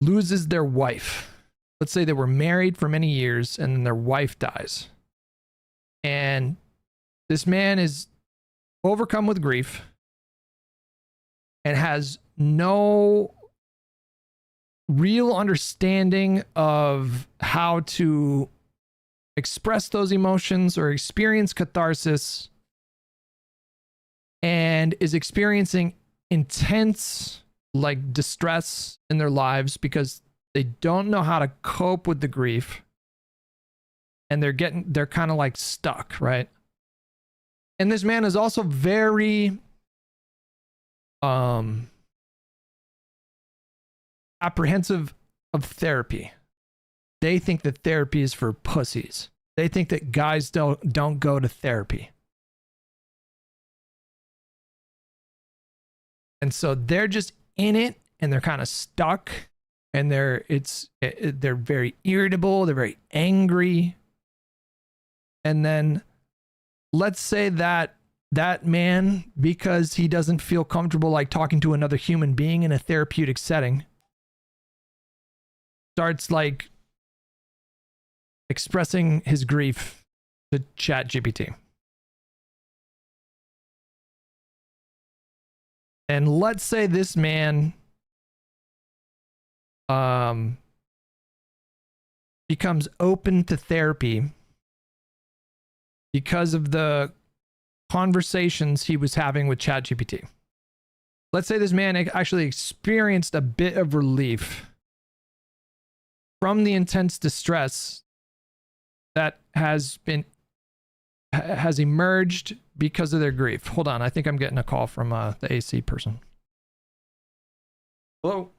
loses their wife. Let's say they were married for many years and then their wife dies. And this man is overcome with grief and has no real understanding of how to express those emotions or experience catharsis, and is experiencing intense distress in their lives because they don't know how to cope with the grief. and they're kind of like stuck, right? And this man is also very apprehensive of therapy. They think that therapy is for pussies. They think that guys don't go to therapy. And so they're just in it and they're kind of stuck and they're very irritable, they're very angry. And then let's say that man, because he doesn't feel comfortable like talking to another human being in a therapeutic setting, starts like expressing his grief to ChatGPT. And let's say this man becomes open to therapy because of the conversations he was having with ChatGPT. Let's say this man actually experienced a bit of relief from the intense distress that has emerged because of their grief. Hold on, I think I'm getting a call from the AC person. Hello?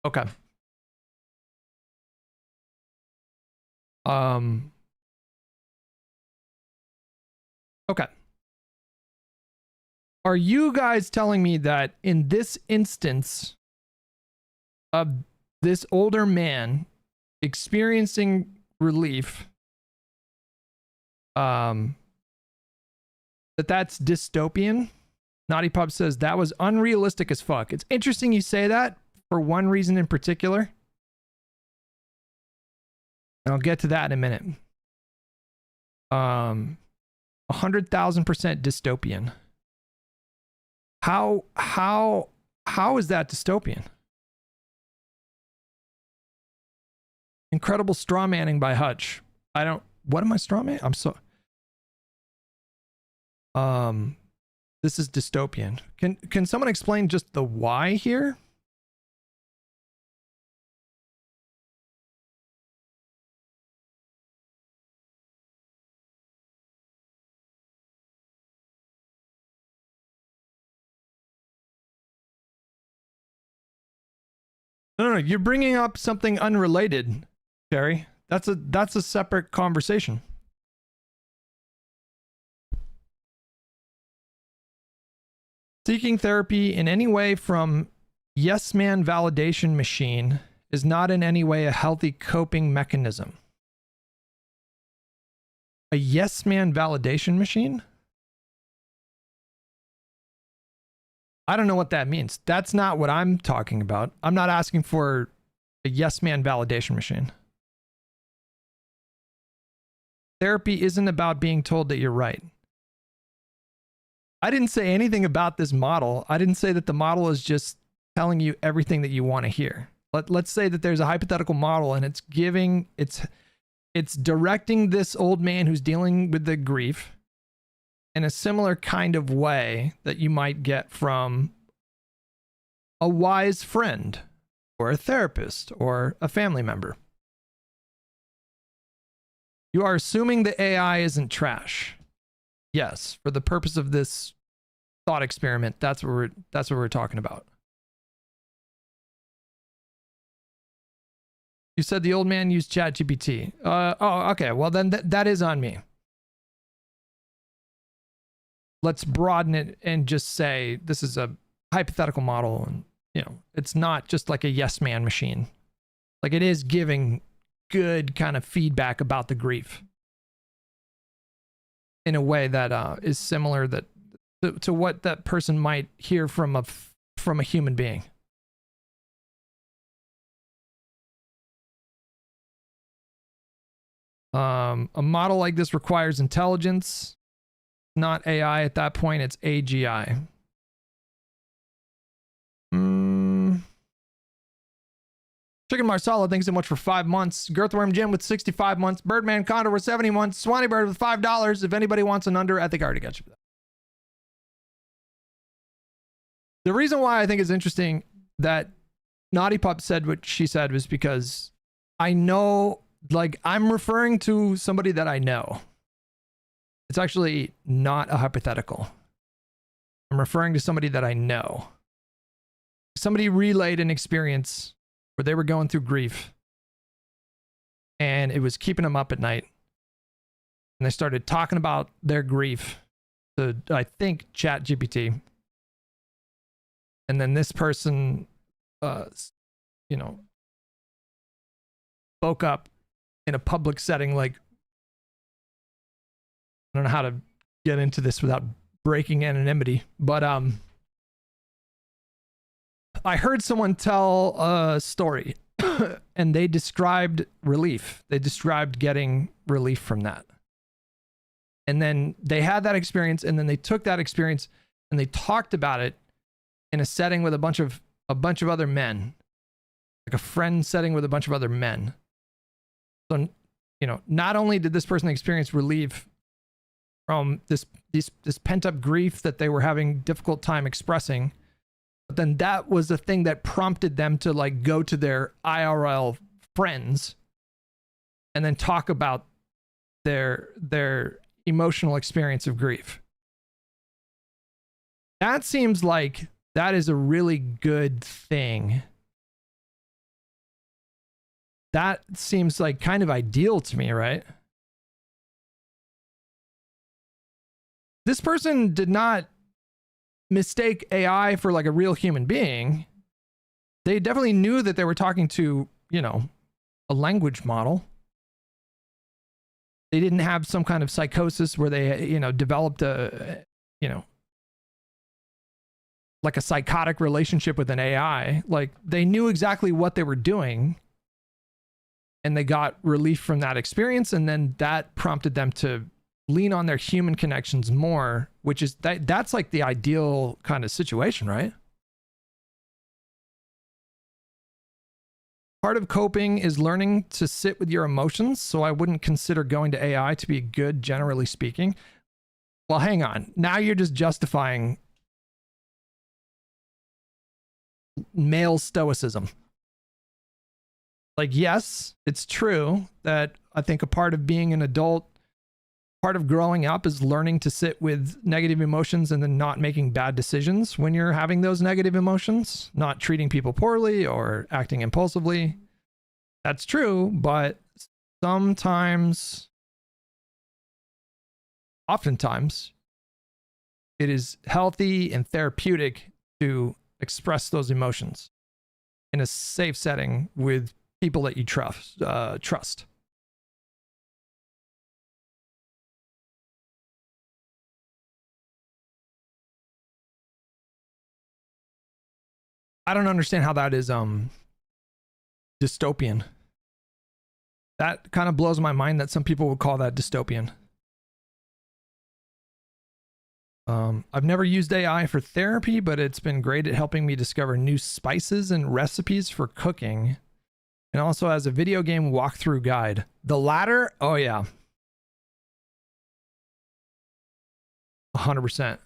Okay. Okay. Are you guys telling me that in this instance of this older man experiencing relief, that's dystopian? Naughty Pop says that was unrealistic as fuck. It's interesting you say that for one reason in particular. And I'll get to that in a minute. 100,000% dystopian. How is that dystopian? Incredible straw manning by Hutch. What am I straw manning? This is dystopian. Can someone explain just the why here? No, you're bringing up something unrelated, Sherry. That's a separate conversation. Seeking therapy in any way from yes man validation machine is not in any way a healthy coping mechanism. A yes man validation machine? I don't know what that means. That's not what I'm talking about. I'm not asking for a yes man validation machine. Therapy isn't about being told that you're right. I didn't say anything about this model. I didn't say that the model is just telling you everything that you want to hear. Let's say that there's a hypothetical model and it's directing this old man who's dealing with the grief in a similar kind of way that you might get from a wise friend or a therapist or a family member. You are assuming the AI isn't trash. Yes, for the purpose of this thought experiment, that's what we're talking about. You said the old man used ChatGPT. Oh, okay. Well, then that is on me. Let's broaden it and just say this is a hypothetical model, and it's not just like a yes man machine. Like, it is giving good kind of feedback about the grief in a way that is similar to what that person might hear from a human being. A model like this requires intelligence, not AI at that point, it's AGI. Chicken Marsala, thanks so much for 5 months. Girthworm Jim with 65 months. Birdman Condor with 70 months. Swanee Bird with $5. If anybody wants an under, I think I already got you for that. The reason why I think it's interesting that Naughty Pup said what she said was because I know, like, I'm referring to somebody that I know. It's actually not a hypothetical. I'm referring to somebody that I know. Somebody relayed an experience where they were going through grief and it was keeping them up at night. And they started talking about their grief to, I think, ChatGPT. And then this person, spoke up in a public setting. Like, I don't know how to get into this without breaking anonymity, but I heard someone tell a story and they described relief. They described getting relief from that. And then they had that experience, and then they took that experience and they talked about it in a setting with a bunch of other men, like a friend setting with a bunch of other men. So, not only did this person experience relief from this pent-up grief that they were having difficult time expressing, but then that was the thing that prompted them to, like, go to their IRL friends and then talk about their emotional experience of grief. That seems like that is a really good thing. That seems like kind of ideal to me, right? This person did not mistake AI for like a real human being. They definitely knew that they were talking to, a language model. They didn't have some kind of psychosis where they, developed like a psychotic relationship with an AI. Like, they knew exactly what they were doing and they got relief from that experience. And then that prompted them to lean on their human connections more, which is that's like the ideal kind of situation, right? Part of coping is learning to sit with your emotions, so I wouldn't consider going to AI to be good, generally speaking. Well, hang on. Now you're just justifying male stoicism. Like, yes, it's true that I think a part of being an adult, part of growing up, is learning to sit with negative emotions and then not making bad decisions when you're having those negative emotions, not treating people poorly or acting impulsively. That's true, but oftentimes, it is healthy and therapeutic to express those emotions in a safe setting with people that you trust. I don't understand how that is dystopian. That kind of blows my mind that some people would call that dystopian. I've never used AI for therapy, but it's been great at helping me discover new spices and recipes for cooking, and also as a video game walkthrough guide. The latter, oh yeah. 100%.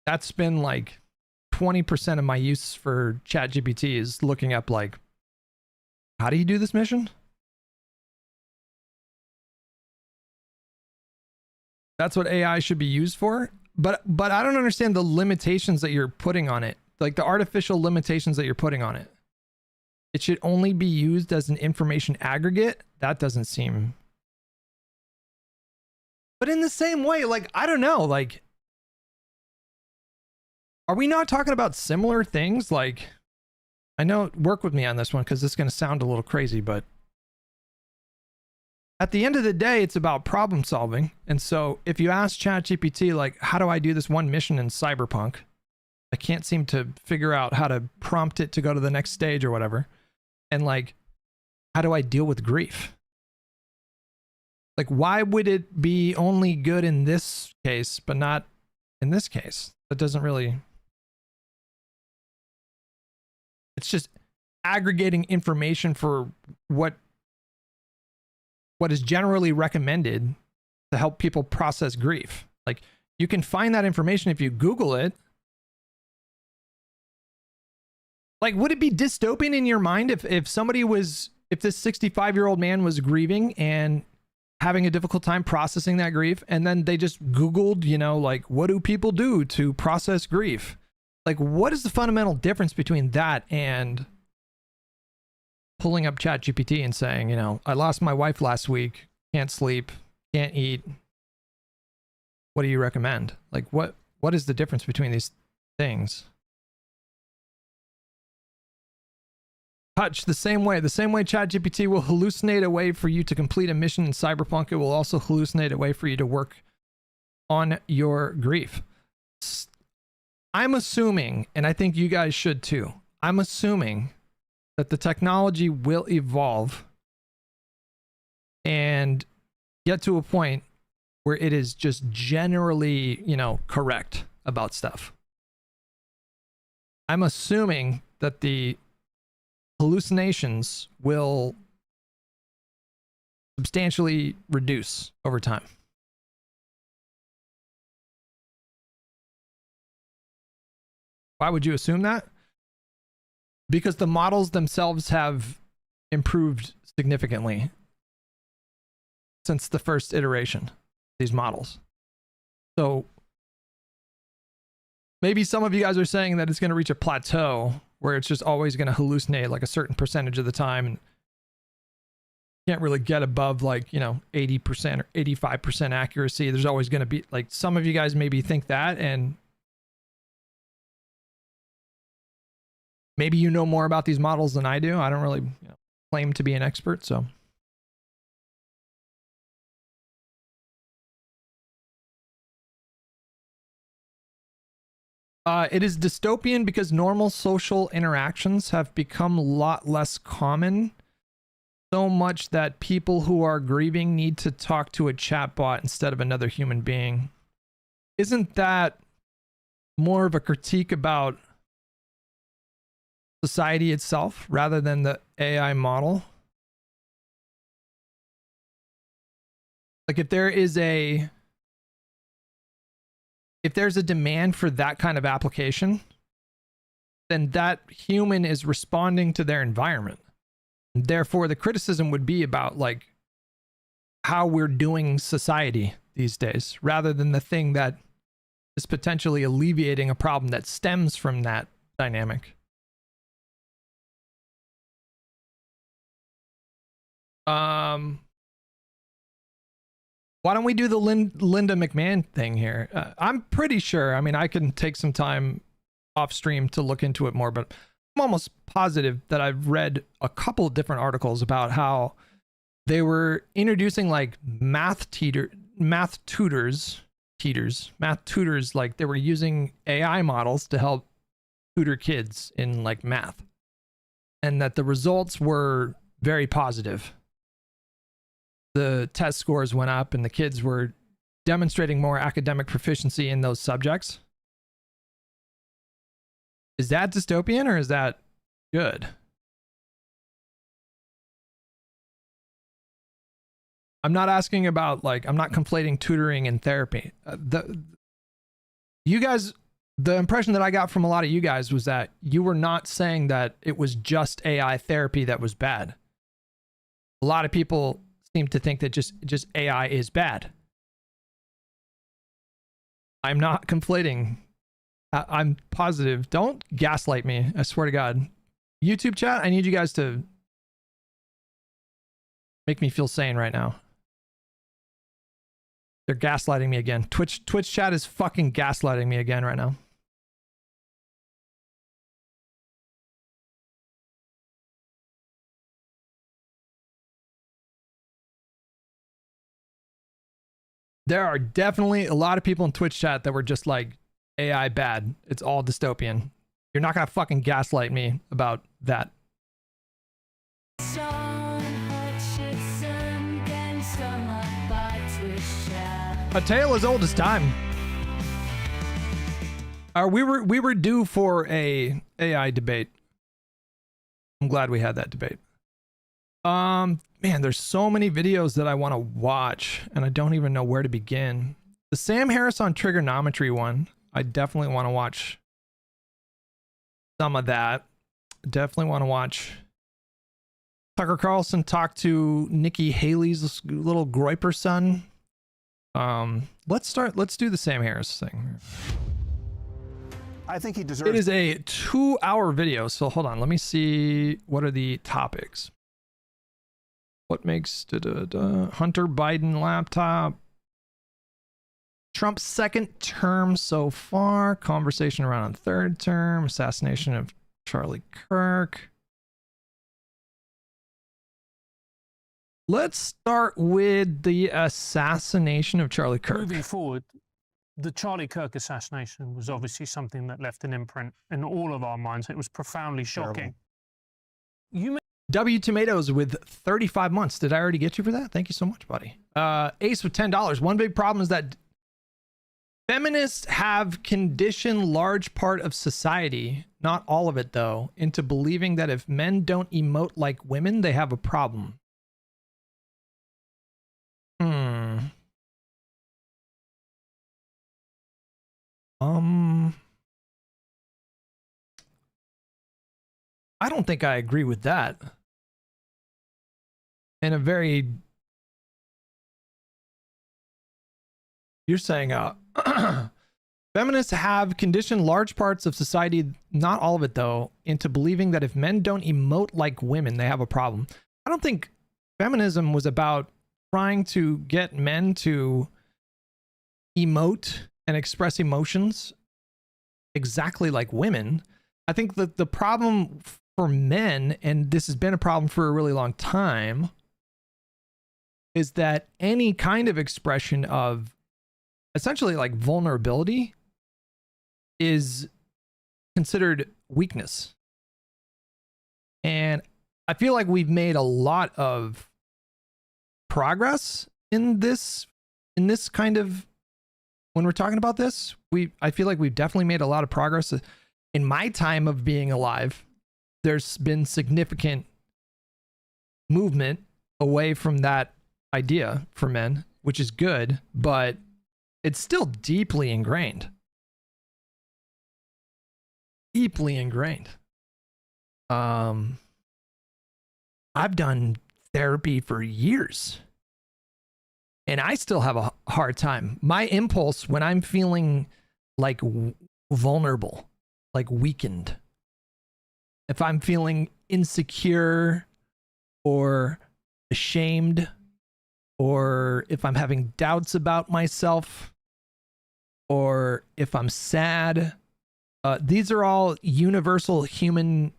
That's been like 20% of my use for ChatGPT is looking up like, how do you do this mission? That's what AI should be used for. But I don't understand the limitations that you're putting on it. Like the artificial limitations that you're putting on it. It should only be used as an information aggregate. That doesn't seem. But in the same way, like, I don't know, like, are we not talking about similar things? Like, I know, work with me on this one because it's going to sound a little crazy, but at the end of the day, it's about problem solving. And so if you ask ChatGPT, like, how do I do this one mission in Cyberpunk? I can't seem to figure out how to prompt it to go to the next stage or whatever. And like, how do I deal with grief? Like, why would it be only good in this case, but not in this case? That doesn't really... It's just aggregating information for what is generally recommended to help people process grief. Like, you can find that information if you Google it. Like, would it be dystopian in your mind if somebody was, if this 65-year-old man was grieving and having a difficult time processing that grief, and then they just Googled, you know, like, what do people do to process grief? Like, what is the fundamental difference between that and pulling up ChatGPT and saying, you know, I lost my wife last week, can't sleep, can't eat. What do you recommend? Like, what is the difference between these things? Touch, the same way ChatGPT will hallucinate a way for you to complete a mission in Cyberpunk, it will also hallucinate a way for you to work on your grief. I'm assuming, and I think you guys should too, I'm assuming that the technology will evolve and get to a point where it is just generally, you know, correct about stuff. I'm assuming that the hallucinations will substantially reduce over time. Why would you assume that? Because the models themselves have improved significantly since the first iteration, these models. So maybe some of you guys are saying that it's going to reach a plateau where it's just always going to hallucinate like a certain percentage of the time and can't really get above like, you know, 80% or 85% accuracy. There's always going to be like, some of you guys maybe think that, and maybe you know more about these models than I do. I don't really, you know, claim to be an expert, so. It is dystopian because normal social interactions have become a lot less common. So much that people who are grieving need to talk to a chatbot instead of another human being. Isn't that more of a critique about society itself rather than the AI model? Like, if there's a demand for that kind of application, then that human is responding to their environment. Therefore, the criticism would be about like how we're doing society these days, rather than the thing that is potentially alleviating a problem that stems from that dynamic. Why don't we do the Linda McMahon thing here? I'm pretty sure, I mean, I can take some time off stream to look into it more, but I'm almost positive that I've read a couple of different articles about how they were introducing like math tutors, like they were using AI models to help tutor kids in like math, and that the results were very positive. The test scores went up and the kids were demonstrating more academic proficiency in those subjects. Is that dystopian or is that good? I'm not asking about, like, I'm not conflating tutoring and therapy. You guys, the impression that I got from a lot of you guys was that you were not saying that it was just AI therapy that was bad. A lot of people seem to think that just AI is bad. I'm not conflating. I'm positive. Don't gaslight me. I swear to God. YouTube chat, I need you guys to make me feel sane right now. They're gaslighting me again. Twitch chat is fucking gaslighting me again right now. There are definitely a lot of people in Twitch chat that were just like, AI bad. It's all dystopian. You're not gonna fucking gaslight me about that. A tale as old as time. We were due for a AI debate. I'm glad we had that debate. Man, there's so many videos that I want to watch, and I don't even know where to begin. The Sam Harris on trigonometry one, I definitely want to watch some of that. Definitely want to watch Tucker Carlson talk to Nikki Haley's little Groiper son. Let's do the Sam Harris thing.
I think he deserves.
It is a 2-hour video, so hold on. Let me see. What are the topics? What makes Hunter Biden laptop? Trump's second term so far. Conversation around third term. Assassination of Charlie Kirk. Let's start with the assassination of Charlie Kirk.
Moving forward, the Charlie Kirk assassination was obviously something that left an imprint in all of our minds. It was profoundly shocking.
W Tomatoes with 35 months. Did I already get you for that? Thank you so much, buddy. Ace with $10. One big problem is that feminists have conditioned large part of society, not all of it though, into believing that if men don't emote like women, they have a problem. I don't think I agree with that. In a very... You're saying, feminists have conditioned large parts of society, not all of it though, into believing that if men don't emote like women, they have a problem. I don't think feminism was about trying to get men to emote and express emotions exactly like women. I think that the problem for men, and this has been a problem for a really long time, is that any kind of expression of essentially like vulnerability is considered weakness. And I feel like we've made a lot of progress in this kind of, when we're talking about this, I feel like we've definitely made a lot of progress. In my time of being alive, there's been significant movement away from that idea for men, which is good, but it's still deeply ingrained. Deeply ingrained. I've done therapy for years, and I still have a hard time. My impulse when I'm feeling like vulnerable, like weakened, if I'm feeling insecure or ashamed, or if I'm having doubts about myself, or if I'm sad, these are all universal human.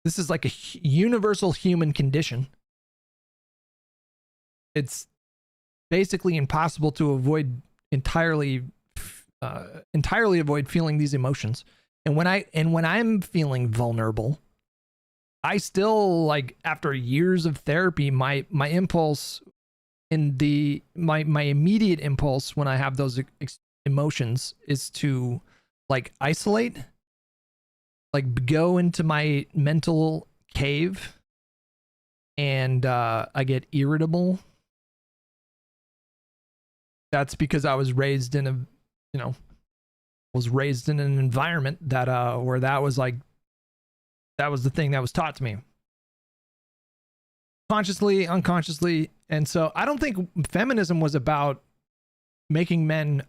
This is like a universal human condition. It's basically impossible to avoid entirely avoid feeling these emotions. And when I'm feeling vulnerable, I still, like, after years of therapy, my impulse my immediate impulse when I have those emotions is to, like, isolate, like, go into my mental cave, and I get irritable. That's because I was raised in an environment that where that was the thing that was taught to me, consciously, unconsciously. And so I don't think feminism was about making men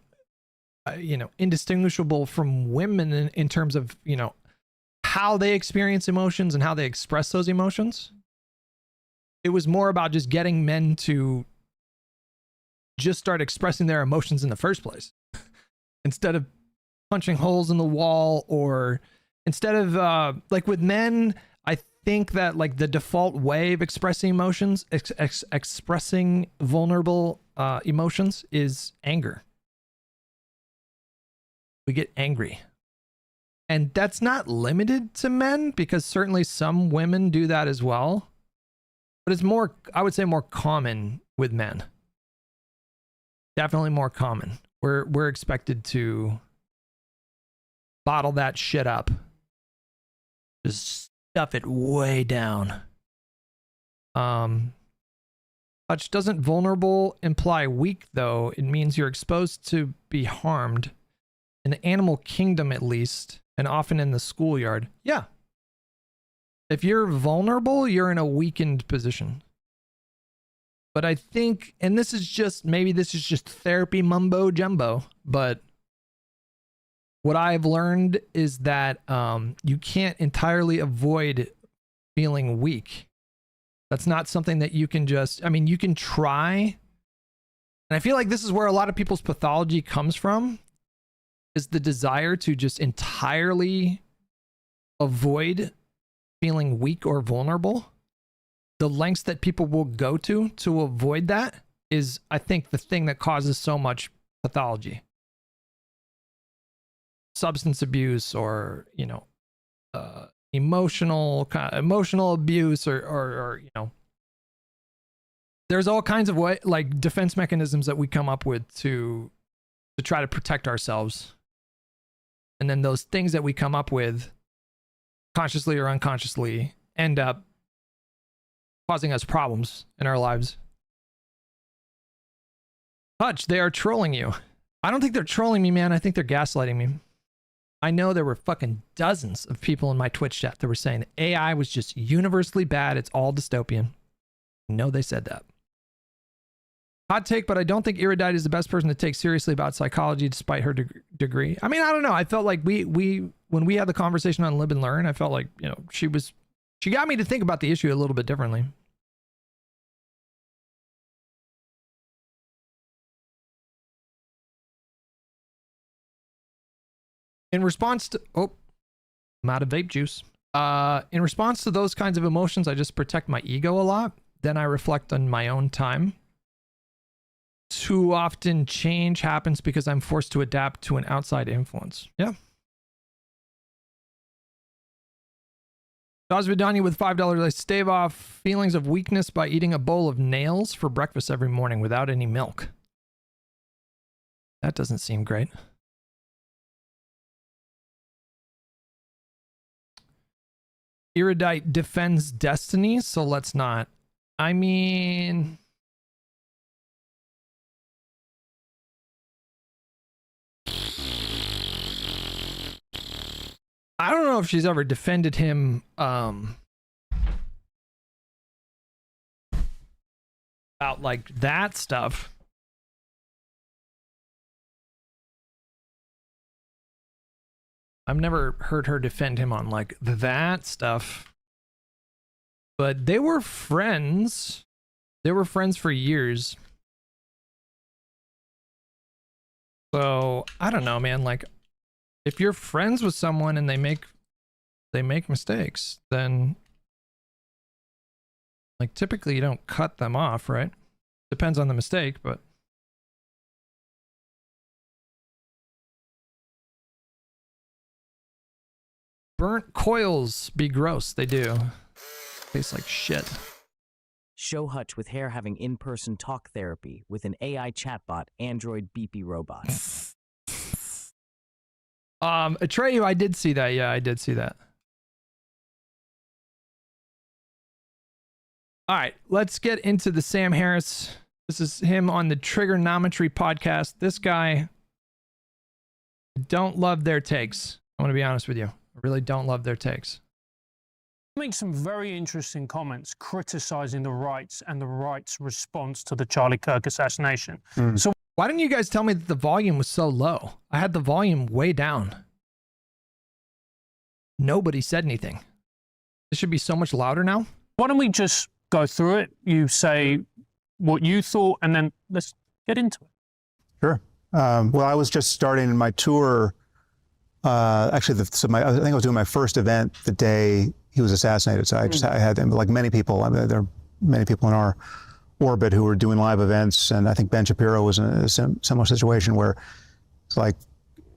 indistinguishable from women in terms of, how they experience emotions and how they express those emotions. It was more about just getting men to just start expressing their emotions in the first place, instead of punching holes in the wall, or instead of like with men, I think that, like, the default way of expressing emotions, expressing vulnerable emotions, is anger. We get angry. And that's not limited to men, because certainly some women do that as well. But it's more, I would say, more common with men. Definitely more common. We're expected to bottle that shit up. Just stuff it way down. Touch doesn't vulnerable imply weak, though. It means you're exposed to be harmed. In the animal kingdom, at least, and often in the schoolyard. Yeah. If you're vulnerable, you're in a weakened position. But I think, and this is just therapy mumbo jumbo, but what I've learned is that you can't entirely avoid feeling weak. That's not something that you can just, you can try. And I feel like this is where a lot of people's pathology comes from, is the desire to just entirely avoid feeling weak or vulnerable. The lengths that people will go to avoid that is, I think, the thing that causes so much pathology. Substance abuse, or emotional abuse, or there's all kinds of like defense mechanisms that we come up with to try to protect ourselves. And then those things that we come up with, consciously or unconsciously, end up causing us problems in our lives. Hutch, they are trolling you. I don't think they're trolling me, man. I think they're gaslighting me. I know there were fucking dozens of people in my Twitch chat that were saying that AI was just universally bad. It's all dystopian. I know they said that. Hot take, but I don't think Erudite is the best person to take seriously about psychology despite her degree. I don't know. I felt like we when we had the conversation on Live and Learn, I felt like, she got me to think about the issue a little bit differently. In response to, I'm out of vape juice. In response to those kinds of emotions, I just protect my ego a lot. Then I reflect on my own time. Too often change happens because I'm forced to adapt to an outside influence. Yeah. Dosvidani with $5. I stave off feelings of weakness by eating a bowl of nails for breakfast every morning without any milk. That doesn't seem great. Erudite defends destiny, so let's not. I don't know if she's ever defended him about like that stuff. I've never heard her defend him on like that stuff. But they were friends. They were friends for years. So, I don't know, man. Like, if you're friends with someone and they make mistakes, then like typically you don't cut them off, right? Depends on the mistake, but burnt coils be gross. They do. Tastes like shit.
Show Hutch with hair having in-person talk therapy with an AI chatbot, Android beepy robot.
Atreyu, I did see that. Yeah, I did see that. All right, let's get into the Sam Harris. This is him on the Trigonometry podcast. This guy, don't love their takes. I want to be honest with you. I really don't love their takes.
Make some very interesting comments criticizing the rights and the rights response to the Charlie Kirk assassination.
So why didn't you guys tell me that the volume was so low? I had the volume way down. Nobody said anything. It should be so much louder now.
Why don't we just go through it? You say what you thought, and then let's get into it.
Sure. Well, I was just starting my tour. Actually, I think I was doing my first event the day he was assassinated. So I had, like many people, I mean, there are many people in our orbit who were doing live events. And I think Ben Shapiro was in a similar situation where it's like,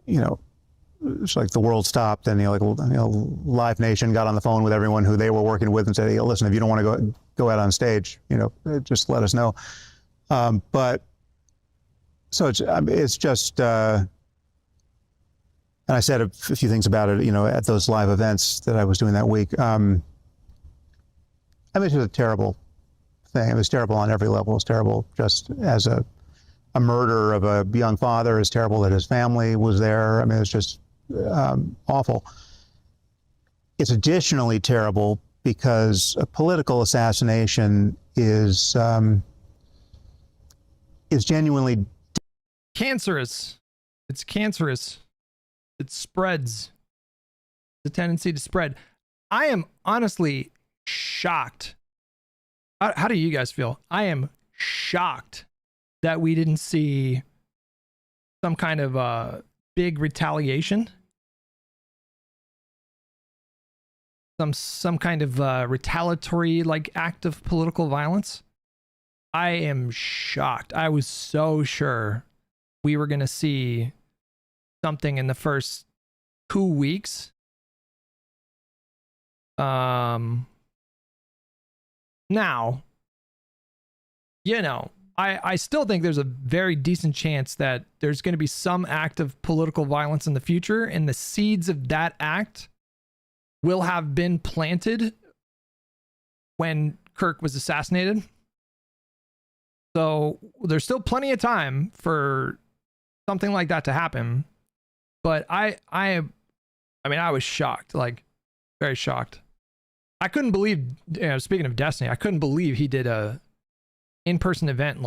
it's like the world stopped and, Live Nation got on the phone with everyone who they were working with and said, hey, listen, if you don't want to go out on stage, just let us know. But so it's just, and I said a few things about it, at those live events that I was doing that week. I mean, it was a terrible thing. It was terrible on every level. It was terrible just as a murder of a young father. It's terrible that his family was there. I mean, it's just awful. It's additionally terrible because a political assassination is genuinely
cancerous. It's cancerous. It spreads. The tendency to spread. I am honestly shocked. How do you guys feel? I am shocked that we didn't see some kind of big retaliation. Some kind of retaliatory act of political violence. I am shocked. I was so sure we were going to see something in the first 2 weeks. Now, I still think there's a very decent chance that there's going to be some act of political violence in the future, and the seeds of that act will have been planted when Kirk was assassinated. So there's still plenty of time for something like that to happen. But I was shocked, very shocked. I couldn't believe, speaking of Destiny, I couldn't believe he did a in-person event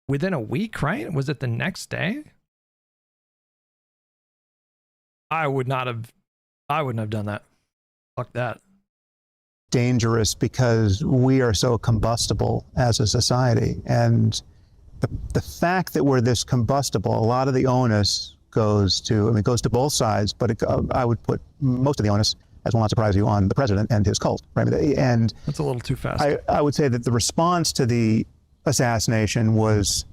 within a week, right? Was it the next day? I wouldn't have done that. Fuck that.
Dangerous because we are so combustible as a society. And the fact that we're this combustible, a lot of the onus goes to both sides, but I would put most of the onus, as will not surprise you, on the president and his cult. Right? And
that's a little too fast.
I would say that the response to the assassination was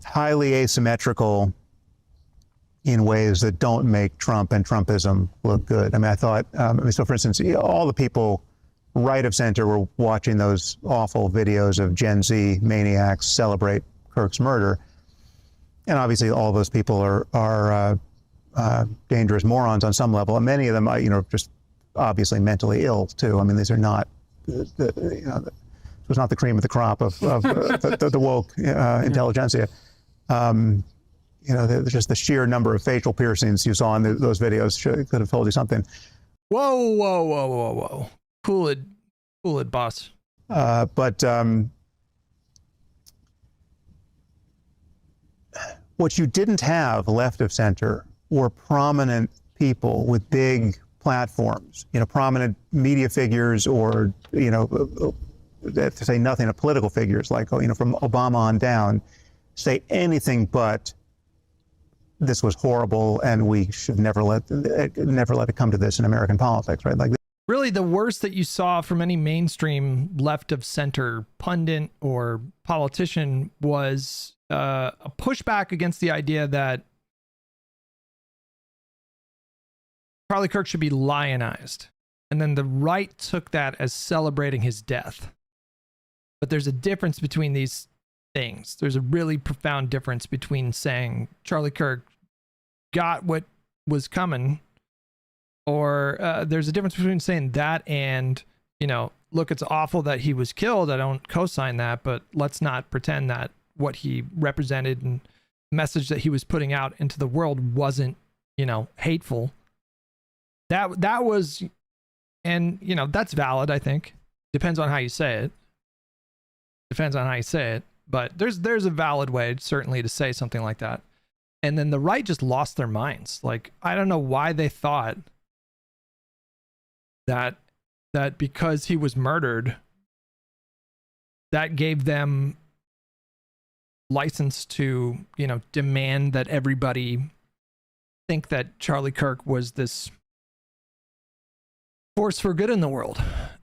highly asymmetrical in ways that don't make Trump and Trumpism look good. I mean, I thought, so for instance, all the people right of center were watching those awful videos of Gen Z maniacs celebrate Kirk's murder. And obviously all those people are dangerous morons on some level. And many of them are, just obviously mentally ill too. I mean, these are not, it was not the cream of the crop of the woke intelligentsia. Just the sheer number of facial piercings you saw in those videos could have told you something.
Whoa. Cool it, boss.
But what you didn't have left of center were prominent people with big platforms, prominent media figures or, to say nothing of political figures like, from Obama on down, say anything but this was horrible and we should never let it come to this in American politics, right?
Really, the worst that you saw from any mainstream left of center pundit or politician was a pushback against the idea that Charlie Kirk should be lionized. And then the right took that as celebrating his death. But there's a difference between these things. There's a really profound difference between saying Charlie Kirk got what was coming, or there's a difference between saying that and, you know, look, it's awful that he was killed. I don't co-sign that, but let's not pretend that what he represented and the message that he was putting out into the world wasn't, you know, hateful. That was, and, you know, that's valid, I think. Depends on how you say it. Depends on how you say it. But there's a valid way, certainly, to say something like that. And then the right just lost their minds. Like, I don't know why they thought that because he was murdered, that gave them license to, you know, demand that everybody think that Charlie Kirk was this force for good in the world.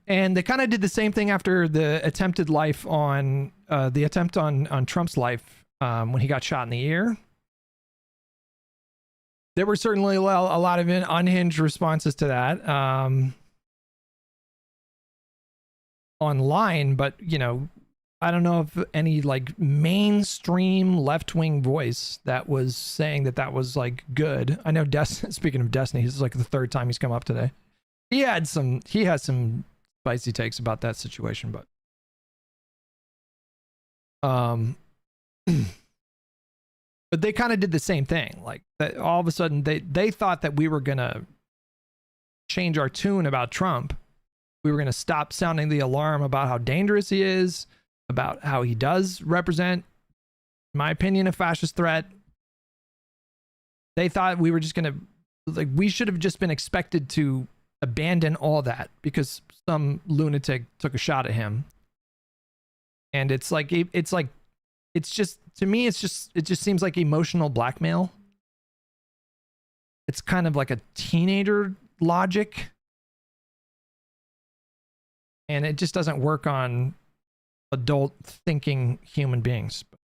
And they kind of did the same thing after the attempted life on the attempt on Trump's life when he got shot in the ear. There were certainly a lot of unhinged responses to that online, but, you know, I don't know if any like mainstream left-wing voice that was saying that was like good. I know speaking of Destiny, this is like the third time he's come up today. He has some spicy takes about that situation, but but they kind of did the same thing. Like that all of a sudden they thought that we were gonna change our tune about Trump. We were gonna stop sounding the alarm about how dangerous he is, about how he does represent, in my opinion, a fascist threat. They thought we were just gonna, like, we should have just been expected to abandon all that because some lunatic took a shot at him. And it just seems like emotional blackmail. It's kind of like a teenager logic. And it just doesn't work on adult thinking human beings. But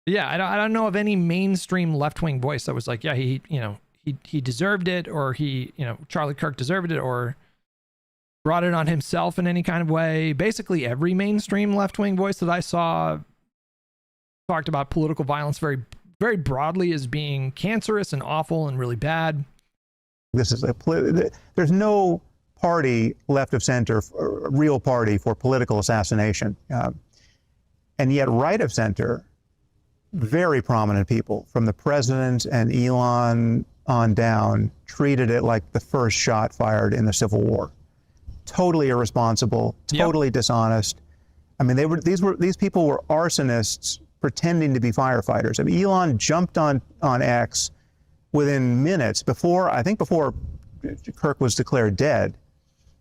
yeah, I don't know of any mainstream left-wing voice that was like, yeah, he deserved it, or Charlie Kirk deserved it, or brought it on himself in any kind of way. Basically every mainstream left-wing voice that I saw talked about political violence very, very broadly as being cancerous and awful and really bad.
There's no party left of center, a real party for political assassination. And yet right of center, very prominent people, from the president and Elon on down, treated it like the first shot fired in the Civil War. Totally irresponsible, totally dishonest. I mean, these people were arsonists pretending to be firefighters. I mean, Elon jumped on X within minutes before Kirk was declared dead,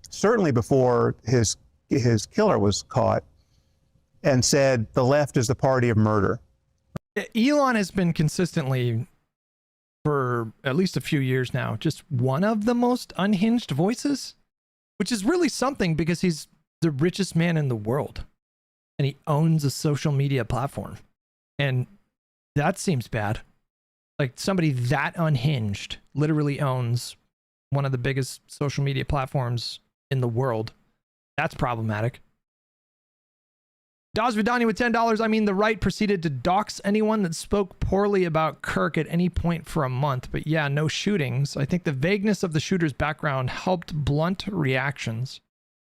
certainly before his killer was caught, and said the left is the party of murder.
Elon has been consistently, for at least a few years now, just one of the most unhinged voices, which is really something because he's the richest man in the world and he owns a social media platform. And that seems bad. Like somebody that unhinged literally owns one of the biggest social media platforms in the world. That's problematic. Daz Vidani with $10. I mean, the right proceeded to dox anyone that spoke poorly about Kirk at any point for a month. But yeah, no shootings. I think the vagueness of the shooter's background helped blunt reactions.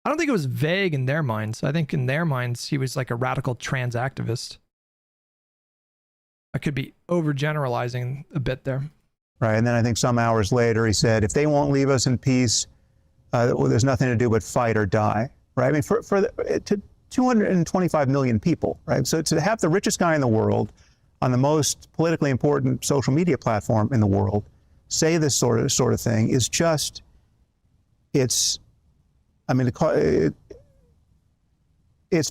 I don't think it was vague in their minds. I think in their minds, he was like a radical trans activist. I could be overgeneralizing a bit there.
Right, and then I think some hours later he said, if they won't leave us in peace, there's nothing to do but fight or die. Right, I mean, to 225 million people, right? So to have the richest guy in the world on the most politically important social media platform in the world say this sort of thing is just, it's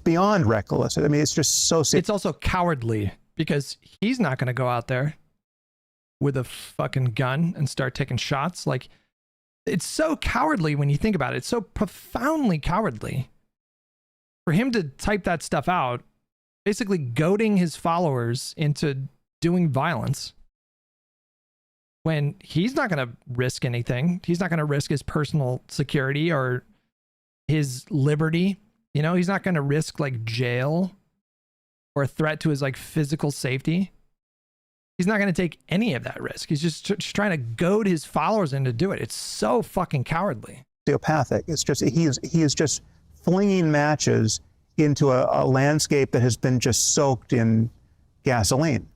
beyond reckless. I mean, it's just so sick.
It's also cowardly because he's not going to go out there with a fucking gun and start taking shots. Like, it's so cowardly when you think about it. It's so profoundly cowardly for him to type that stuff out, basically goading his followers into doing violence. when he's not going to risk anything. He's not going to risk his personal security or his liberty. You know, he's not going to risk like jail or a threat to his like physical safety. He's not going to take any of that risk. He's just trying to goad his followers into do it. It's so fucking cowardly.
Sociopathic. It's just he is just flinging matches into a landscape that has been just soaked in gasoline.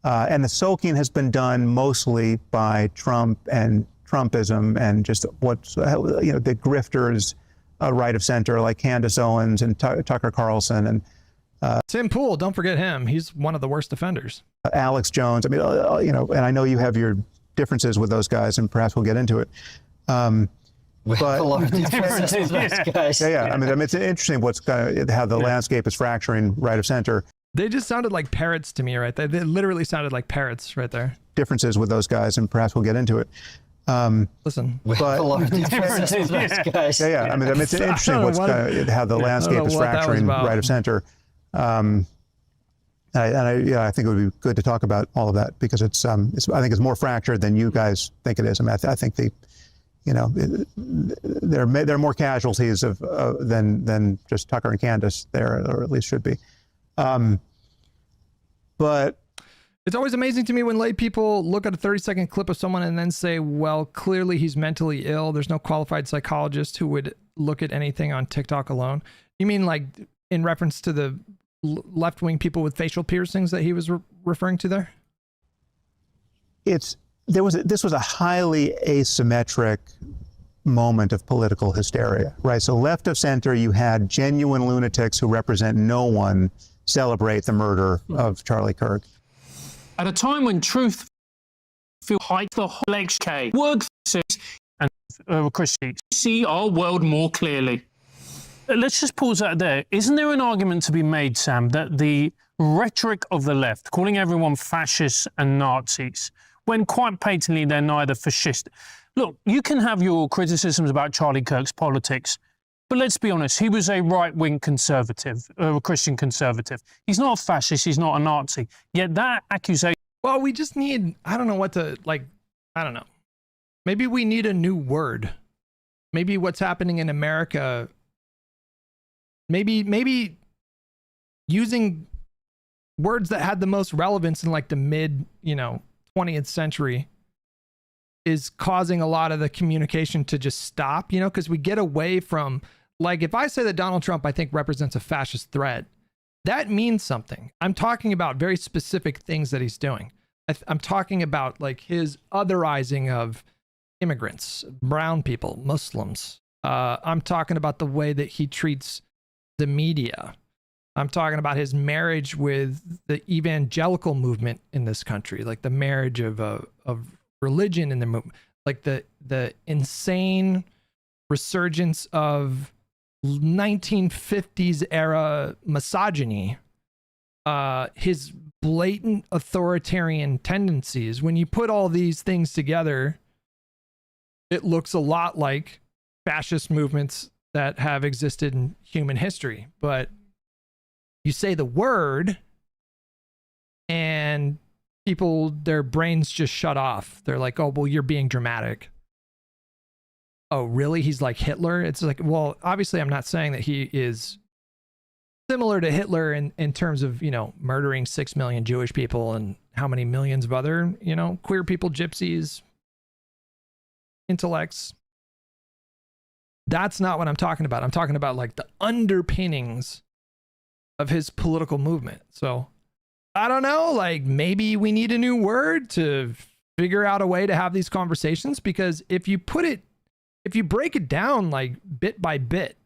And the soaking has been done mostly by Trump and Trumpism and just what's, the grifters right of center like Candace Owens and Tucker Carlson and
Tim Pool, don't forget him. He's one of the worst offenders.
Alex Jones. I mean, and I know you have your differences with those guys, and perhaps we'll get into it. But
a lot of differences with those guys.
Yeah. I mean, it's interesting how the landscape is fracturing right of center.
They just sounded like parrots to me, right? They literally sounded like parrots right there.
Differences with those guys, and perhaps we'll get into it.
Listen,
but a lot of differences with those guys.
Yeah. I mean, it's interesting how the landscape is fracturing right of center. I think it would be good to talk about all of that because I think it's more fractured than you guys think it is. I mean, I think there are more casualties than just Tucker and Candace there, or at least should be. But
it's always amazing to me when lay people look at a 30-second clip of someone and then say, well, clearly he's mentally ill. There's no qualified psychologist who would look at anything on TikTok alone. You mean like in reference to the left-wing people with facial piercings that he was referring to there?
This was a highly asymmetric moment of political hysteria, right? So left of center, you had genuine lunatics who represent no one celebrate the murder of Charlie Kirk.
At a time when truth feels like the whole XK, work and Christie see our world more clearly. Let's just pause that there. Isn't there an argument to be made, Sam, that the rhetoric of the left, calling everyone fascists and Nazis, when quite patently they're neither fascist? Look, you can have your criticisms about Charlie Kirk's politics, but let's be honest, he was a right-wing conservative, a Christian conservative. He's not a fascist, he's not a Nazi. Yet that accusation...
Well, we just need, I don't know. Maybe we need a new word. Maybe what's happening in America, maybe using words that had the most relevance in like the mid, 20th century is causing a lot of the communication to just stop, because we get away from, like, if I say that Donald Trump, I think, represents a fascist threat, that means something. I'm talking about very specific things that he's doing. I'm talking about like his otherizing of immigrants, brown people, Muslims. I'm talking about the way that he treats the media. I'm talking about his marriage with the evangelical movement in this country, like the marriage of religion in the movement, like the insane resurgence of 1950s era misogyny, his blatant authoritarian tendencies. When you put all these things together, it looks a lot like fascist movements that have existed in human history. But you say the word and people, their brains just shut off. They're like, oh, well, you're being dramatic. Oh, really? He's like Hitler? It's like, well, obviously I'm not saying that he is similar to Hitler in terms of, murdering 6 million Jewish people and how many millions of other, queer people, gypsies, intellects. That's not what I'm talking about. I'm talking about like the underpinnings of his political movement. So I don't know, like maybe we need a new word to figure out a way to have these conversations, because if you break it down like bit by bit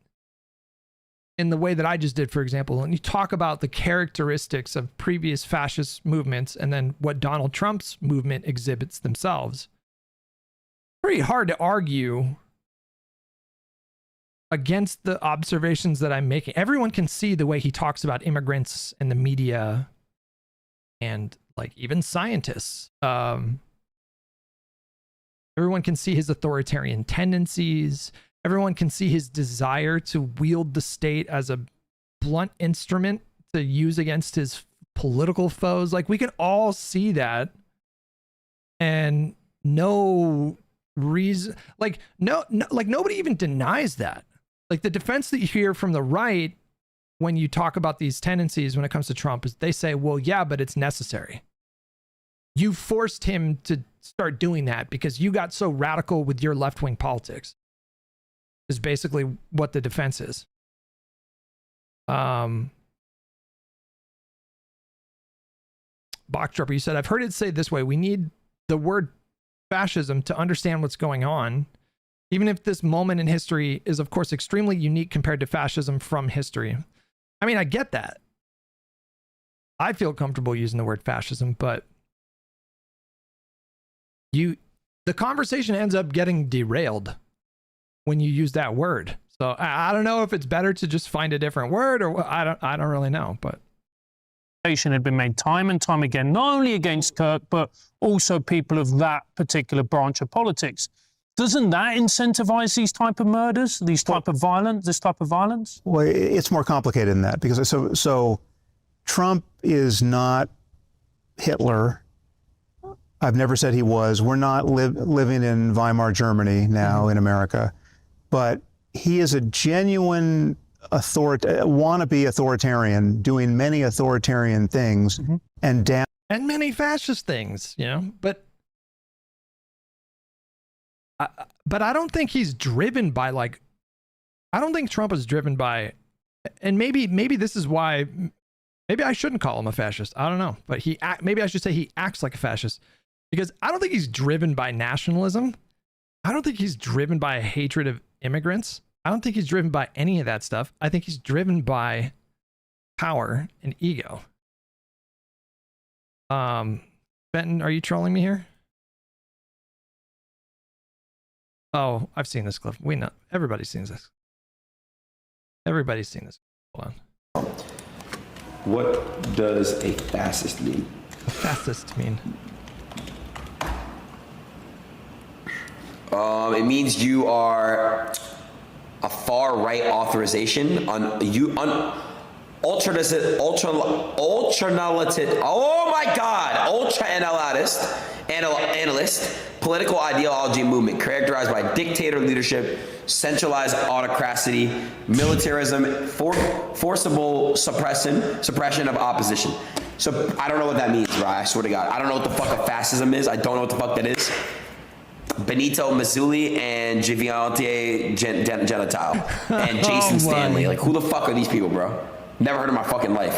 in the way that I just did, for example, and you talk about the characteristics of previous fascist movements and then what Donald Trump's movement exhibits themselves, pretty hard to argue against the observations that I'm making. Everyone can see the way he talks about immigrants and the media and like even scientists. Everyone can see his authoritarian tendencies. Everyone can see his desire to wield the state as a blunt instrument to use against his political foes. Like we can all see that. and no reason, like like nobody even denies that. Like the defense that you hear from the right when you talk about these tendencies when it comes to Trump is they say, well, yeah, but it's necessary. You forced him to start doing that because you got so radical with your left-wing politics, is basically what the defense is. Box Trooper, you said, I've heard it say this way: we need the word fascism to understand what's going on, even if this moment in history is, of course, extremely unique compared to fascism from history. I mean, I get that. I feel comfortable using the word fascism, but the conversation ends up getting derailed when you use that word. So I don't know if it's better to just find a different word, or I don't really know, but
had been made time and time again, not only against Kirk, but also people of that particular branch of politics. Doesn't that incentivize these type of murders, this type of violence?
Well, it's more complicated than that, because so Trump is not Hitler. I've never said he was. We're not living in Weimar Germany now in America, but he is a genuine wannabe authoritarian doing many authoritarian things and
many fascist things, you know, but I don't think he's driven by I don't think Trump is driven by, and maybe this is why, maybe I shouldn't call him a fascist. I don't know, but maybe I should say he acts like a fascist, because I don't think he's driven by nationalism. I don't think he's driven by a hatred of immigrants. I don't think he's driven by any of that stuff. I think he's driven by power and ego. Benton, are you trolling me here? Oh, I've seen this clip. We know. Everybody's seen this. Everybody's seen this. Hold on.
What does a fascist mean?
A fascist mean?
It means you are a far right authorization ultra analyst political ideology movement characterized by dictator leadership, centralized autocracy, militarism, forcible suppression of opposition. So I don't know what that means, right? I swear to God, I don't know what the fuck a fascism is. I don't know what the fuck that is. Benito Mussolini and Giovanni Gentile and Jason Stanley. Like, who the fuck are these people, bro? Never heard of my fucking life.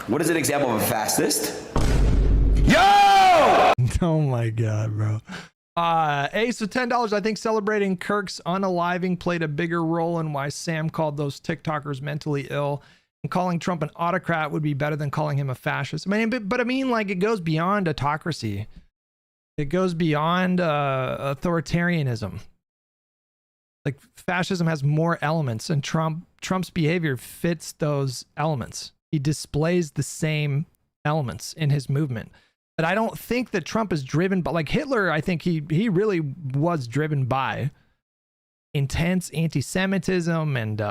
What is an example of a fascist? Yo!
Oh my God, bro. Ace of $10. I think celebrating Kirk's unaliving played a bigger role in why Sam called those TikTokers mentally ill. And calling Trump an autocrat would be better than calling him a fascist. I mean, but I mean, like, it goes beyond autocracy. It goes beyond authoritarianism. Like, fascism has more elements, and Trump's behavior fits those elements. He displays the same elements in his movement. But I don't think that Trump is driven by, like Hitler, I think he really was driven by intense anti-Semitism and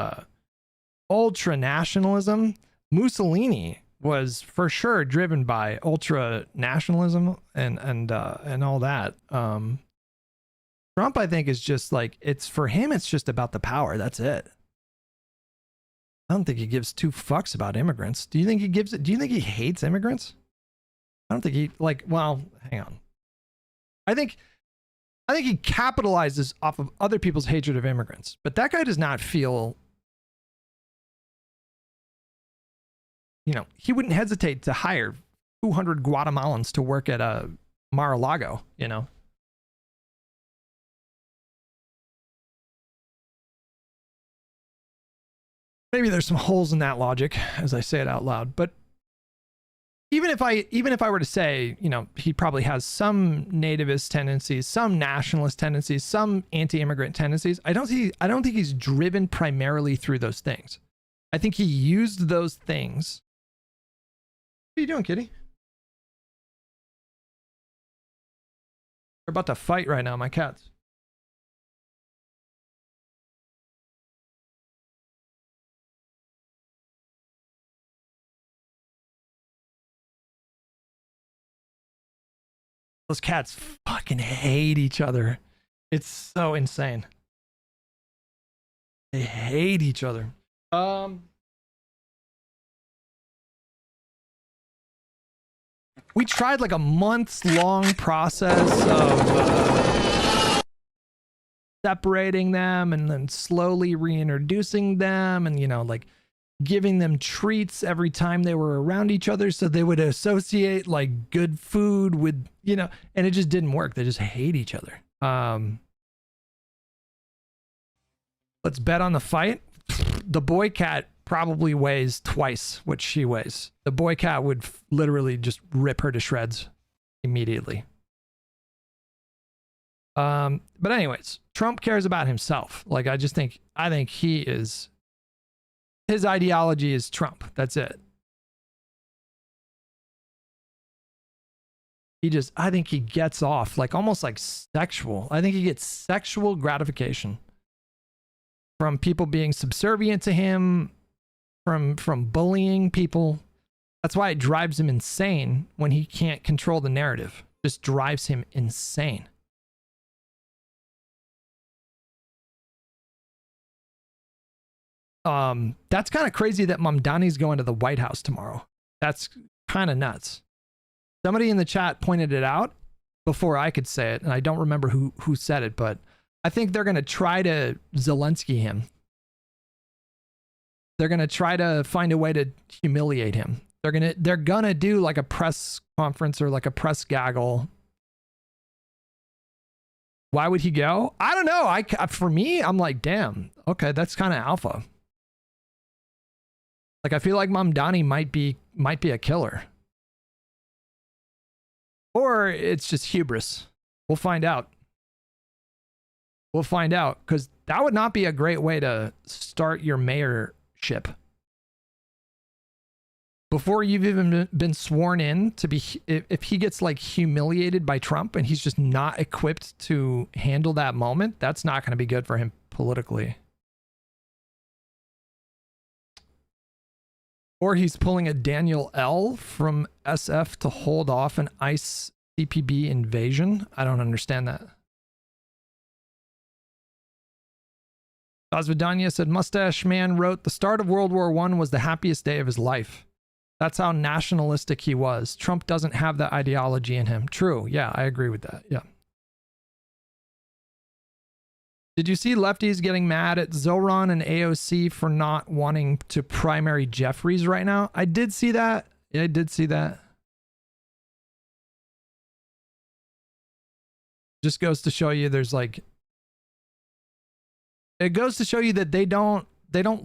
ultra nationalism. Mussolini was for sure driven by ultra nationalism and all that. Trump, I think, is just like, it's for him, it's just about the power. That's it. I don't think he gives two fucks about immigrants. Do you think he gives it? Do you think he hates immigrants? I don't think he, like, well, hang on. I think he capitalizes off of other people's hatred of immigrants, but that guy does not feel, you know, he wouldn't hesitate to hire 200 Guatemalans to work at a Mar-a-Lago, you know. Maybe there's some holes in that logic as I say it out loud, but even if I were to say, you know, he probably has some nativist tendencies, some nationalist tendencies, some anti-immigrant tendencies, I don't think he's driven primarily through those things. I think he used those things. What are you doing, kitty? They're about to fight right now, my cats. Those cats fucking hate each other. It's so insane. They hate each other. We tried like a months-long process of separating them and then slowly reintroducing them and, you know, like giving them treats every time they were around each other so they would associate like good food with, you know, and it just didn't work. They just hate each other. Let's bet on the fight. The boy cat probably weighs twice what she weighs. The boy cat would literally just rip her to shreds immediately. But anyways, Trump cares about himself. Like, I think he is, his ideology is Trump. That's it. I think he gets off, like almost like sexual. I think he gets sexual gratification from people being subservient to him, from bullying people. That's why it drives him insane when he can't control the narrative. Just drives him insane. That's kind of crazy that Mamdani's going to the White House tomorrow. That's kind of nuts. Somebody in the chat pointed it out before I could say it, and I don't remember who said it, but I think they're going to try to Zelensky him. They're going to try to find a way to humiliate him. They're going to do like a press conference or like a press gaggle. Why would he go? I don't know. For me, I'm like, damn, okay, that's kind of alpha. Like, I feel like Mamdani might be a killer. Or it's just hubris. We'll find out. We'll find out, because that would not be a great way to start your mayorship. Before you've even been sworn in to be, if he gets like humiliated by Trump and he's just not equipped to handle that moment, that's not going to be good for him politically. Or he's pulling a Daniel L from SF to hold off an ICE CPB invasion. I don't understand that. Osvidania said, Mustache Man wrote, the start of World War I was the happiest day of his life. That's how nationalistic he was. Trump doesn't have that ideology in him. True. Yeah, I agree with that. Yeah. Did you see lefties getting mad at Zoran and AOC for not wanting to primary Jeffries right now? I did see that. Yeah, I did see that. Just goes to show you there's like, it goes to show you that they don't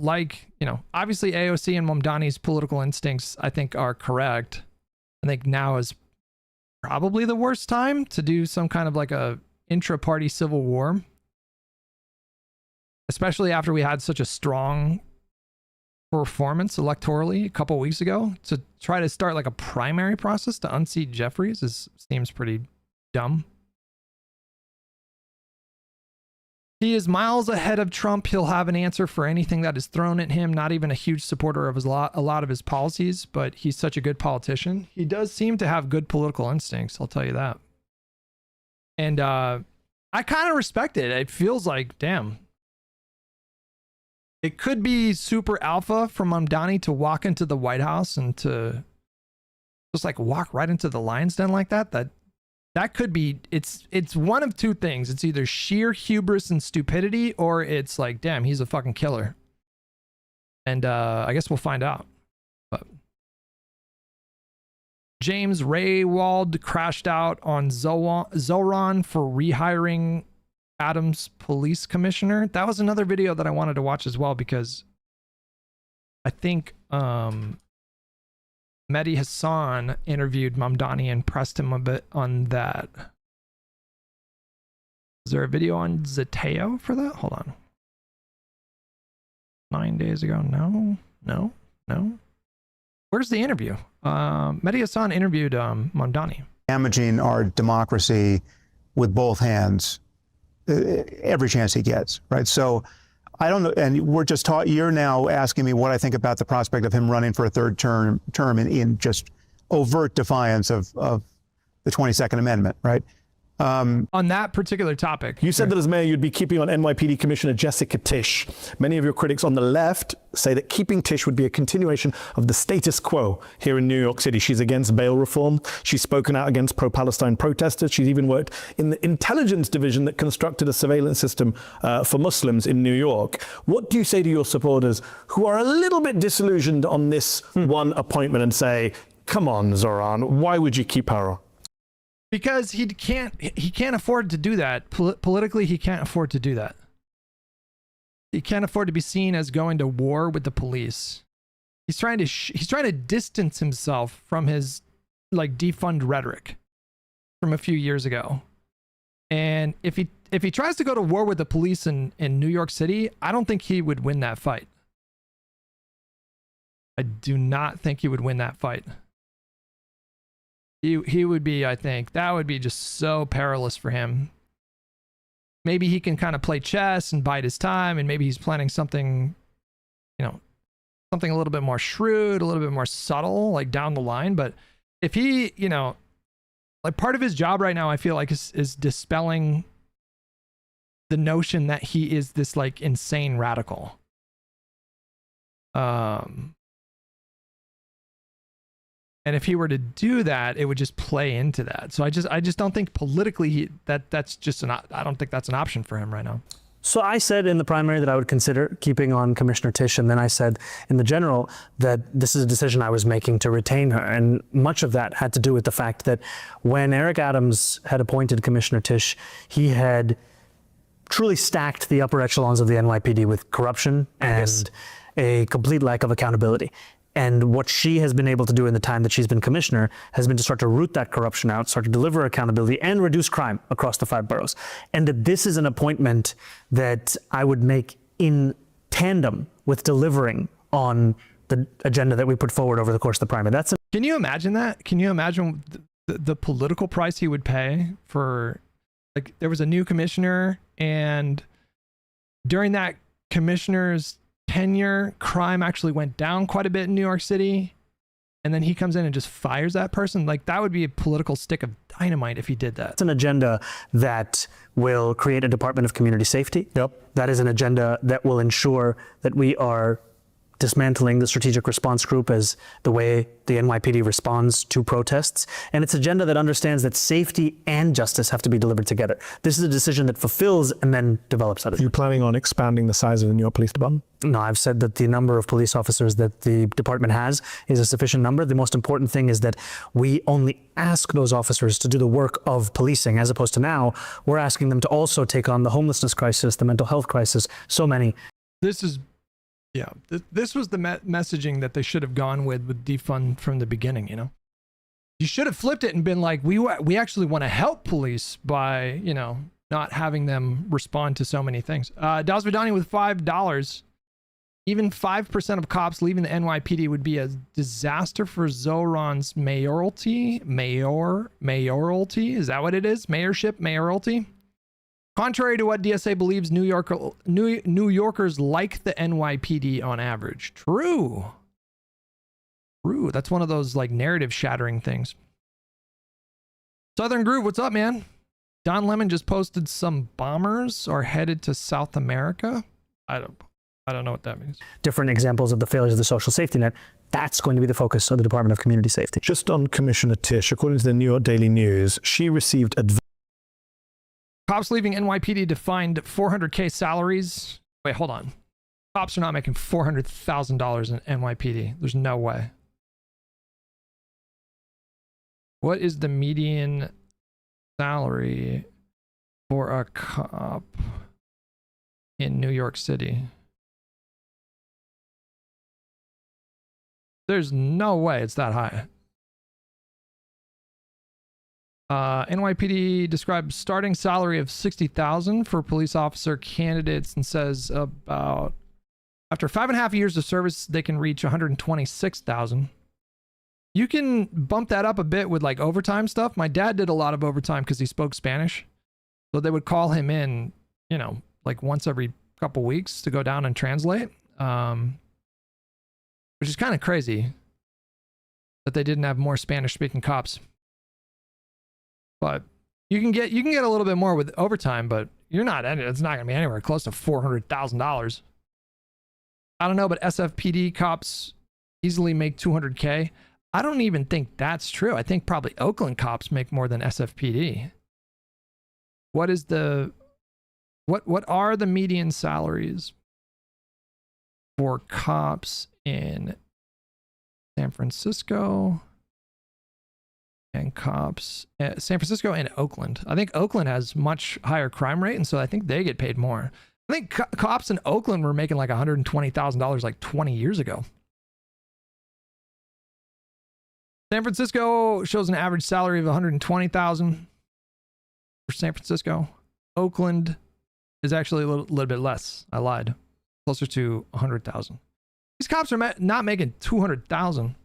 like, you know, obviously AOC and Mamdani's political instincts, I think, are correct. I think now is probably the worst time to do some kind of like a intra-party civil war. Especially after we had such a strong performance electorally a couple weeks ago. To try to start like a primary process to unseat Jeffries seems pretty dumb. He is miles ahead of Trump. He'll have an answer for anything that is thrown at him. Not even a huge supporter of a lot of his policies, but he's such a good politician. He does seem to have good political instincts, I'll tell you that. And I kind of respect it. It feels like, damn. It could be super alpha for Mamdani to walk into the White House and to just like walk right into the lion's den like that. That could be, it's one of two things. It's either sheer hubris and stupidity, or it's like, damn, he's a fucking killer. And I guess we'll find out. But James Raywald crashed out on Zoran for rehiring Adams police commissioner. That was another video that I wanted to watch as well, because I think Mehdi Hassan interviewed Mamdani and pressed him a bit on that. Is there a video on Zateo for that? Hold on. 9 days ago. No. Where's the interview? Mehdi Hassan interviewed Mamdani.
Damaging our democracy with both hands every chance he gets, right? So I don't know, and we're just you're now asking me what I think about the prospect of him running for a third term in just overt defiance of the 22nd Amendment, right?
On that particular topic.
You said that as mayor, you'd be keeping on NYPD Commissioner Jessica Tisch. Many of your critics on the left say that keeping Tisch would be a continuation of the status quo here in New York City. She's against bail reform. She's spoken out against pro-Palestine protesters. She's even worked in the intelligence division that constructed a surveillance system for Muslims in New York. What do you say to your supporters who are a little bit disillusioned on this one appointment and say, come on, Zoran, why would you keep her on?
Because he can't afford to do that. Politically, he can't afford to do that. He can't afford to be seen as going to war with the police. He's trying to distance himself from his like defund rhetoric from a few years ago. And if he tries to go to war with the police in New York City, I don't think he would win that fight. I do not think he would win that fight. He would be, I think, that would be just so perilous for him. Maybe he can kind of play chess and bide his time, and maybe he's planning something, you know, something a little bit more shrewd, a little bit more subtle, like down the line. But if he, you know, like part of his job right now, I feel like is dispelling the notion that he is this like insane radical. And if he were to do that, it would just play into that. So I just don't think politically that's just I don't think that's an option for him right now.
So I said in the primary that I would consider keeping on Commissioner Tisch, and then I said in the general that this is a decision I was making to retain her. And much of that had to do with the fact that when Eric Adams had appointed Commissioner Tisch, he had truly stacked the upper echelons of the NYPD with corruption and a complete lack of accountability. And what she has been able to do in the time that she's been commissioner has been to start to root that corruption out, start to deliver accountability and reduce crime across the 5 boroughs. And that this is an appointment that I would make in tandem with delivering on the agenda that we put forward over the course of the primary.
Can you imagine that? Can you imagine the political price he would pay for, like, there was a new commissioner, and during that commissioner's tenure, crime actually went down quite a bit in New York City, and then he comes in and just fires that person? Like, that would be a political stick of dynamite if he did that.
It's an agenda that will create a Department of Community Safety.
Yep.
That is an agenda that will ensure that we are dismantling the strategic response group as the way the NYPD responds to protests. And it's an agenda that understands that safety and justice have to be delivered together. This is a decision that fulfills and then develops that.
Are you planning on expanding the size of the New York Police Department?
No, I've said that the number of police officers that the department has is a sufficient number. The most important thing is that we only ask those officers to do the work of policing, as opposed to now, we're asking them to also take on the homelessness crisis, the mental health crisis, so many.
This was the messaging that they should have gone with defund from the beginning, you know? You should have flipped it and been like, we actually want to help police by, you know, not having them respond to so many things. Daz Vidani with $5. Even 5% of cops leaving the NYPD would be a disaster for Zoran's mayoralty. Mayoralty? Is that what it is? Mayorship? Mayoralty? Contrary to what DSA believes, New Yorkers like the NYPD on average. True. That's one of those like narrative shattering things. Southern Groove, what's up, man? Don Lemon just posted some bombers are headed to South America. I don't know what that means.
Different examples of the failures of the social safety net. That's going to be the focus of the Department of Community Safety.
Just on Commissioner Tisch, according to the New York Daily News, she received
Cops leaving NYPD to find $400K salaries. Wait, hold on. Cops are not making $400,000 in NYPD. There's no way. What is the median salary for a cop in New York City? There's no way it's that high. NYPD describes starting salary of $60,000 for police officer candidates and says about after 5.5 years of service, they can reach $126,000. You can bump that up a bit with like overtime stuff. My dad did a lot of overtime because he spoke Spanish. So they would call him in, you know, like once every couple weeks to go down and translate. Which is kind of crazy that they didn't have more Spanish speaking cops. But you can get a little bit more with overtime, but it's not going to be anywhere close to $400,000. I don't know, but SFPD cops easily make $200K. I don't even think that's true. I think probably Oakland cops make more than SFPD. What are the median salaries for cops in San Francisco and cops San Francisco and Oakland? I think Oakland has much higher crime rate, and so I think they get paid more. I think cops in Oakland were making like $120,000 like 20 years ago. San Francisco shows an average salary of $120,000 for San Francisco. Oakland is actually a little bit less. I lied. Closer to $100,000. These cops are not making $200,000.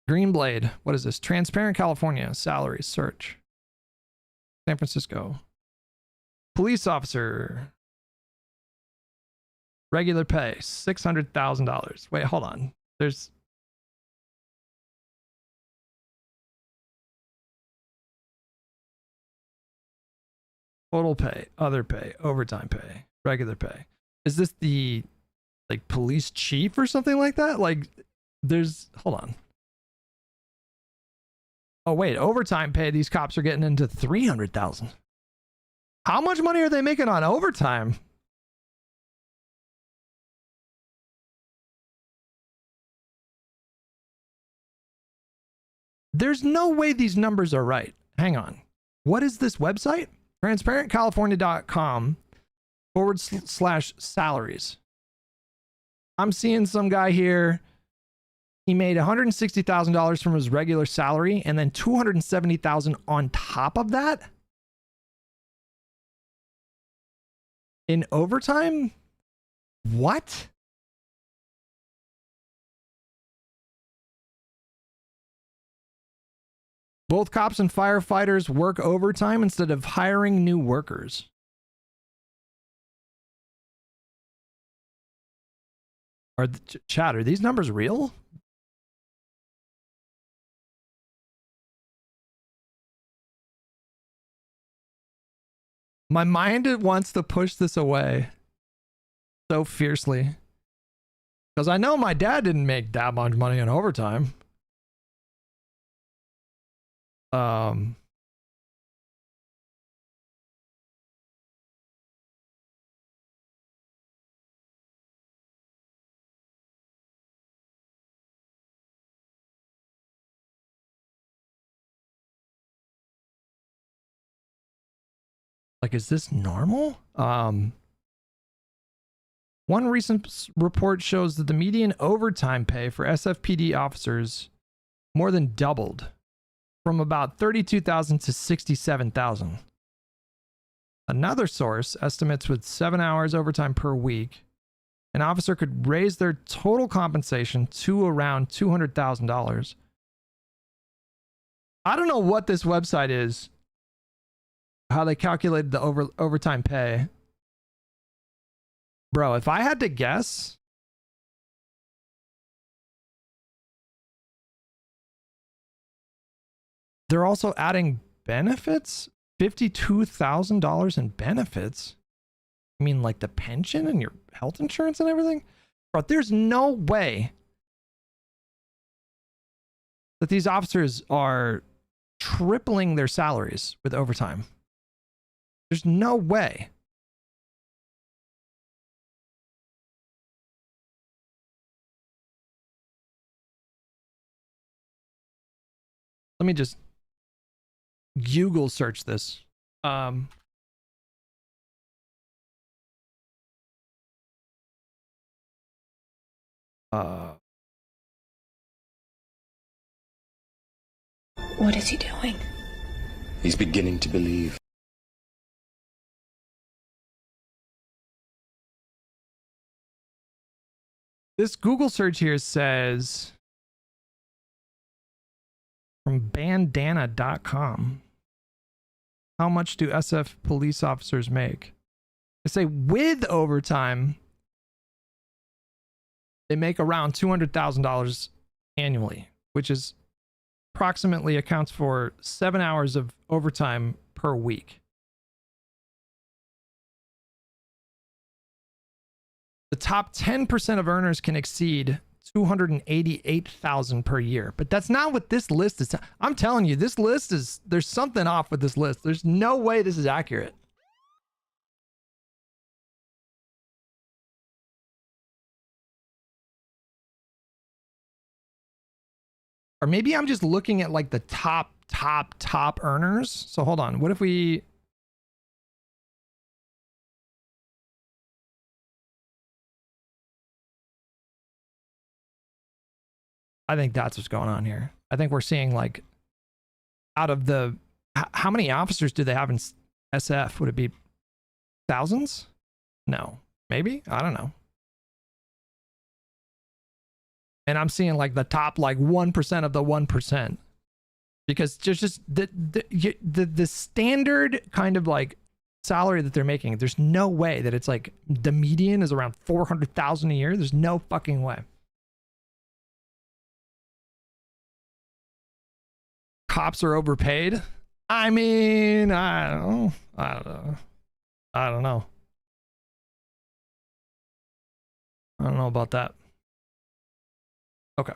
Greenblade. What is this? Transparent California. Salary search. San Francisco. Police officer. Regular pay. $600,000. Wait, hold on. There's... Total pay, other pay, overtime pay, regular pay. Is this the like police chief or something like that? Like there's, hold on. Oh wait, overtime pay, these cops are getting into $300,000. How much money are they making on overtime? There's no way these numbers are right. Hang on. What is this website? transparentcalifornia.com/salaries. I'm seeing some guy here. He made $160,000 from his regular salary and then $270,000 on top of that in overtime. What? Both cops and firefighters work overtime instead of hiring new workers. Are chat, are these numbers real? My mind wants to push this away so fiercely. Because I know my dad didn't make that much money in overtime. Like, is this normal? One recent report shows that the median overtime pay for SFPD officers more than doubled from about $32,000 to $67,000. Another source estimates with 7 hours overtime per week, an officer could raise their total compensation to around $200,000. I don't know what this website is, how they calculated the overtime pay. Bro, if I had to guess, they're also adding benefits? $52,000 in benefits? I mean, like the pension and your health insurance and everything? Bro, there's no way that these officers are tripling their salaries with overtime. There's no way. Let me just Google search this.
What is he doing?
He's beginning to believe.
This Google search here says from bandana.com. How much do SF police officers make? They say with overtime, they make around $200,000 annually, which is approximately accounts for 7 hours of overtime per week. The top 10% of earners can exceed 288,000 per year, but that's not what this list is. I'm telling you, this list is, there's something off with this list. There's no way this is accurate. Or maybe I'm just looking at like the top earners. So hold on. What if we... I think that's what's going on here. I think we're seeing like out of the... How many officers do they have in SF? Would it be thousands? No. Maybe? I don't know. And I'm seeing like the top like 1% of the 1%, because there's just the standard kind of like salary that they're making. There's no way that it's like the median is around 400,000 a year. There's no fucking way. Cops are overpaid. I mean, I don't know. I don't know about that. Okay.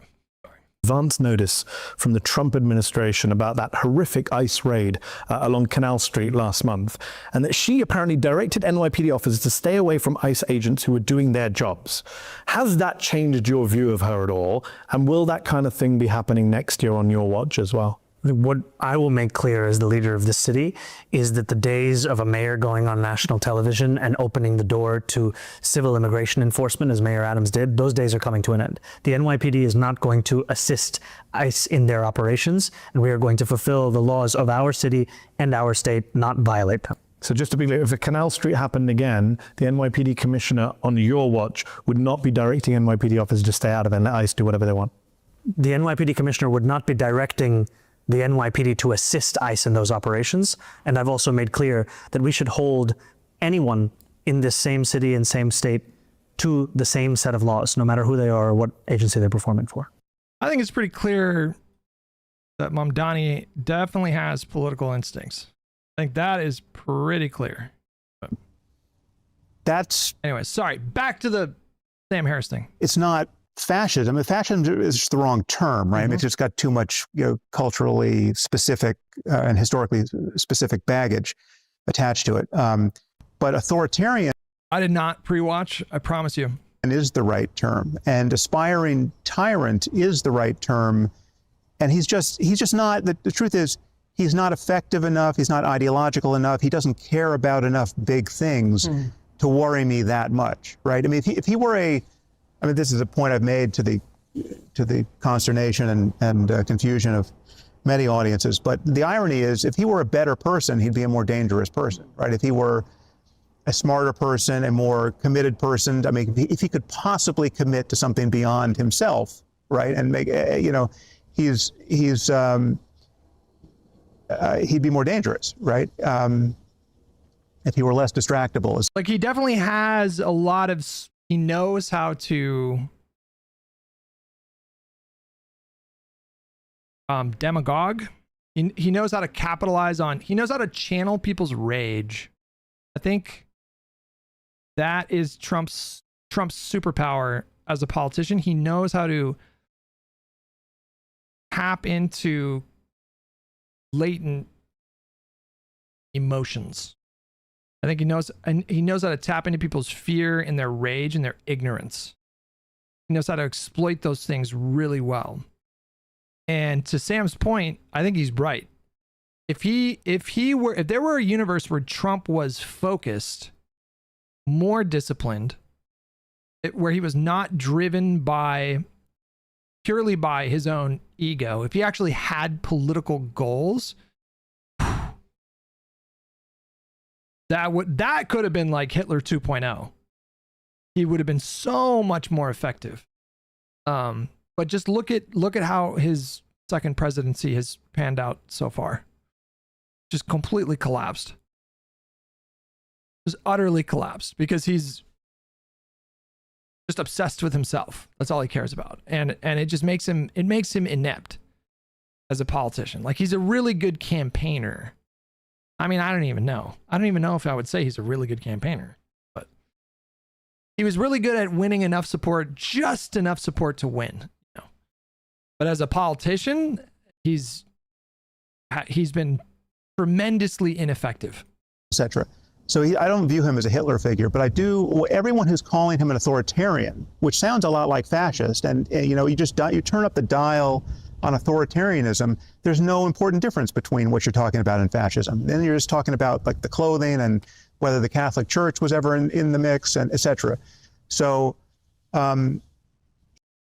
Advance notice from the Trump administration about that horrific ICE raid along Canal Street last month, and that she apparently directed NYPD officers to stay away from ICE agents who were doing their jobs. Has that changed your view of her at all? And will that kind of thing be happening next year on your watch as well?
What I will make clear as the leader of this city is that the days of a mayor going on national television and opening the door to civil immigration enforcement, as Mayor Adams did, those days are coming to an end. The NYPD is not going to assist ICE in their operations, and we are going to fulfill the laws of our city and our state, not violate them.
So just to be clear, if the Canal Street happened again, the NYPD commissioner on your watch would not be directing NYPD officers to stay out of it and let ICE do whatever they want?
The NYPD commissioner would not be directing the NYPD to assist ICE in those operations. And I've also made clear that we should hold anyone in this same city and same state to the same set of laws, no matter who they are or what agency they're performing for.
I think it's pretty clear that Mamdani definitely has political instincts. I think that is pretty clear. But anyway, sorry, back to the Sam Harris thing.
It's not fascism. I mean, fascism is just the wrong term, right? I mean, it's just got too much, culturally specific and historically specific baggage attached to it. But authoritarian,
I did not pre-watch, I promise you,
is the right term, and aspiring tyrant is the right term. And he's just not. The truth is, he's not effective enough. He's not ideological enough. He doesn't care about enough big things to worry me that much, right? I mean, if he were this is a point I've made to the consternation and confusion of many audiences. But the irony is, if he were a better person, he'd be a more dangerous person, right? If he were a smarter person, a more committed person, I mean, if he could possibly commit to something beyond himself, right? And make, he'd be more dangerous, right? If he were less distractible.
Like, he definitely has a lot of... He knows how to demagogue. He knows how to capitalize on, he knows how to channel people's rage. I think that is Trump's superpower as a politician. He knows how to tap into latent emotions. I think he knows how to tap into people's fear and their rage and their ignorance. He knows how to exploit those things really well. And to Sam's point, I think he's right. If there were a universe where Trump was focused, more disciplined, where he was not driven purely by his own ego, if he actually had political goals, that could have been like Hitler 2.0. He would have been so much more effective. But just look at how his second presidency has panned out so far. Just completely collapsed. Just utterly collapsed because he's just obsessed with himself. That's all he cares about. And it just makes him inept. as a politician. Like, he's a really good campaigner. I mean, I don't even know. I don't even know if I would say he's a really good campaigner, but he was really good at winning enough support, just enough support to win. You know? But as a politician, he's been tremendously ineffective,
etc. So I don't view him as a Hitler figure, but I do. Everyone who's calling him an authoritarian, which sounds a lot like fascist, and you know, you turn up the dial on authoritarianism. There's no important difference between what you're talking about and fascism. Then you're just talking about like the clothing and whether the Catholic Church was ever in the mix, and etc. So,
but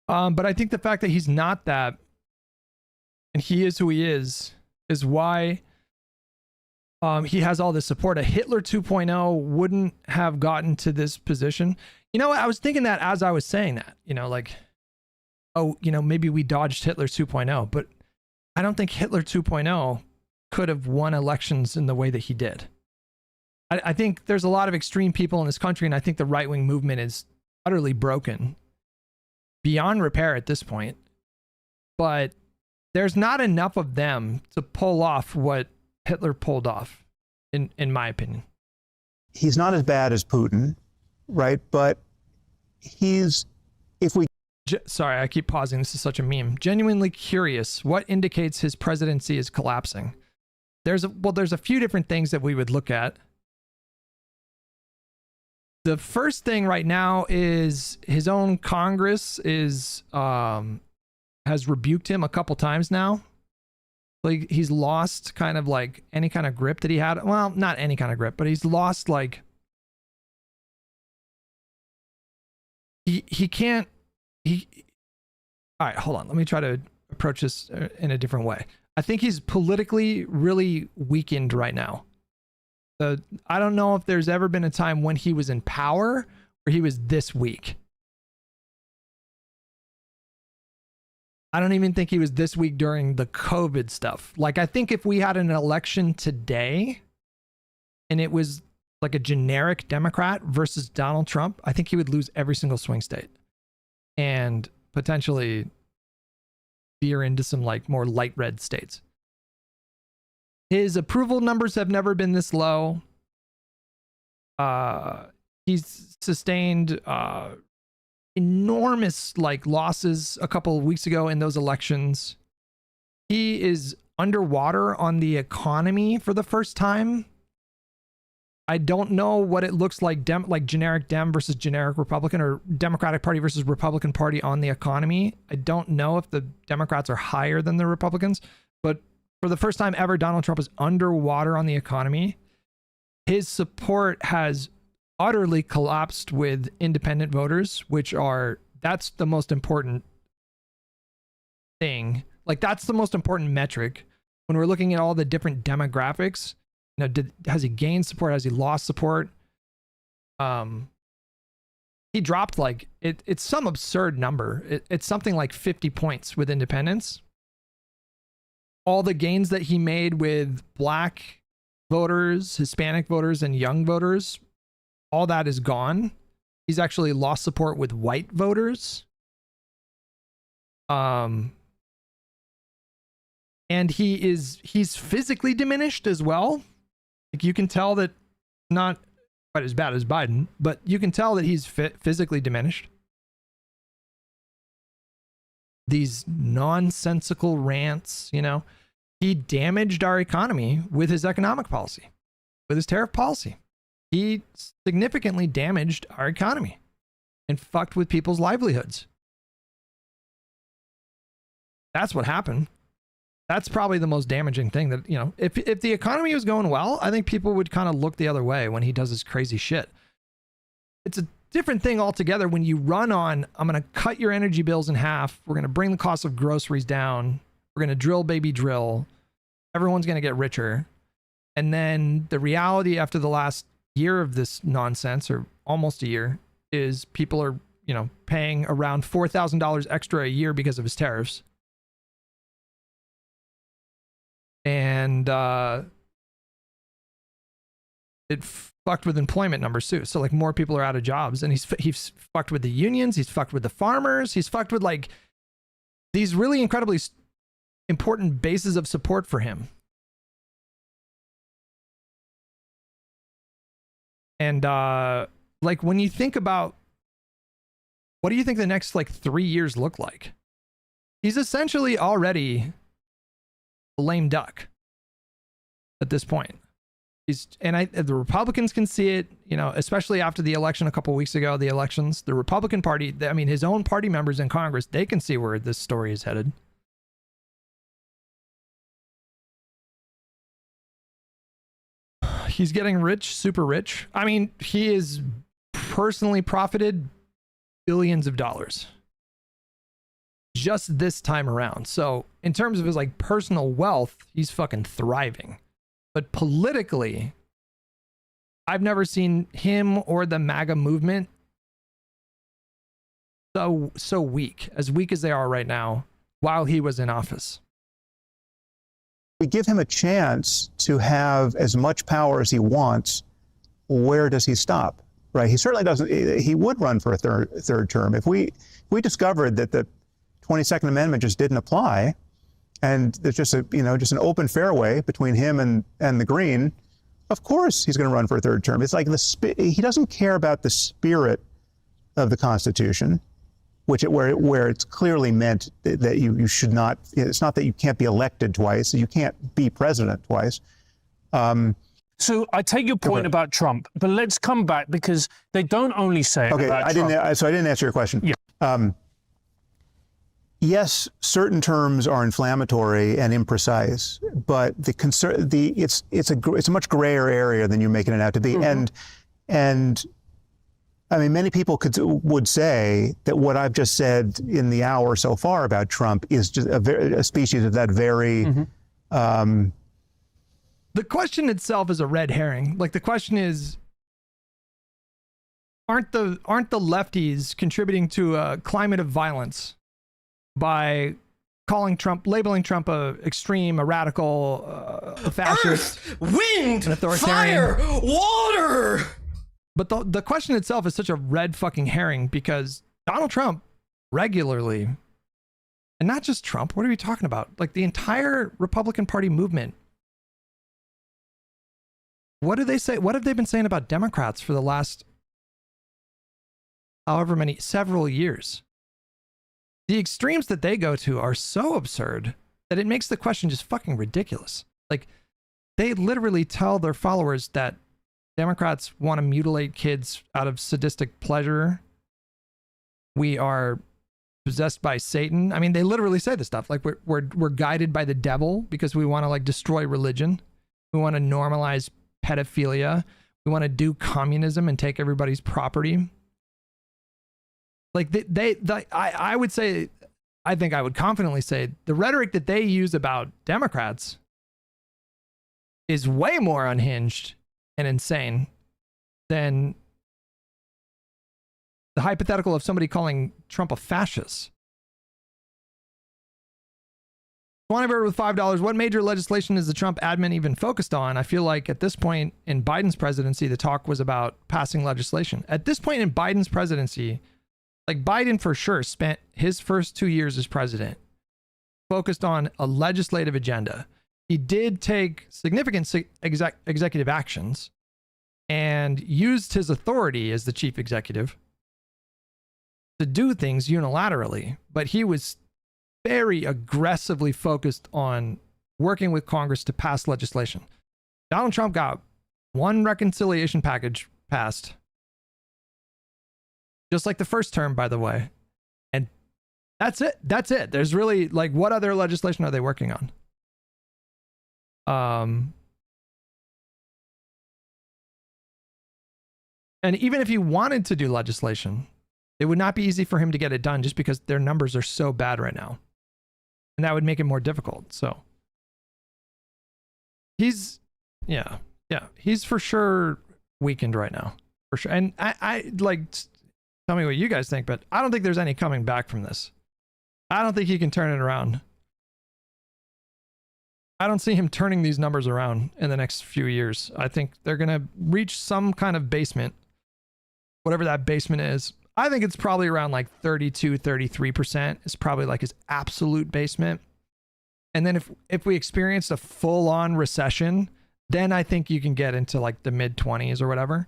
I think the fact that he's not that, and he is who he is why he has all this support. A Hitler 2.0 wouldn't have gotten to this position. You know, I was thinking that as I was saying that, you know, like, oh, you know, maybe we dodged Hitler 2.0, but I don't think Hitler 2.0 could have won elections in the way that he did. I think there's a lot of extreme people in this country, and I think the right-wing movement is utterly broken, beyond repair at this point. But there's not enough of them to pull off what Hitler pulled off, in my opinion.
He's not as bad as Putin, right? But
sorry, I keep pausing. This is such a meme. Genuinely curious, what indicates his presidency is collapsing? There's a few different things that we would look at. The first thing right now is his own Congress has rebuked him a couple times now. Like, he's lost kind of like any kind of grip that he had. Well, not any kind of grip, but he's lost like he can't. All right, hold on. Let me try to approach this in a different way. I think he's politically really weakened right now. I don't know if there's ever been a time when he was in power where he was this weak. I don't even think he was this weak during the COVID stuff. Like, I think if we had an election today and it was like a generic Democrat versus Donald Trump, I think he would lose every single swing state and potentially veer into some like more light red states. His approval numbers have never been this low. He's sustained enormous like losses a couple of weeks ago in those elections. He is underwater on the economy for the first time. I don't know what it looks like, like generic Dem versus generic Republican, or Democratic Party versus Republican Party on the economy. I don't know if the Democrats are higher than the Republicans, but for the first time ever, Donald Trump is underwater on the economy. His support has utterly collapsed with independent voters, that's the most important thing. Like, that's the most important metric when we're looking at all the different demographics. You know, has he gained support? Has he lost support? He dropped like it's some absurd number. It's something like 50 points with independents. All the gains that he made with black voters, Hispanic voters, and young voters, all that is gone. He's actually lost support with white voters. And he's physically diminished as well. Like, you can tell that, not quite as bad as Biden, but you can tell that he's physically diminished. These nonsensical rants, you know, he damaged our economy with his economic policy, with his tariff policy. He significantly damaged our economy and fucked with people's livelihoods. That's what happened. That's probably the most damaging thing that, you know, if the economy was going well, I think people would kind of look the other way when he does this crazy shit. It's a different thing altogether when you run on, I'm going to cut your energy bills in half. We're going to bring the cost of groceries down. We're going to drill, baby, drill. Everyone's going to get richer. And then the reality after the last year of this nonsense, or almost a year, is people are, you know, paying around $4,000 extra a year because of his tariffs. And it fucked with employment numbers too. So like, more people are out of jobs, and he's fucked with the unions. He's fucked with the farmers. He's fucked with like these really incredibly important bases of support for him. And like when you think about what do you think the next like 3 years look like? He's essentially already a lame duck at this point. The Republicans can see it, you know, especially after the election a couple of weeks ago, the elections, the Republican Party, I mean, his own party members in Congress, they can see where this story is headed. He's getting rich, super rich. I mean, he has personally profited billions of dollars just this time around. So in terms of his like personal wealth, he's fucking thriving. But politically, I've never seen him or the MAGA movement so weak as they are right now while he was in office.
We give him a chance to have as much power as he wants. Where does he stop? Right? He certainly doesn't. He would run for a third term if we discovered that the 22nd Amendment just didn't apply, and there's just an open fairway between him and the Green. Of course, he's going to run for a third term. It's like he doesn't care about the spirit of the Constitution, where it's clearly meant that you should not. It's not that you can't be elected twice. You can't be president twice.
So I take your point about Trump, but let's come back because they don't only say about Trump.
So I didn't answer your question.
Yeah.
Yes, certain terms are inflammatory and imprecise, but it's a much grayer area than you're making it out to be. Mm-hmm. And I mean, many people would say that what I've just said in the hour so far about Trump is just a species of that very. Mm-hmm.
The question itself is a red herring. Like the question is, aren't the lefties contributing to a climate of violence by labeling Trump a extreme, a radical, a fascist,
wind,
an authoritarian,
fire, water?
But the question itself is such a red fucking herring because Donald Trump regularly, and not just Trump, what are we talking about? Like the entire Republican Party movement. What do they say? What have they been saying about Democrats for the last several years? The extremes that they go to are so absurd that it makes the question just fucking ridiculous. Like they literally tell their followers that Democrats want to mutilate kids out of sadistic pleasure. We are possessed by Satan. I mean, they literally say this stuff. Like we're guided by the devil because we want to like destroy religion. We want to normalize pedophilia. We want to do communism and take everybody's property. Like I would say, I think I would confidently say the rhetoric that they use about Democrats is way more unhinged and insane than the hypothetical of somebody calling Trump a fascist. Swanberg with $5. What major legislation is the Trump admin even focused on? I feel like at this point in Biden's presidency, the talk was about passing legislation. At this point in Biden's presidency, like Biden for sure spent his first 2 years as president focused on a legislative agenda. He did take significant executive actions and used his authority as the chief executive to do things unilaterally, but he was very aggressively focused on working with Congress to pass legislation. Donald Trump got one reconciliation package passed, just like the first term, by the way. And that's it. That's it. There's really, like, what other legislation are they working on? And even if he wanted to do legislation, it would not be easy for him to get it done just because their numbers are so bad right now. And that would make it more difficult. So he's for sure weakened right now, for sure. And I like, tell me what you guys think, but I don't think there's any coming back from this. I don't think he can turn it around. I don't see him turning these numbers around in the next few years. I think they're going to reach some kind of basement, whatever that basement is. I think it's probably around like 32, 33% is probably like his absolute basement. And then if we experienced a full-on recession, then I think you can get into like the mid-20s or whatever.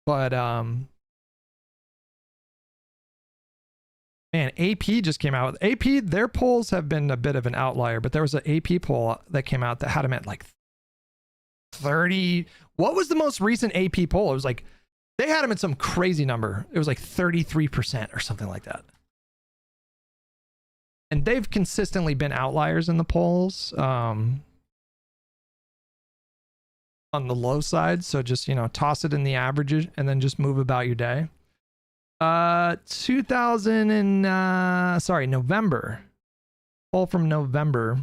But man, AP just came out with AP. Their polls have been a bit of an outlier, but there was an AP poll that came out that had them at like 30. What was the most recent AP poll? It was like they had them at some crazy number. It was like 33% or something like that. And they've consistently been outliers in the polls on the low side. So just, you know, toss it in the averages and then just move about your day. November. Poll from November.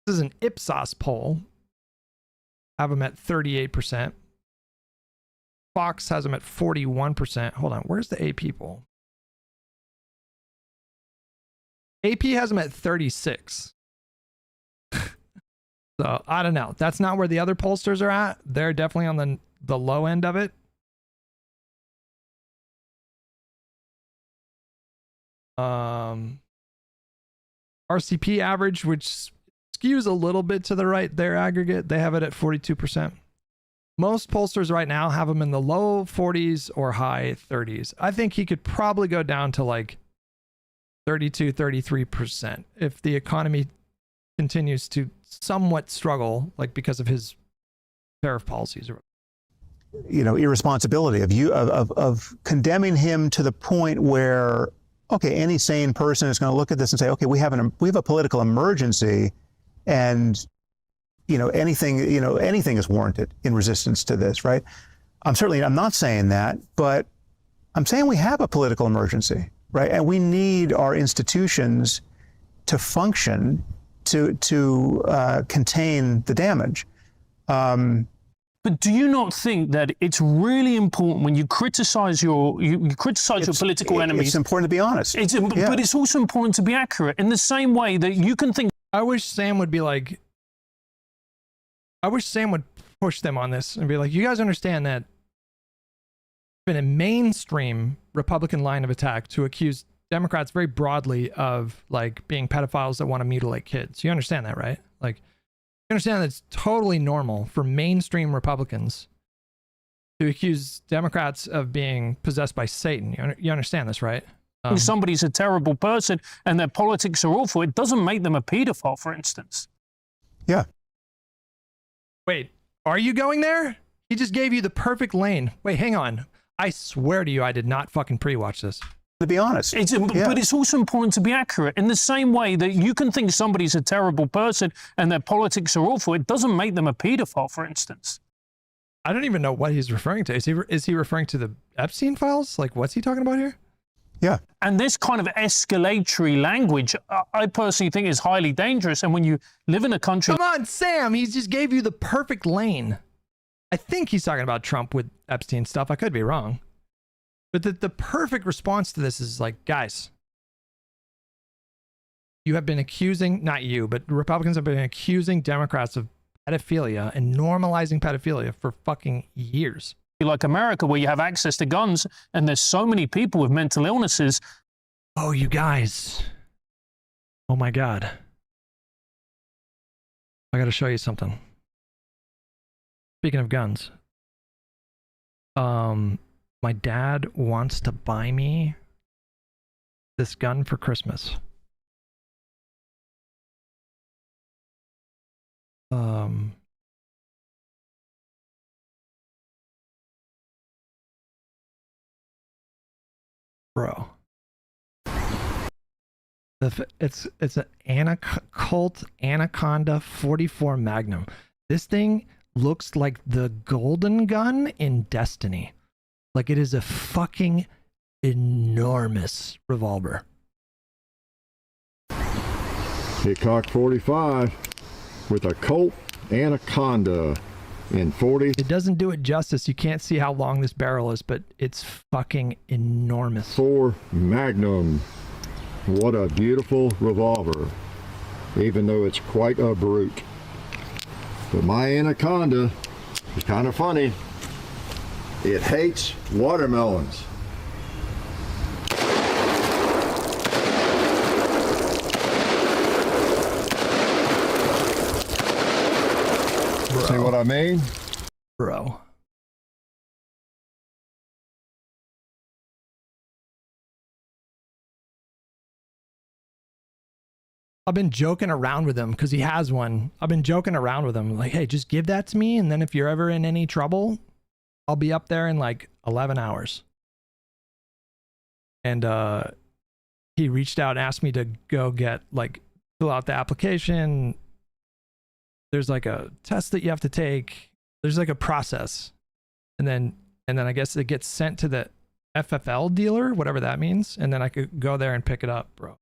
This is an Ipsos poll. Have them at 38%. Fox has them at 41%. Hold on, where's the AP poll? AP has them at 36. So I don't know. That's not where the other pollsters are at. They're definitely on the low end of it. RCP average, which skews a little bit to the right, their aggregate, they have it at 42%. Most pollsters right now have him in the low 40s or high 30s. I think he could probably go down to like 32, 33% if the economy continues to somewhat struggle, like because of his tariff policies.
You know, irresponsibility of condemning him to the point where, okay, any sane person is going to look at this and say, okay, we have a political emergency, and anything is warranted in resistance to this, right? I'm not saying that, but I'm saying we have a political emergency, right? And we need our institutions to function to contain the damage.
But do you not think that it's really important when you criticize your political enemies?
It's important to be honest.
But it's also important to be accurate in the same way that you can think.
I wish Sam would push them on this and be like, you guys understand that it's been a mainstream Republican line of attack to accuse Democrats very broadly of like being pedophiles that want to mutilate kids. You understand that, right? Like, you understand that it's totally normal for mainstream Republicans to accuse Democrats of being possessed by Satan. You understand this, right?
Somebody's a terrible person and their politics are awful. It doesn't make them a pedophile, for instance.
Yeah.
Wait, are you going there? He just gave you the perfect lane. Wait, hang on. I swear to you, I did not fucking pre-watch this.
To be honest.
But it's also important to be accurate in the same way that you can think somebody's a terrible person and their politics are awful. It doesn't make them a pedophile, for instance.
I don't even know what he's referring to. Is he referring to the Epstein files? Like, what's he talking about here?
Yeah.
And this kind of escalatory language, I personally think is highly dangerous. And when you live in a country...
Come on, Sam, he just gave you the perfect lane. I think he's talking about Trump with Epstein stuff. I could be wrong. But the perfect response to this is like, guys, you have been accusing, not you, but Republicans have been accusing Democrats of pedophilia and normalizing pedophilia for fucking years.
Like America, where you have access to guns and there's so many people with mental illnesses.
Oh, you guys. Oh my God. I got to show you something. Speaking of guns. My dad wants to buy me this gun for Christmas. Bro. It's an Colt Anaconda 44 Magnum. This thing looks like the golden gun in Destiny. Like, it is a fucking enormous revolver.
Hickok 45 with a Colt Anaconda in 40.
It doesn't do it justice. You can't see how long this barrel is, but it's fucking enormous.
4 Magnum. What a beautiful revolver, even though it's quite a brute. But my Anaconda is kind of funny. It hates watermelons. See what I mean?
Bro. I've been joking around with him because he has one. I've been joking around with him like, hey, just give that to me. And then if you're ever in any trouble, I'll be up there in like 11 hours. And he reached out and asked me to go get like, fill out the application. There's like a test that you have to take. There's like a process. And then I guess it gets sent to the FFL dealer, whatever that means. And then I could go there and pick it up, bro.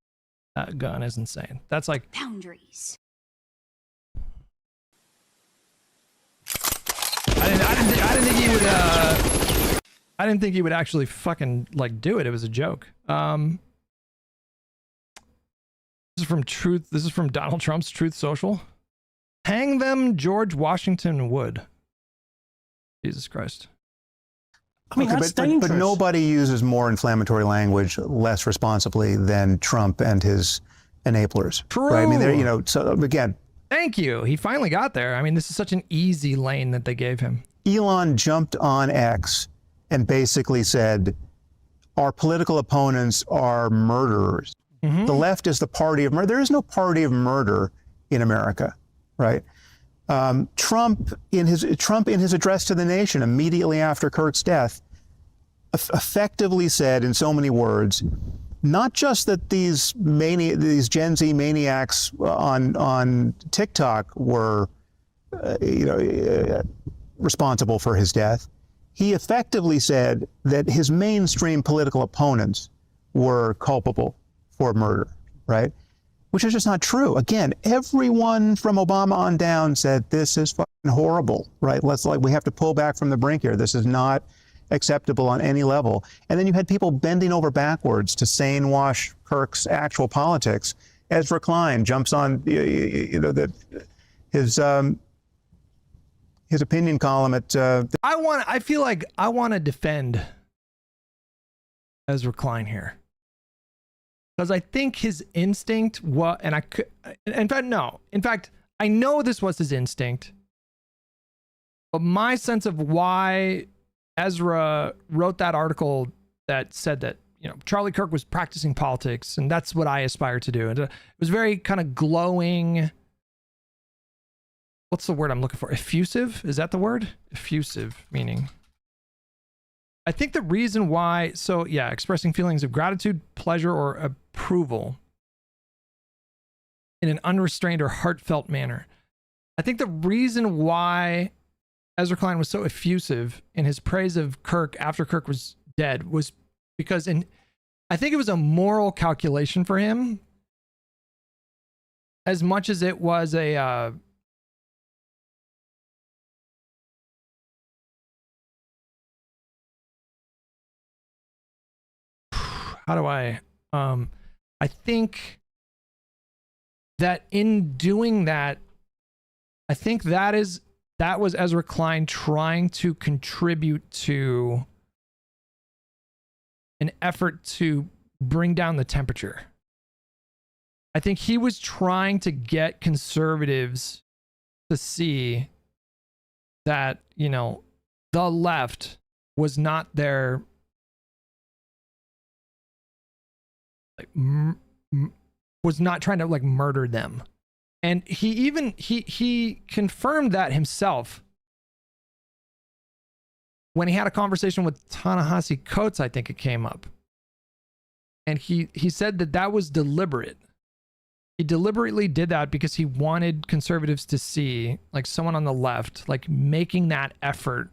That gun is insane. That's like
boundaries.
I didn't think he would. I didn't think he would actually fucking like do it. It was a joke. This is from Truth. This is from Donald Trump's Truth Social. Hang them, George Washington Wood. Jesus Christ.
I mean, that's dangerous. But nobody uses more inflammatory language less responsibly than Trump and his enablers.
True.
Right? I mean, you know, so again.
Thank you. He finally got there. I mean, this is such an easy lane that they gave him.
Elon jumped on X and basically said, our political opponents are murderers.
Mm-hmm.
The left is the party of murder. There is no party of murder in America, right? Trump in his address to the nation immediately after Kirk's death effectively said in so many words, not just that these Gen Z maniacs on TikTok were responsible for his death. He effectively said that his mainstream political opponents were culpable for murder, right? Which is just not true. Again, everyone from Obama on down said this is fucking horrible, right? We have to pull back from the brink here. This is not acceptable on any level. And then you had people bending over backwards to sane wash Kirk's actual politics. Ezra Klein jumps on, his opinion column at.
I feel like I want to defend Ezra Klein here. Because I think his instinct was, and I could, in fact, no. In fact, I know this was his instinct. But my sense of why Ezra wrote that article that said that, Charlie Kirk was practicing politics, and that's what I aspire to do. And it was very kind of glowing. What's the word I'm looking for? Effusive? Is that the word? Effusive meaning. I think the reason why, expressing feelings of gratitude, pleasure, or approval in an unrestrained or heartfelt manner. I think the reason why Ezra Klein was so effusive in his praise of Kirk after Kirk was dead was because I think it was a moral calculation for him as much as it was a how do I think that in doing that, I think that was Ezra Klein trying to contribute to an effort to bring down the temperature. I think he was trying to get conservatives to see that, the left was not their was not trying to murder them. And he confirmed that himself when he had a conversation with Ta-Nehisi Coates. I think it came up, and he said that was deliberate. He deliberately did that because he wanted conservatives to see someone on the left making that effort,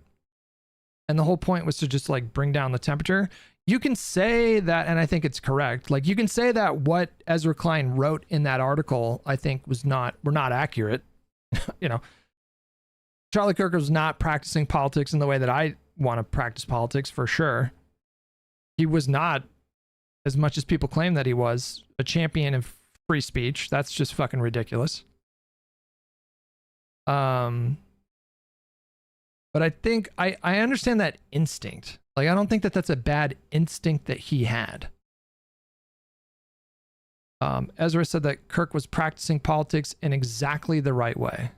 and the whole point was to just bring down the temperature. You can say that, and I think it's correct. You can say that what Ezra Klein wrote in that article, I think, were not accurate. Charlie Kirk was not practicing politics in the way that I want to practice politics, for sure. He was not, as much as people claim that he was, a champion of free speech. That's just fucking ridiculous. But I think I understand that instinct. I don't think that that's a bad instinct that he had. Ezra said that Kirk was practicing politics in exactly the right way.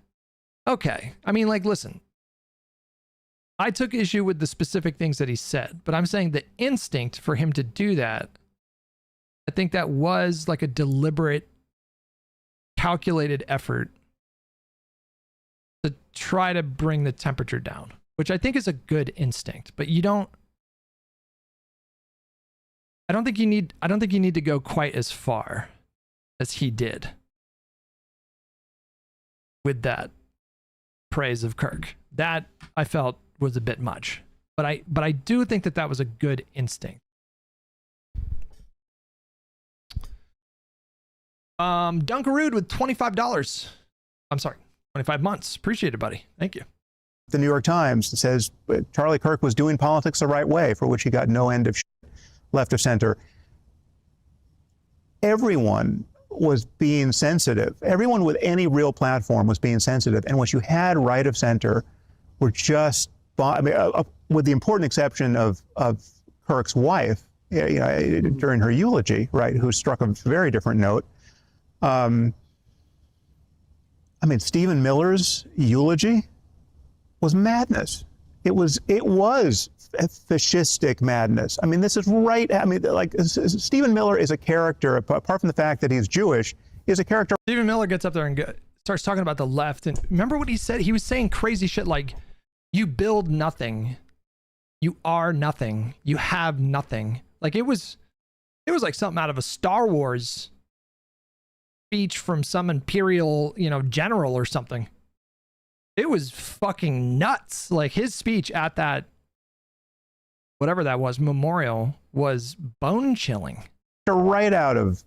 Okay. I mean, like, listen, I took issue with the specific things that he said, but I'm saying the instinct for him to do that, I think that was like a deliberate, calculated effort to try to bring the temperature down, which I think is a good instinct, but you don't, I don't think you need to go quite as far as he did with that praise of Kirk. That I felt was a bit much, but I do think that that was a good instinct. Dunkarood with $25. I'm sorry, 25 months. Appreciate it, buddy. Thank you.
The New York Times says Charlie Kirk was doing politics the right way, for which he got no end of shit left of center. Everyone was being sensitive. Everyone with any real platform was being sensitive. And what you had right of center were just, I mean, with the important exception of Kirk's wife, you know, during her eulogy, right, who struck a very different note. I mean, Stephen Miller's eulogy was madness. It was fascistic madness. I mean, this is right. I mean, like, Stephen Miller is a character, apart from the fact that he's Jewish, is a character.
Stephen Miller gets up there and starts talking about the left. And remember what he said? He was saying crazy shit like, you build nothing, you are nothing, you have nothing. Like, it was like something out of a Star Wars speech from some imperial, you know, general or something. It was fucking nuts. Like, his speech at that, whatever that was, memorial, was bone chilling.
Right out of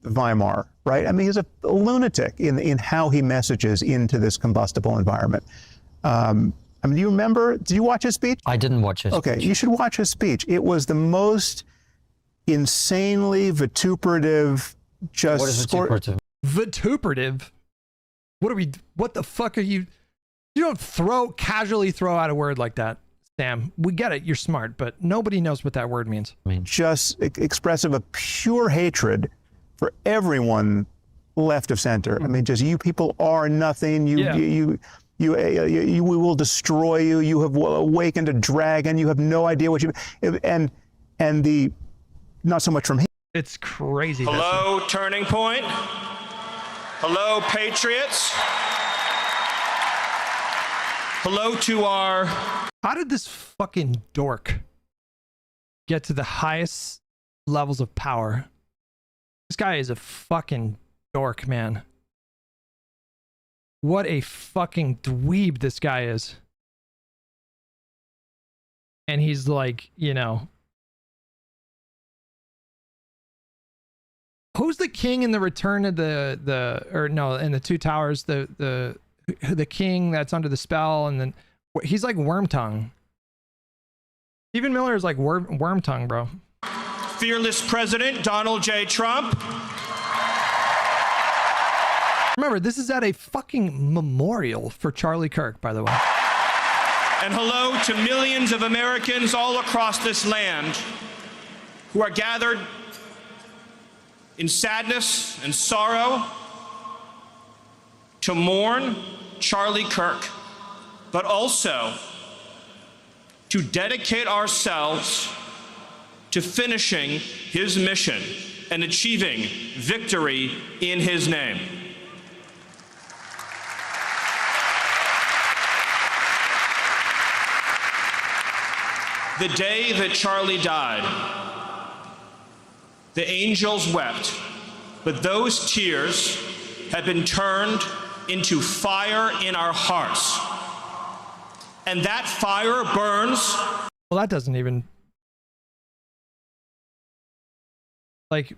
Weimar, right? I mean, he's a lunatic in how he messages into this combustible environment. I mean, do you remember, did you watch his speech?
I didn't watch his speech.
Okay, you should watch his speech. It was the most insanely vituperative, just...
What is vituperative?
Vituperative? What the fuck are you... You don't casually throw out a word like that, Sam. We get it, you're smart, but nobody knows what that word means.
Just expressive of pure hatred for everyone left of center. I mean, just, you people are nothing. We will destroy you. You have awakened a dragon. You have no idea what you... And the... Not so much from him.
It's crazy.
Hello, Turning Point. Hello, Patriots. Hello to our...
How did this fucking dork get to the highest levels of power? This guy is a fucking dork, man. What a fucking dweeb this guy is. And he's like, you know... Who's the king in the Return of in the Two Towers? The king that's under the spell, and then he's like Wormtongue. Stephen Miller is like Wormtongue, bro.
Fearless President Donald J. Trump.
Remember, this is at a fucking memorial for Charlie Kirk, by the way.
And hello to millions of Americans all across this land who are gathered in sadness and sorrow to mourn Charlie Kirk, but also to dedicate ourselves to finishing his mission and achieving victory in his name. The day that Charlie died, the angels wept, but those tears have been turned into fire in our hearts. And that fire burns.
Well, that doesn't even... Like...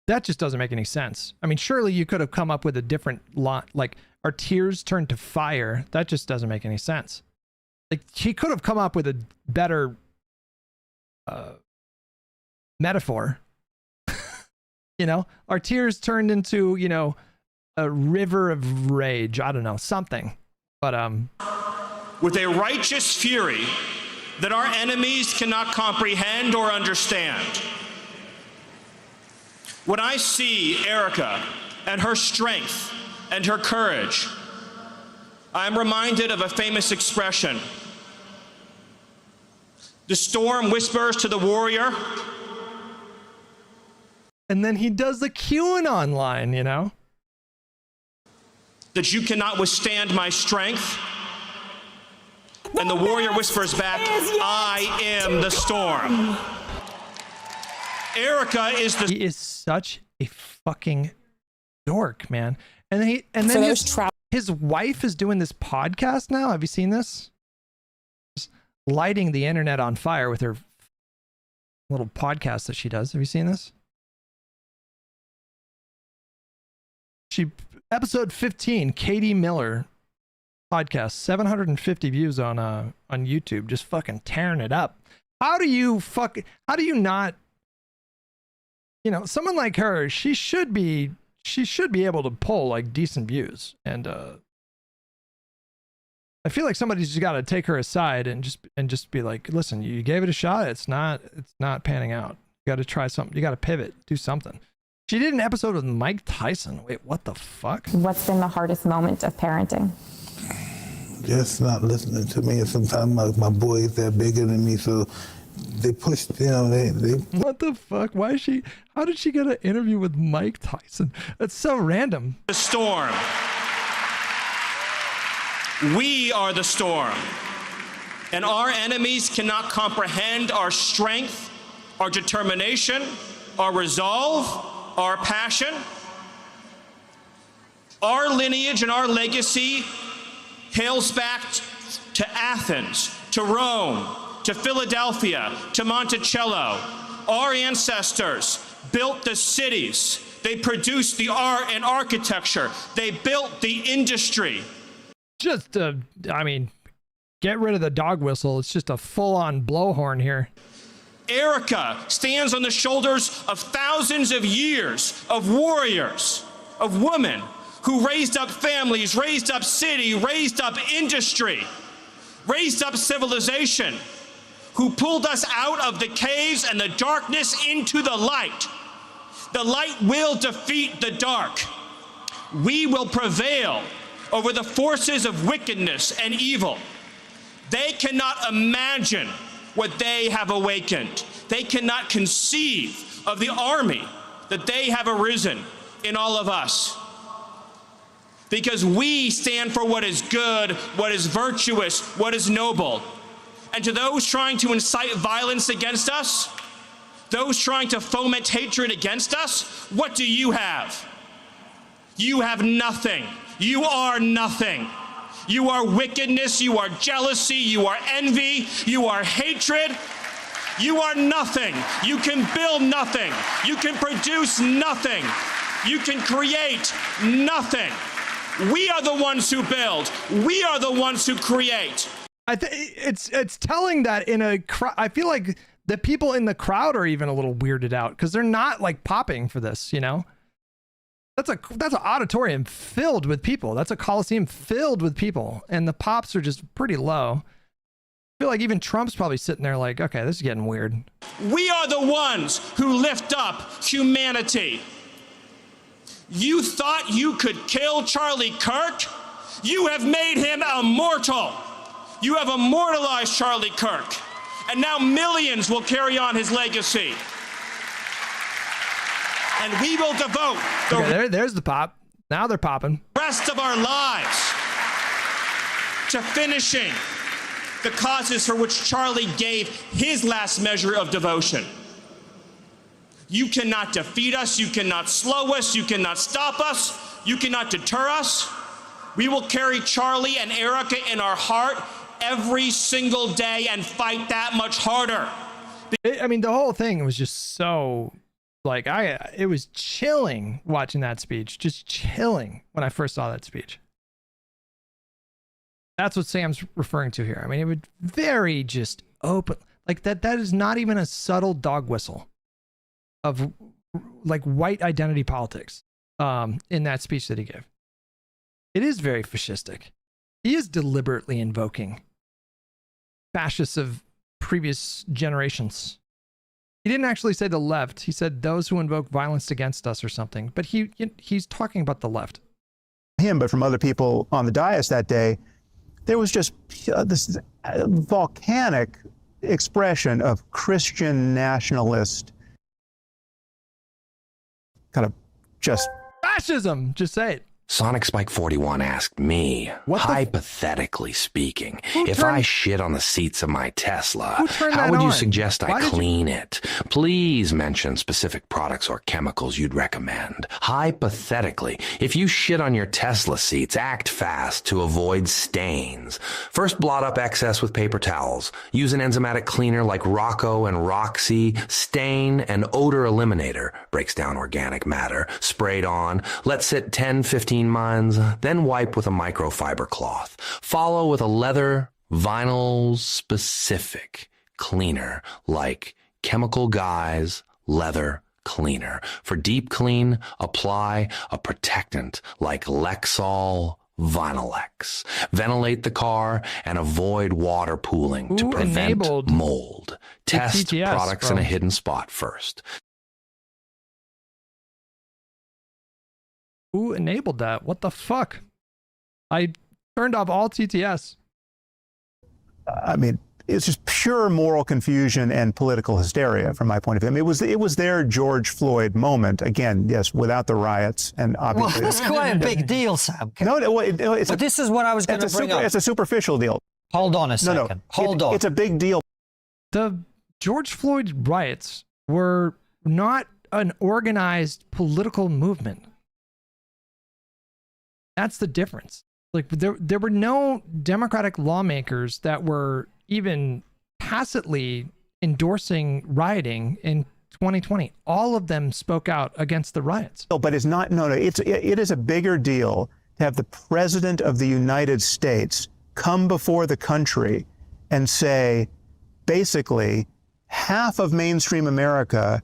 That just doesn't make any sense. I mean, surely you could have come up with a different line. Like, our tears turned to fire. That just doesn't make any sense. Like, he could have come up with a better... metaphor. You know, our tears turned into, you know, a river of rage. I don't know, something. But
with a righteous fury that our enemies cannot comprehend or understand. When I see Erica and her strength and her courage, I'm reminded of a famous expression. The storm whispers to the warrior.
And then he does the QAnon line, you know?
That you cannot withstand my strength. And the warrior whispers back, I am the storm. Erica is the...
He is such a fucking dork, man. And then his wife is doing this podcast now. Have you seen this? Just lighting the internet on fire with her little podcast that she does. Have you seen this? Episode 15, Katie Miller podcast, 750 views on YouTube, just fucking tearing it up. How do you not, you know, someone like her, she should be able to pull like decent views, and I feel like somebody's just got to take her aside and just be like, listen, you gave it a shot, it's not panning out. You got to try something, you got to pivot, do something. She did an episode with Mike Tyson. Wait, what the fuck?
What's been the hardest moment of parenting?
Just not listening to me. And sometimes my boys, they're bigger than me, so they push, you know, they...
What the fuck? How did she get an interview with Mike Tyson? That's so random.
The storm. We are the storm. And our enemies cannot comprehend our strength, our determination, our resolve, our passion. Our lineage and our legacy hails back to Athens, to Rome, to Philadelphia, to Monticello. Our ancestors built the cities. They produced the art and architecture. They built the industry.
Just, I mean, get rid of the dog whistle. It's just a full-on blowhorn here.
Erica stands on the shoulders of thousands of years of warriors, of women who raised up families, raised up city, raised up industry, raised up civilization, who pulled us out of the caves and the darkness into the light. The light will defeat the dark. We will prevail over the forces of wickedness and evil. They cannot imagine what they have awakened. They cannot conceive of the army that they have arisen in all of us. Because we stand for what is good, what is virtuous, what is noble. And to those trying to incite violence against us, those trying to foment hatred against us, what do you have? You have nothing. You are nothing. You are wickedness, you are jealousy, you are envy, you are hatred. You are nothing. You can build nothing. You can produce nothing. You can create nothing. We are the ones who build. We are the ones who create.
It's telling that in a crowd. I feel like the people in the crowd are even a little weirded out because they're not like popping for this, you know? That's an auditorium filled with people. That's a coliseum filled with people, and the pops are just pretty low. I feel like even Trump's probably sitting there like, okay, this is getting weird.
We are the ones who lift up humanity. You thought you could kill Charlie Kirk? You have made him immortal. You have immortalized Charlie Kirk, and now millions will carry on his legacy. And we will devote
there's the pop. Now they're popping.
Rest of our lives to finishing the causes for which Charlie gave his last measure of devotion. You cannot defeat us. You cannot slow us. You cannot stop us. You cannot deter us. We will carry Charlie and Erica in our heart every single day and fight that much harder.
I mean, the whole thing was just so... Like it was chilling watching that speech, just chilling when I first saw that speech. That's what Sam's referring to here. I mean, it would very just open, like that is not even a subtle dog whistle of like white identity politics in that speech that he gave. It is very fascistic. He is deliberately invoking fascists of previous generations. He didn't actually say the left. He said those who invoke violence against us or something. But he's talking about the left.
him, but from other people on the dais that day, there was just this volcanic expression of Christian nationalist kind of just
fascism. Just say it.
Sonic Spike 41 asked me, hypothetically speaking, if I shit on the seats of my Tesla, how would you suggest I clean it? Please mention specific products or chemicals you'd recommend. Hypothetically, if you shit on your Tesla seats, act fast to avoid stains. First, blot up excess with paper towels. Use an enzymatic cleaner like Rocco and Roxy. Stain and odor eliminator. Breaks down organic matter. Sprayed on. Let sit 10-15 minds, then wipe with a microfiber cloth. Follow with a leather, vinyl specific cleaner like Chemical Guys Leather Cleaner. For deep clean, apply a protectant like Lexol Vinylex. Ventilate the car and avoid water pooling to prevent mold. Test
TTS,
products in a hidden spot first.
Who enabled that? What the fuck? I turned off all TTS.
I mean, it's just pure moral confusion and political hysteria from my point of view. I mean, it was their George Floyd moment. Again, yes, without the riots and obviously.
Well, that's quite a big deal, Sam.
This
is what I was going to bring up.
It's a superficial deal.
Hold on a second.
No.
Hold on.
It's a big deal.
The George Floyd riots were not an organized political movement. That's the difference. Like there were no Democratic lawmakers that were even tacitly endorsing rioting in 2020. All of them spoke out against the riots.
No, but it's not. No. It is a bigger deal to have the President of the United States come before the country and say, basically, half of mainstream America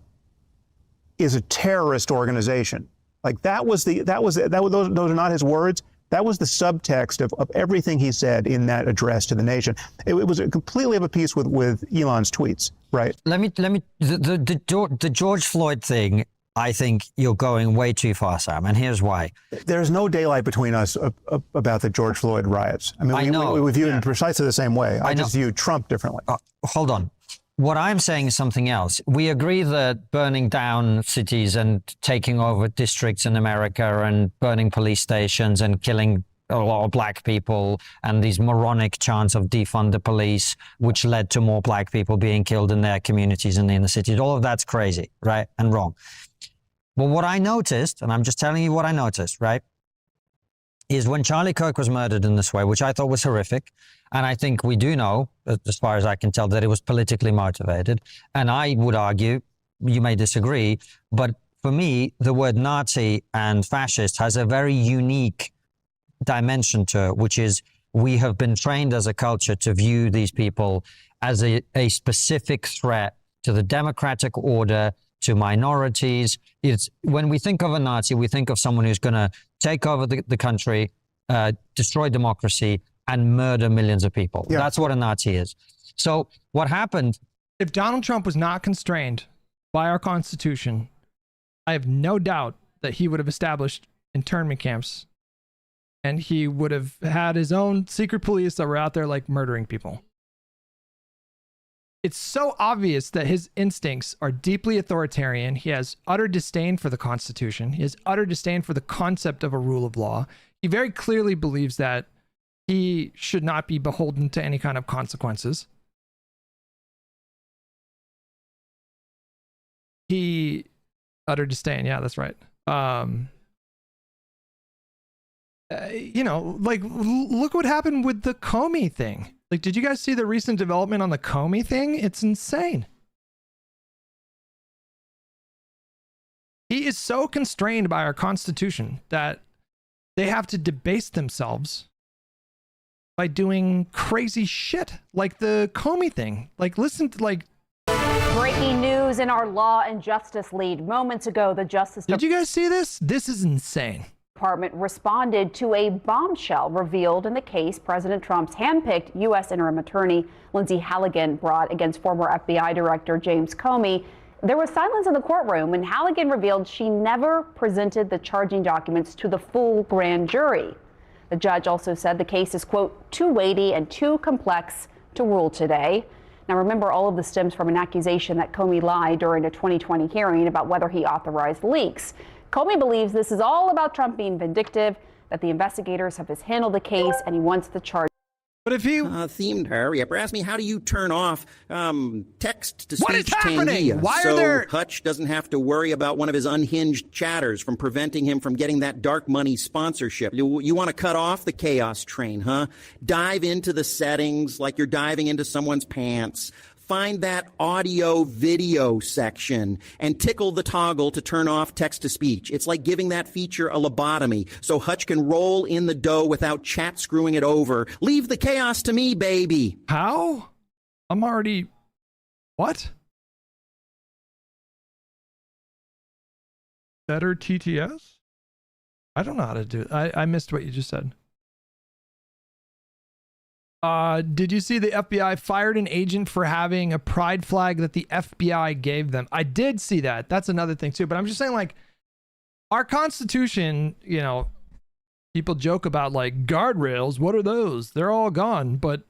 is a terrorist organization. Like those are not his words. That was the subtext of everything he said in that address to the nation. It was completely of a piece with Elon's tweets, right?
The George Floyd thing, I think you're going way too far, Sam, and here's why.
There's no daylight between us about the George Floyd riots. I mean, we view it in precisely the same way. I just view Trump differently.
Hold on. What I'm saying is something else. We agree that burning down cities and taking over districts in America and burning police stations and killing a lot of black people and these moronic chants of defund the police, which led to more black people being killed in their communities and in the cities, all of that's crazy, right? And wrong. But what I noticed, and I'm just telling you what I noticed, right, is when Charlie Kirk was murdered in this way, which I thought was horrific, and I think we do know, as far as I can tell, that it was politically motivated. And I would argue, you may disagree, but for me, the word Nazi and fascist has a very unique dimension to it, which is we have been trained as a culture to view these people as a specific threat to the democratic order, to minorities. It's when we think of a Nazi, we think of someone who's going to take over the country, destroy democracy, and murder millions of people. Yeah. That's what a Nazi is. So what happened?
If Donald Trump was not constrained by our Constitution, I have no doubt that he would have established internment camps and he would have had his own secret police that were out there like murdering people. It's so obvious that his instincts are deeply authoritarian. He has utter disdain for the Constitution. He has utter disdain for the concept of a rule of law. He very clearly believes that he should not be beholden to any kind of consequences. Utter disdain. Yeah, that's right. Look what happened with the Comey thing. Like, did you guys see the recent development on the Comey thing? It's insane. He is so constrained by our Constitution that they have to debase themselves by doing crazy shit like the Comey thing. Like, listen to
Breaking news in our law and justice lead. Moments ago, the Justice
Did you guys see this? This is insane.
Department responded to a bombshell revealed in the case President Trump's handpicked U.S. interim attorney Lindsay Halligan brought against former FBI Director James Comey. There was silence in the courtroom when Halligan revealed she never presented the charging documents to the full grand jury. The judge also said the case is, quote, too weighty and too complex to rule today. Now, remember, all of this stems from an accusation that Comey lied during a 2020 hearing about whether he authorized leaks. Comey believes this is all about Trump being vindictive, that the investigators have mishandled the case, and he wants the charge.
But if he
themed her, Yep, asked me, how do you turn off text-to-speech
What is happening?
Tangia
Why are
so
there...
Hutch doesn't have to worry about one of his unhinged chatters from preventing him from getting that dark money sponsorship? You want to cut off the chaos train, huh? Dive into the settings like you're diving into someone's pants. Find that audio video section and tickle the toggle to turn off text-to-speech. It's like giving that feature a lobotomy so Hutch can roll in the dough without chat screwing it over. Leave the chaos to me, baby.
How? I'm already... What? Better TTS? I don't know how to do it. I missed what you just said. Did you see the FBI fired an agent for having a pride flag that the FBI gave them? I did see that. That's another thing too. But I'm just saying, like, our Constitution, you know, people joke about like guardrails. What are those? They're all gone. But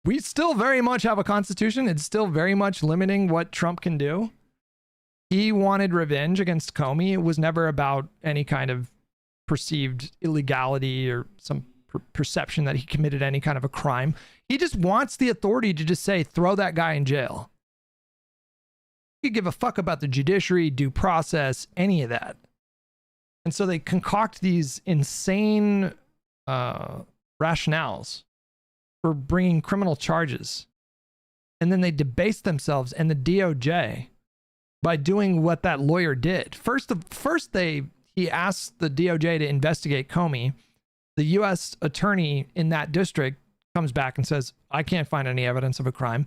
we still very much have a Constitution. It's still very much limiting what Trump can do. He wanted revenge against Comey. It was never about any kind of perceived illegality or some perception that he committed any kind of a crime. He just wants the authority to just say, throw that guy in jail. You give a fuck about the judiciary, due process, any of that. And so they concoct these insane rationales for bringing criminal charges. And then they debase themselves and the DOJ by doing what that lawyer did. First he asked the DOJ to investigate Comey. The U.S. attorney in that district comes back and says, I can't find any evidence of a crime.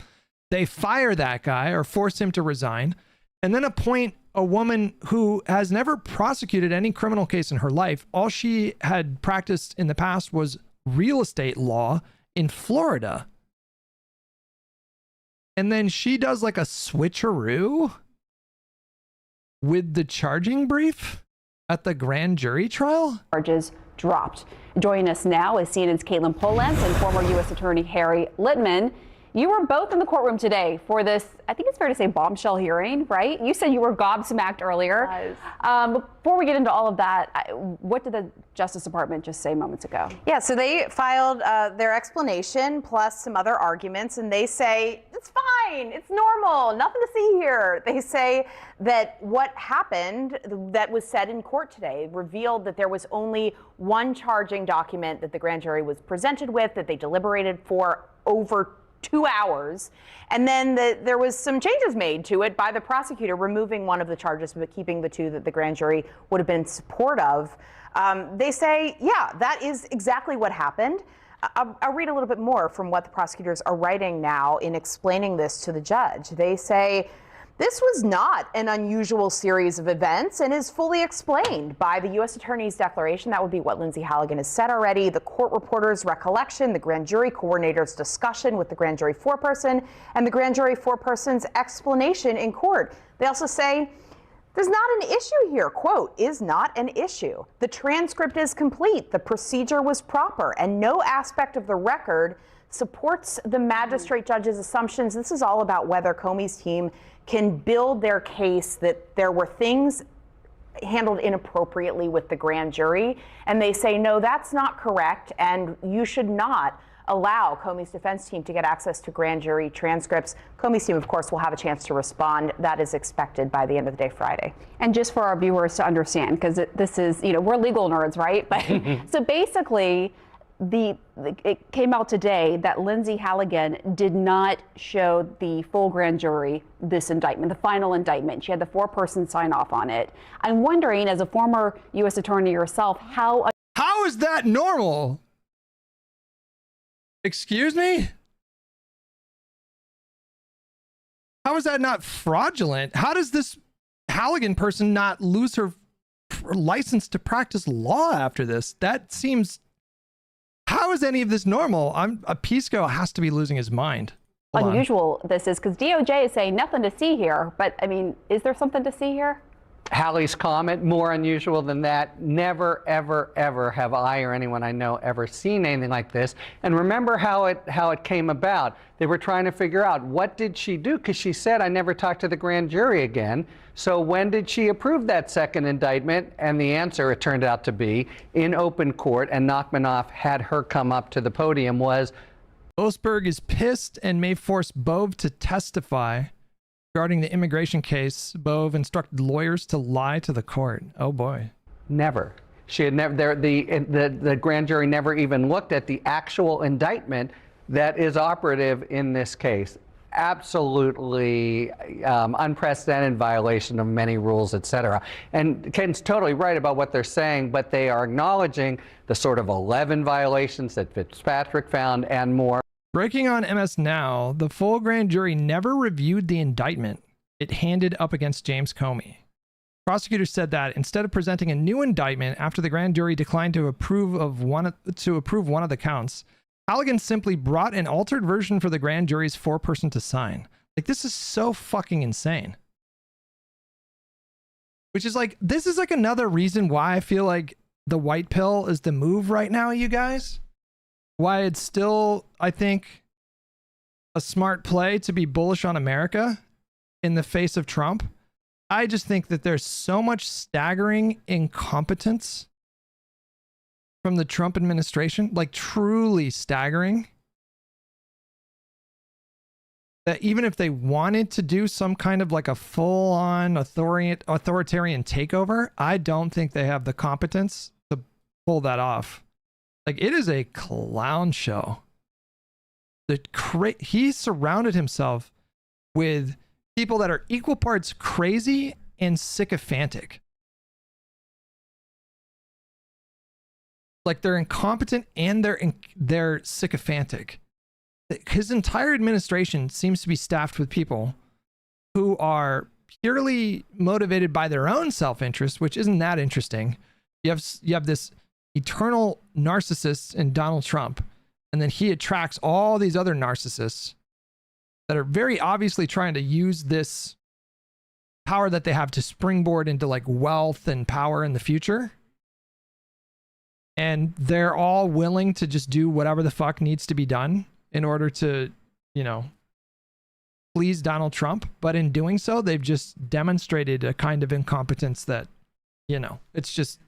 They fire that guy or force him to resign and then appoint a woman who has never prosecuted any criminal case in her life. All she had practiced in the past was real estate law in Florida. And then she does like a switcheroo with the charging brief at the grand jury trial.
Charges dropped. Joining us now is CNN's Caitlin Polentz and former U.S. Attorney Harry Litman. You were both in the courtroom today for this, I think it's fair to say, bombshell hearing, right? You said you were gobsmacked earlier. Before we get into all of that, what did the Justice Department just say moments ago?
Yeah, so they filed their explanation plus some other arguments, and they say, it's fine, it's normal, nothing to see here. They say that what happened that was said in court today revealed that there was only one charging document that the grand jury was presented with, that they deliberated for over 2 hours, and then there was some changes made to it by the prosecutor, removing one of the charges but keeping the two that the grand jury would have been in support of. They say, yeah, that is exactly what happened. I'll read a little bit more from what the prosecutors are writing now in explaining this to the judge. They say, this was not an unusual series of events and is fully explained by the U.S. Attorney's declaration. That would be what Lindsay Halligan has said already. The court reporter's recollection, the grand jury coordinator's discussion with the grand jury foreperson, and the grand jury foreperson's explanation in court. They also say, there's not an issue here, quote, is not an issue. The transcript is complete, the procedure was proper, and no aspect of the record supports the magistrate judge's assumptions. This is all about whether Comey's team can build their case that there were things handled inappropriately with the grand jury. And they say, no, that's not correct. And you should not allow Comey's defense team to get access to grand jury transcripts. Comey's team, of course, will have a chance to respond. That is expected by the end of the day Friday.
And just for our viewers to understand, because this is, we're legal nerds, right? But so basically, it came out today that Lindsay Halligan did not show the full grand jury this indictment, the final indictment. She had the foreperson sign off on it. I'm wondering, as a former U.S. attorney yourself, how
is that normal? Excuse me? How is that not fraudulent? How does this Halligan person not lose her license to practice law after this? That seems... How is any of this normal? A Pisco has to be losing his mind.
unusual this is, because DOJ is saying nothing to see here. But I mean, is there something to see here?
Halley's comment, more unusual than that. Never, ever, ever have I or anyone I know ever seen anything like this. And remember how it came about. They were trying to figure out, what did she do? Because she said, I never talked to the grand jury again. So when did she approve that second indictment? And the answer, it turned out to be, in open court, and Nachmanoff had her come up to the podium, was,
Boasberg is pissed and may force Bove to testify. Regarding the immigration case, Bove instructed lawyers to lie to the court. Oh boy.
Never. She had never. The grand jury never even looked at the actual indictment that is operative in this case. Absolutely unprecedented violation of many rules, etc. And Ken's totally right about what they're saying, but they are acknowledging the sort of 11 violations that Fitzpatrick found and more.
Breaking on MS Now, the full grand jury never reviewed the indictment it handed up against James Comey. Prosecutors said that instead of presenting a new indictment after the grand jury declined to approve one of the counts, Halligan simply brought an altered version for the grand jury's foreperson to sign. Like, this is so fucking insane. Which is like, this is like another reason why I feel like the white pill is the move right now, you guys. Why it's still, I think, a smart play to be bullish on America in the face of Trump. I just think that there's so much staggering incompetence from the Trump administration, like truly staggering, that even if they wanted to do some kind of like a full-on authoritarian takeover, I don't think they have the competence to pull that off. Like, it is a clown show. He surrounded himself with people that are equal parts crazy and sycophantic. Like, they're incompetent and they're sycophantic. His entire administration seems to be staffed with people who are purely motivated by their own self-interest, which isn't that interesting. You have this eternal narcissist in Donald Trump, and then he attracts all these other narcissists that are very obviously trying to use this power that they have to springboard into like wealth and power in the future. And they're all willing to just do whatever the fuck needs to be done in order to, you know, please Donald Trump. But in doing so, they've just demonstrated a kind of incompetence that, you know, it's just,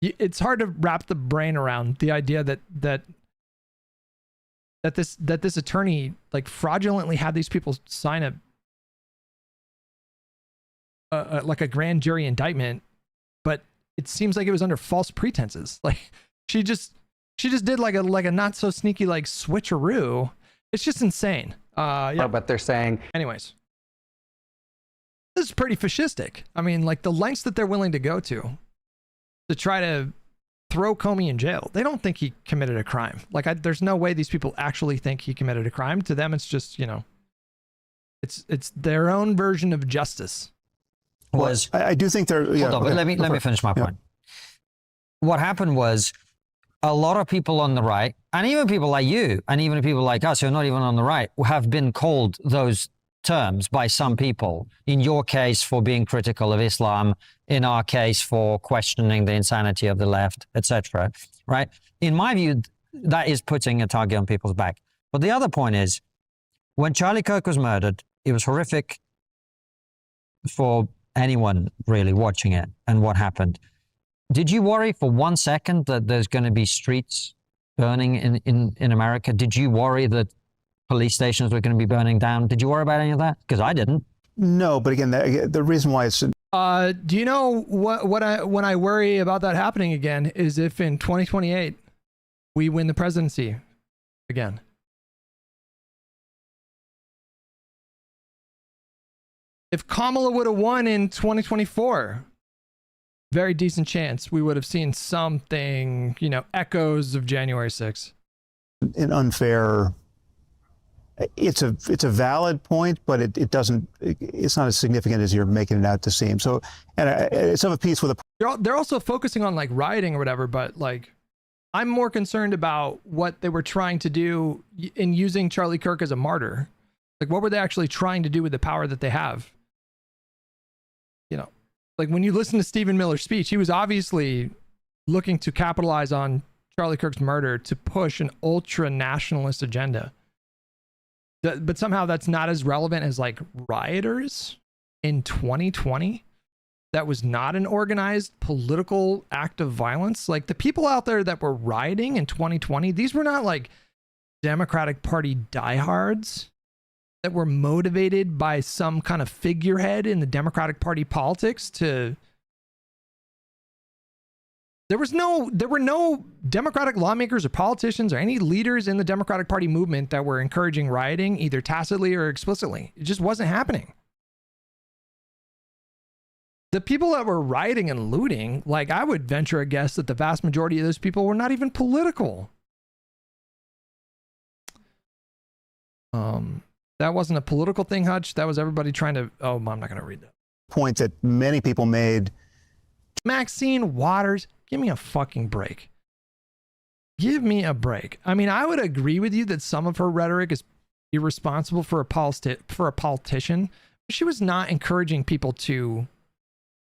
it's hard to wrap the brain around the idea that this attorney like fraudulently had these people sign like a grand jury indictment, but it seems like it was under false pretenses. Like she just did like a not so sneaky like switcheroo. It's just insane. Yeah.
But they're saying,
anyways, this is pretty fascistic. I mean, like the lengths that they're willing to go to try to throw Comey in jail. They don't think he committed a crime. Like, there's no way these people actually think he committed a crime. To them, it's just, you know, it's their own version of justice.
I do think they're. Yeah,
hold on, let me finish my point. What happened was, a lot of people on the right, and even people like you, and even people like us who are not even on the right, have been called those terms by some people. In your case, for being critical of Islam. In our case, for questioning the insanity of the left, etc. Right? In my view, that is putting a target on people's back. But the other point is, when Charlie Kirk was murdered, it was horrific for anyone really watching it and what happened. Did you worry for 1 second that there's going to be streets burning in America? Did you worry that police stations were going to be burning down? Did you worry about any of that? Because I didn't.
No, but again, the reason why it's...
do you know when I worry about that happening again is if in 2028 we win the presidency again. If Kamala would have won in 2024, very decent chance we would have seen something, you know, echoes of January 6th.
An unfair... It's a valid point, but it's not as significant as you're making it out to seem. So, and it's of a piece with a...
They're also focusing on like rioting or whatever, but like I'm more concerned about what they were trying to do in using Charlie Kirk as a martyr. Like, what were they actually trying to do with the power that they have? You know, like when you listen to Stephen Miller's speech, he was obviously looking to capitalize on Charlie Kirk's murder to push an ultra nationalist agenda. But somehow that's not as relevant as like rioters in 2020. That was not an organized political act of violence. Like the people out there that were rioting in 2020, these were not like Democratic Party diehards that were motivated by some kind of figurehead in the Democratic Party politics to... There were no Democratic lawmakers or politicians or any leaders in the Democratic Party movement that were encouraging rioting, either tacitly or explicitly. It just wasn't happening. The people that were rioting and looting, like I would venture a guess that the vast majority of those people were not even political. That wasn't a political thing, Hutch. That was everybody trying to... Oh, I'm not going to read that.
Point that many people made.
Maxine Waters, give me a fucking break. Give me a break. I mean, I would agree with you that some of her rhetoric is irresponsible for a politician. But she was not encouraging people to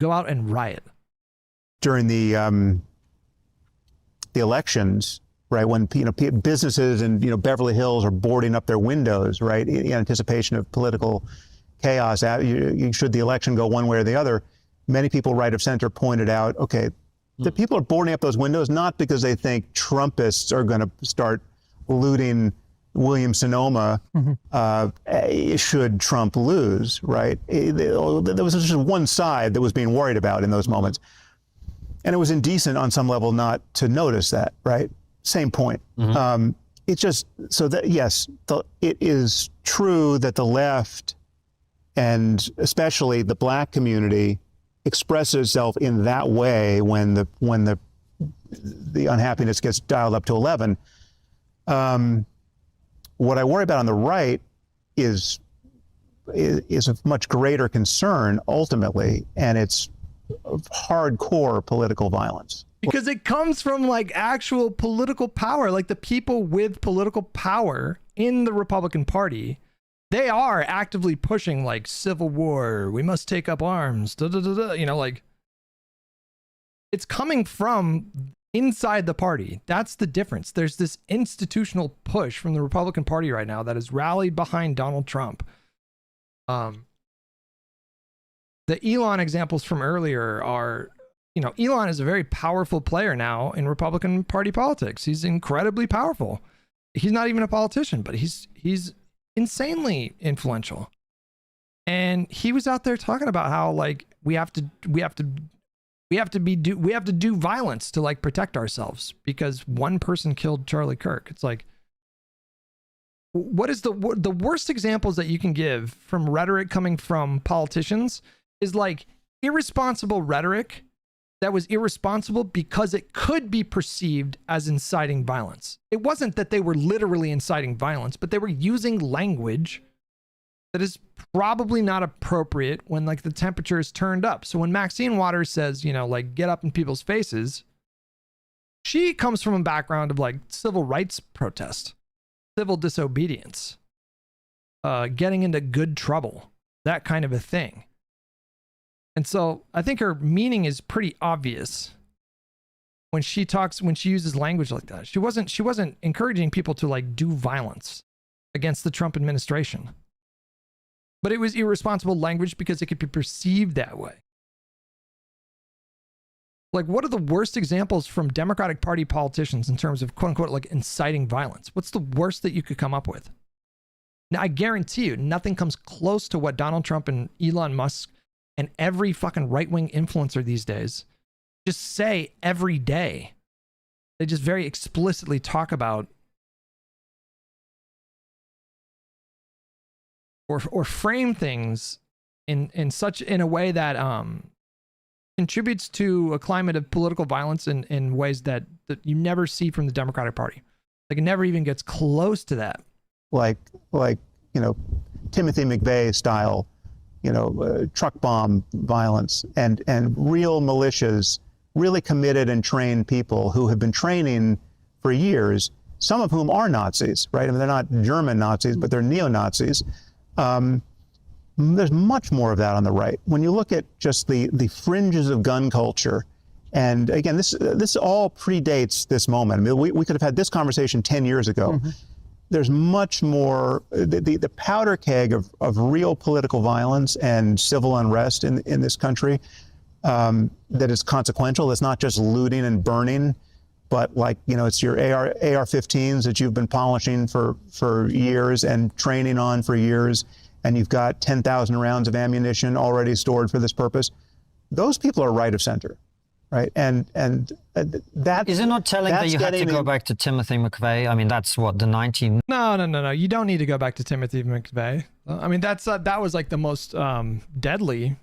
go out and riot.
During the elections, right, when businesses in Beverly Hills are boarding up their windows, right, in anticipation of political chaos, should the election go one way or the other, many people right of center pointed out, okay, the people are boarding up those windows not because they think Trumpists are going to start looting Williams-Sonoma should Trump lose, right? There was just one side that was being worried about in those moments. And it was indecent on some level not to notice that, right? Same point. It's just so that, yes, it is true that the left and especially the black community expresses itself in that way when the unhappiness gets dialed up to 11. What I worry about on the right is a much greater concern ultimately, and it's hardcore political violence.
Because it comes from like actual political power, like the people with political power in the Republican Party. They are actively pushing like civil war. We must take up arms. Like it's coming from inside the party. That's the difference. There's this institutional push from the Republican Party right now that is rallied behind Donald Trump. The Elon examples from earlier are, Elon is a very powerful player now in Republican Party politics. He's incredibly powerful. He's not even a politician, but he's insanely influential. And he was out there talking about how like we have to do violence to like protect ourselves because one person killed Charlie Kirk. It's like, what is the worst examples that you can give from rhetoric coming from politicians is like irresponsible rhetoric that was irresponsible because it could be perceived as inciting violence. It wasn't that they were literally inciting violence, but they were using language that is probably not appropriate when like the temperature is turned up. So when Maxine Waters says, like get up in people's faces, she comes from a background of like civil rights protest, civil disobedience, getting into good trouble, that kind of a thing. And so I think her meaning is pretty obvious when she uses language like that. She wasn't encouraging people to like do violence against the Trump administration. But it was irresponsible language because it could be perceived that way. Like, what are the worst examples from Democratic Party politicians in terms of quote unquote like inciting violence? What's the worst that you could come up with? Now, I guarantee you nothing comes close to what Donald Trump and Elon Musk and every fucking right-wing influencer these days just say every day. They just very explicitly talk about or frame things in a way that contributes to a climate of political violence in ways that you never see from the Democratic Party. Like it never even gets close to that.
Like Timothy McVeigh style, truck bomb violence and real militias, really committed and trained people who have been training for years, some of whom are Nazis, right? I mean, they're not German Nazis, but they're neo-Nazis. There's much more of that on the right. When you look at just the fringes of gun culture, and again, this all predates this moment. I mean, we could have had this conversation 10 years ago. Mm-hmm. There's much more, the powder keg of real political violence and civil unrest in this country that is consequential. It's not just looting and burning, but like, you know, it's your AR-15s that you've been polishing for years and training on for years, and you've got 10,000 rounds of ammunition already stored for this purpose. Those people are right of center. Right, and that
is it not telling that you had to go back to Timothy McVeigh? I mean, that's what the 19.
No. You don't need to go back to Timothy McVeigh. I mean, that was like the most deadly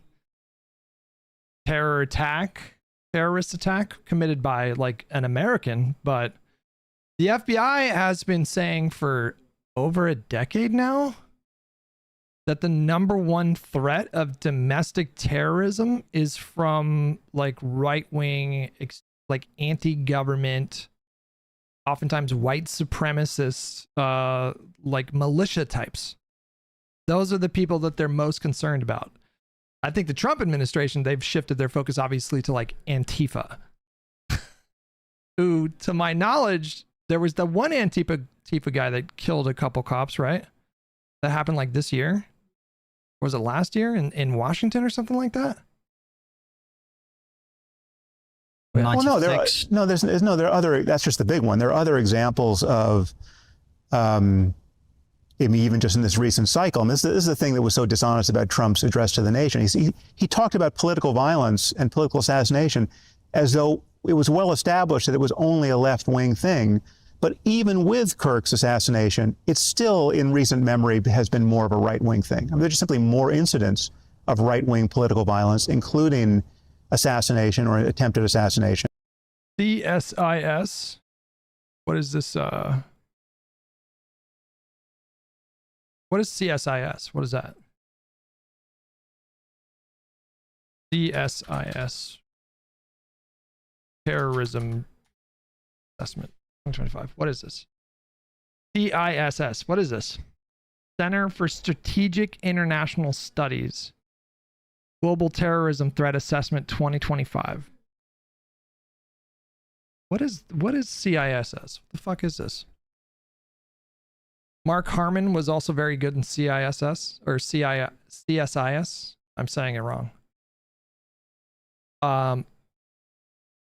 terrorist attack committed by like an American. But the FBI has been saying for over a decade now that the number one threat of domestic terrorism is from like right-wing, like anti-government, oftentimes white supremacists, like militia types. Those are the people that they're most concerned about. I think the Trump administration, they've shifted their focus obviously to like Antifa, who, to my knowledge, there was the one Antifa guy that killed a couple cops, right? That happened like this year. Was it last year in Washington or something like that?
Well, no, there are other. That's just the big one. There are other examples of, I mean, even just in this recent cycle. And this is the thing that was so dishonest about Trump's address to the nation. He talked about political violence and political assassination as though it was well established that it was only a left-wing thing. But even with Kirk's assassination, it's still, in recent memory, has been more of a right-wing thing. I mean, there's just simply more incidents of right-wing political violence, including assassination or attempted assassination.
CSIS. What is this? What is CSIS? What is that? CSIS. Terrorism Assessment 2025. What is this? CISS. What is this? Center for Strategic International Studies. Global Terrorism Threat Assessment 2025. What is CISS? What the fuck is this? Mark Harmon was also very good in CISS or CSIS. I'm saying it wrong. I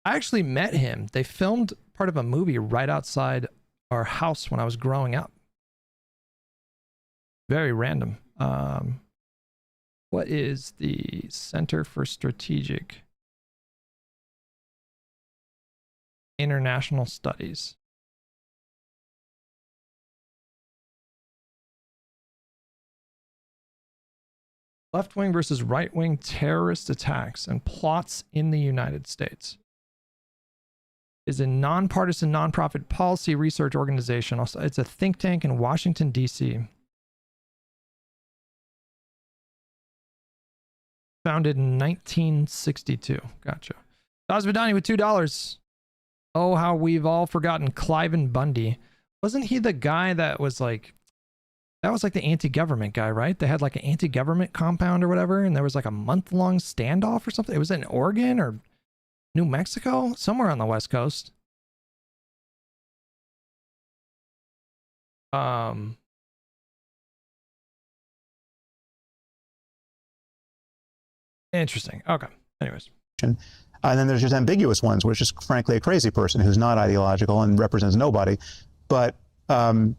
actually met him. They filmed part of a movie right outside our house when I was growing up. Very random. What is the Center for Strategic International Studies? Left-wing versus right-wing terrorist attacks and plots in the United States. Is a nonpartisan, nonprofit policy research organization. Also, it's a think tank in Washington, D.C. Founded in 1962. Gotcha. Osbadani with $2. Oh, how we've all forgotten Cliven Bundy. Wasn't he the guy that was like the anti-government guy, right? They had like an anti-government compound or whatever, and there was like a month-long standoff or something. It was in Oregon or New Mexico, somewhere on the West Coast. Interesting. Okay. Anyways.
And then there's just ambiguous ones, which is frankly a crazy person who's not ideological and represents nobody. But no,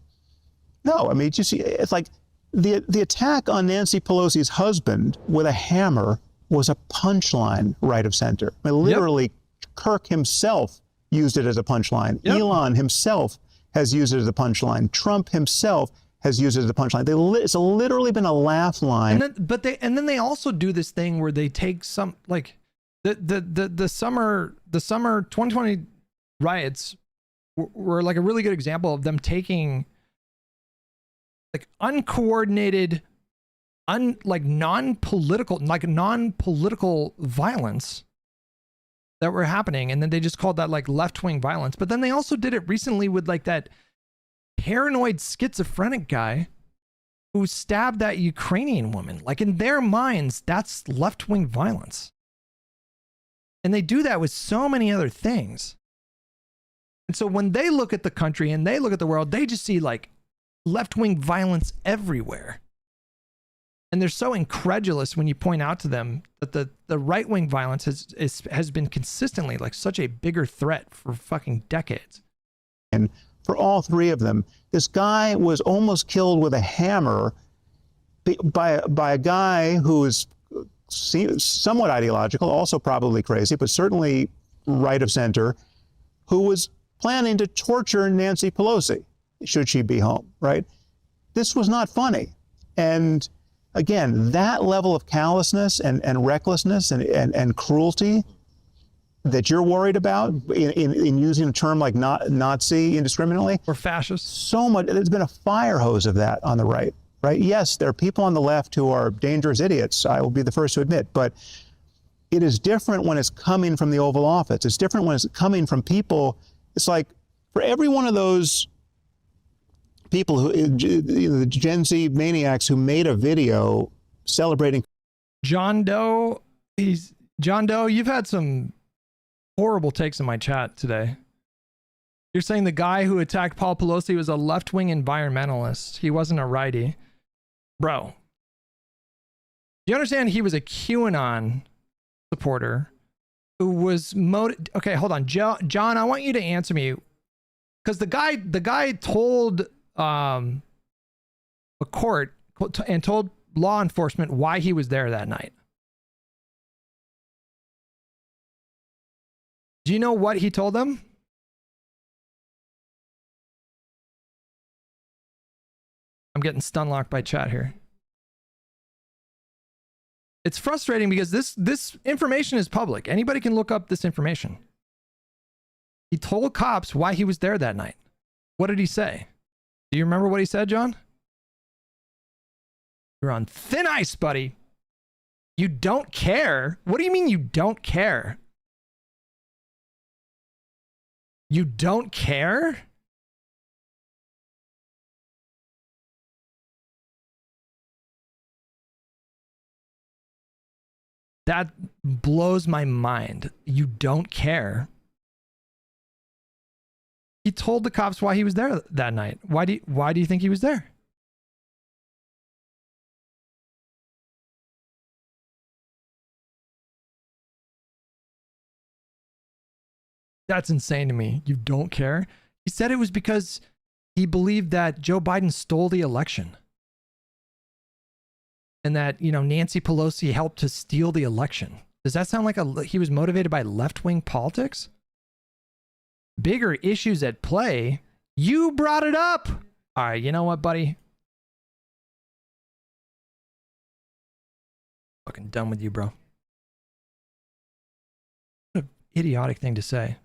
I mean, you see, it's like the attack on Nancy Pelosi's husband with a hammer was a punchline right of center. I mean, literally, Kirk himself used it as a punchline. Elon himself has used it as a punchline. Trump himself has used it as a punchline. It's literally been a laugh line.
And then they also do this thing where they take some, like the summer 2020 riots were like a really good example of them taking like uncoordinated, non-political violence that were happening, and then they just called that like left-wing violence. But then they also did it recently with like that paranoid schizophrenic guy who stabbed that Ukrainian woman. Like in their minds, that's left-wing violence. And they do that with so many other things. And so when they look at the country and they look at the world, they just see like left-wing violence everywhere. And they're so incredulous when you point out to them that the right-wing violence has been consistently like such a bigger threat for fucking decades.
And for all three of them, this guy was almost killed with a hammer by a guy who is somewhat ideological, also probably crazy, but certainly right of center, who was planning to torture Nancy Pelosi should she be home, right? This was not funny. And again, that level of callousness and recklessness and cruelty that you're worried about in using a term like Nazi indiscriminately.
Or fascist.
So much, there's been a fire hose of that on the right, right? Yes, there are people on the left who are dangerous idiots, I will be the first to admit, but it is different when it's coming from the Oval Office. It's different when it's coming from people. It's like for every one of those people who, the Gen Z maniacs who made a video celebrating
John Doe, you've had some horrible takes in my chat today. You're saying the guy who attacked Paul Pelosi was a left-wing environmentalist. He wasn't a righty. Bro, do you understand he was a QAnon supporter who was okay, hold on. John, I want you to answer me, because the guy told a court and told law enforcement why he was there that night. Do you know what he told them? I'm getting stun locked by chat here. It's frustrating because this information is public. Anybody can look up this information. He told cops why he was there that night. What did he say? Do you remember what he said, John? You're on thin ice, buddy. You don't care? What do you mean you don't care? You don't care? That blows my mind. You don't care. He told the cops why he was there that night. Why do you think he was there? That's insane to me. You don't care? He said it was because he believed that Joe Biden stole the election. And that, you know, Nancy Pelosi helped to steal the election. Does that sound like he was motivated by left-wing politics? Bigger issues at play. You brought it up. All right, you know what, buddy? Fucking done with you, bro. What an idiotic thing to say.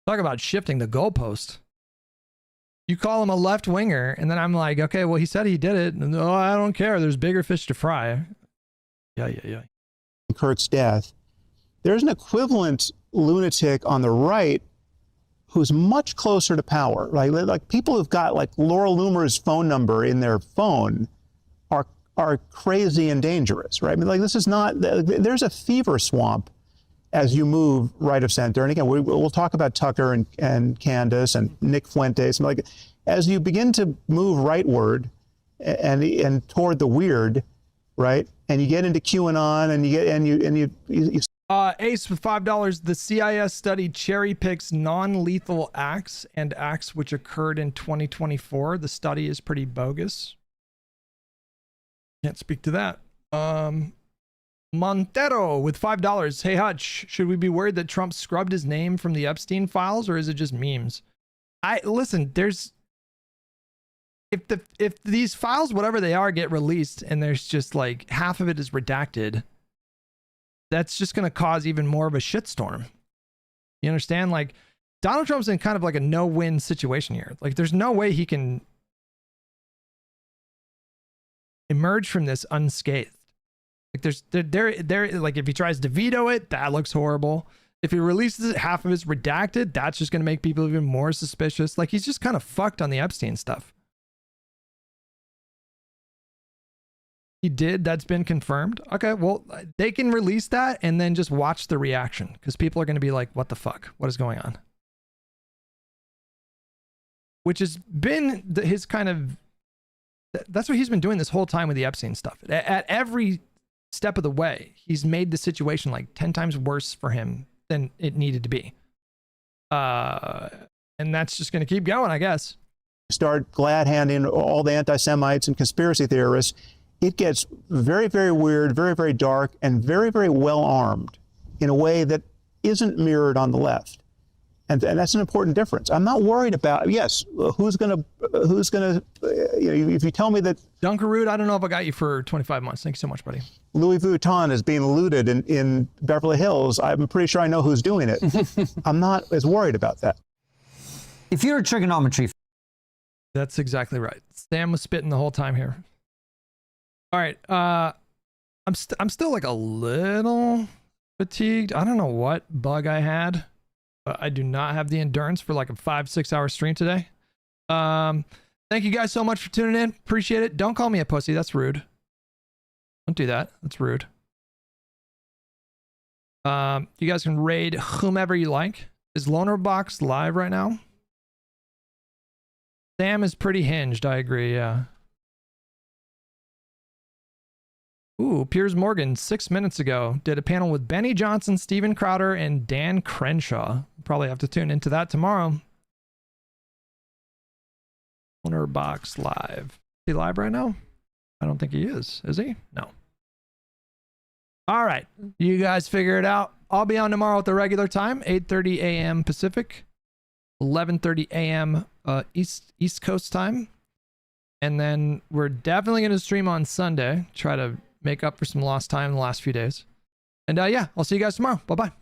Talk about shifting the goalpost. You call him a left-winger, and then I'm like, okay, well, he said he did it. And, oh, I don't care. There's bigger fish to fry. Yeah.
Kurt's death. There's an equivalent lunatic on the right who's much closer to power, right? Like people who've got like Laura Loomer's phone number in their phone are crazy and dangerous, right? I mean, like this is not, there's a fever swamp as you move right of center. And again, we'll talk about Tucker and Candace and Nick Fuentes. Like as you begin to move rightward and toward the weird, right? And you get into QAnon and you
Ace with $5. The CIS study cherry picks non-lethal acts and acts which occurred in 2024. The study is pretty bogus. Can't speak to that. Montero with $5. Hey Hutch, should we be worried that Trump scrubbed his name from the Epstein files, or is it just memes? Listen, there's if these files, whatever they are, get released and there's just like half of it is redacted, that's just going to cause even more of a shitstorm. You understand? Like Donald Trump's in kind of like a no-win situation here. Like there's no way he can emerge from this unscathed. Like there like if he tries to veto it, that looks horrible. If he releases it, half of it's redacted, that's just going to make people even more suspicious. Like, he's just kind of fucked on the Epstein stuff. He did. That's been confirmed. Okay, well, they can release that and then just watch the reaction, because people are going to be like, what the fuck? What is going on? Which has been his kind of... That's what he's been doing this whole time with the Epstein stuff. At every step of the way, he's made the situation like 10 times worse for him than it needed to be. And that's just going to keep going, I guess.
Start glad-handing all the anti-Semites and conspiracy theorists. It gets very, very weird, very, very dark, and very, very well-armed in a way that isn't mirrored on the left. And that's an important difference. I'm not worried about, yes, who's gonna, if you tell me that...
Dunkaroo, I don't know if I got you for 25 months. Thank you so much, buddy.
Louis Vuitton is being looted in Beverly Hills. I'm pretty sure I know who's doing it. I'm not as worried about that.
If you're a trigonometry...
That's exactly right. Sam was spitting the whole time here. All right, I'm still like a little fatigued. I don't know what bug I had, but I do not have the endurance for like a 5-6 hour stream today. Thank you guys so much for tuning in. Appreciate it. Don't call me a pussy. That's rude. Don't do that. That's rude. You guys can raid whomever you like. Is Loner Box live right now? Sam is pretty hinged. I agree. Yeah. Ooh, Piers Morgan, 6 minutes ago, did a panel with Benny Johnson, Steven Crowder, and Dan Crenshaw. Probably have to tune into that tomorrow. Owner Box live. Is he live right now? I don't think he is. Is he? No. All right. You guys figure it out. I'll be on tomorrow at the regular time, 8:30 a.m. Pacific, 11:30 a.m. East Coast time. And then we're definitely going to stream on Sunday. Try to make up for some lost time in the last few days. And yeah, I'll see you guys tomorrow. Bye-bye.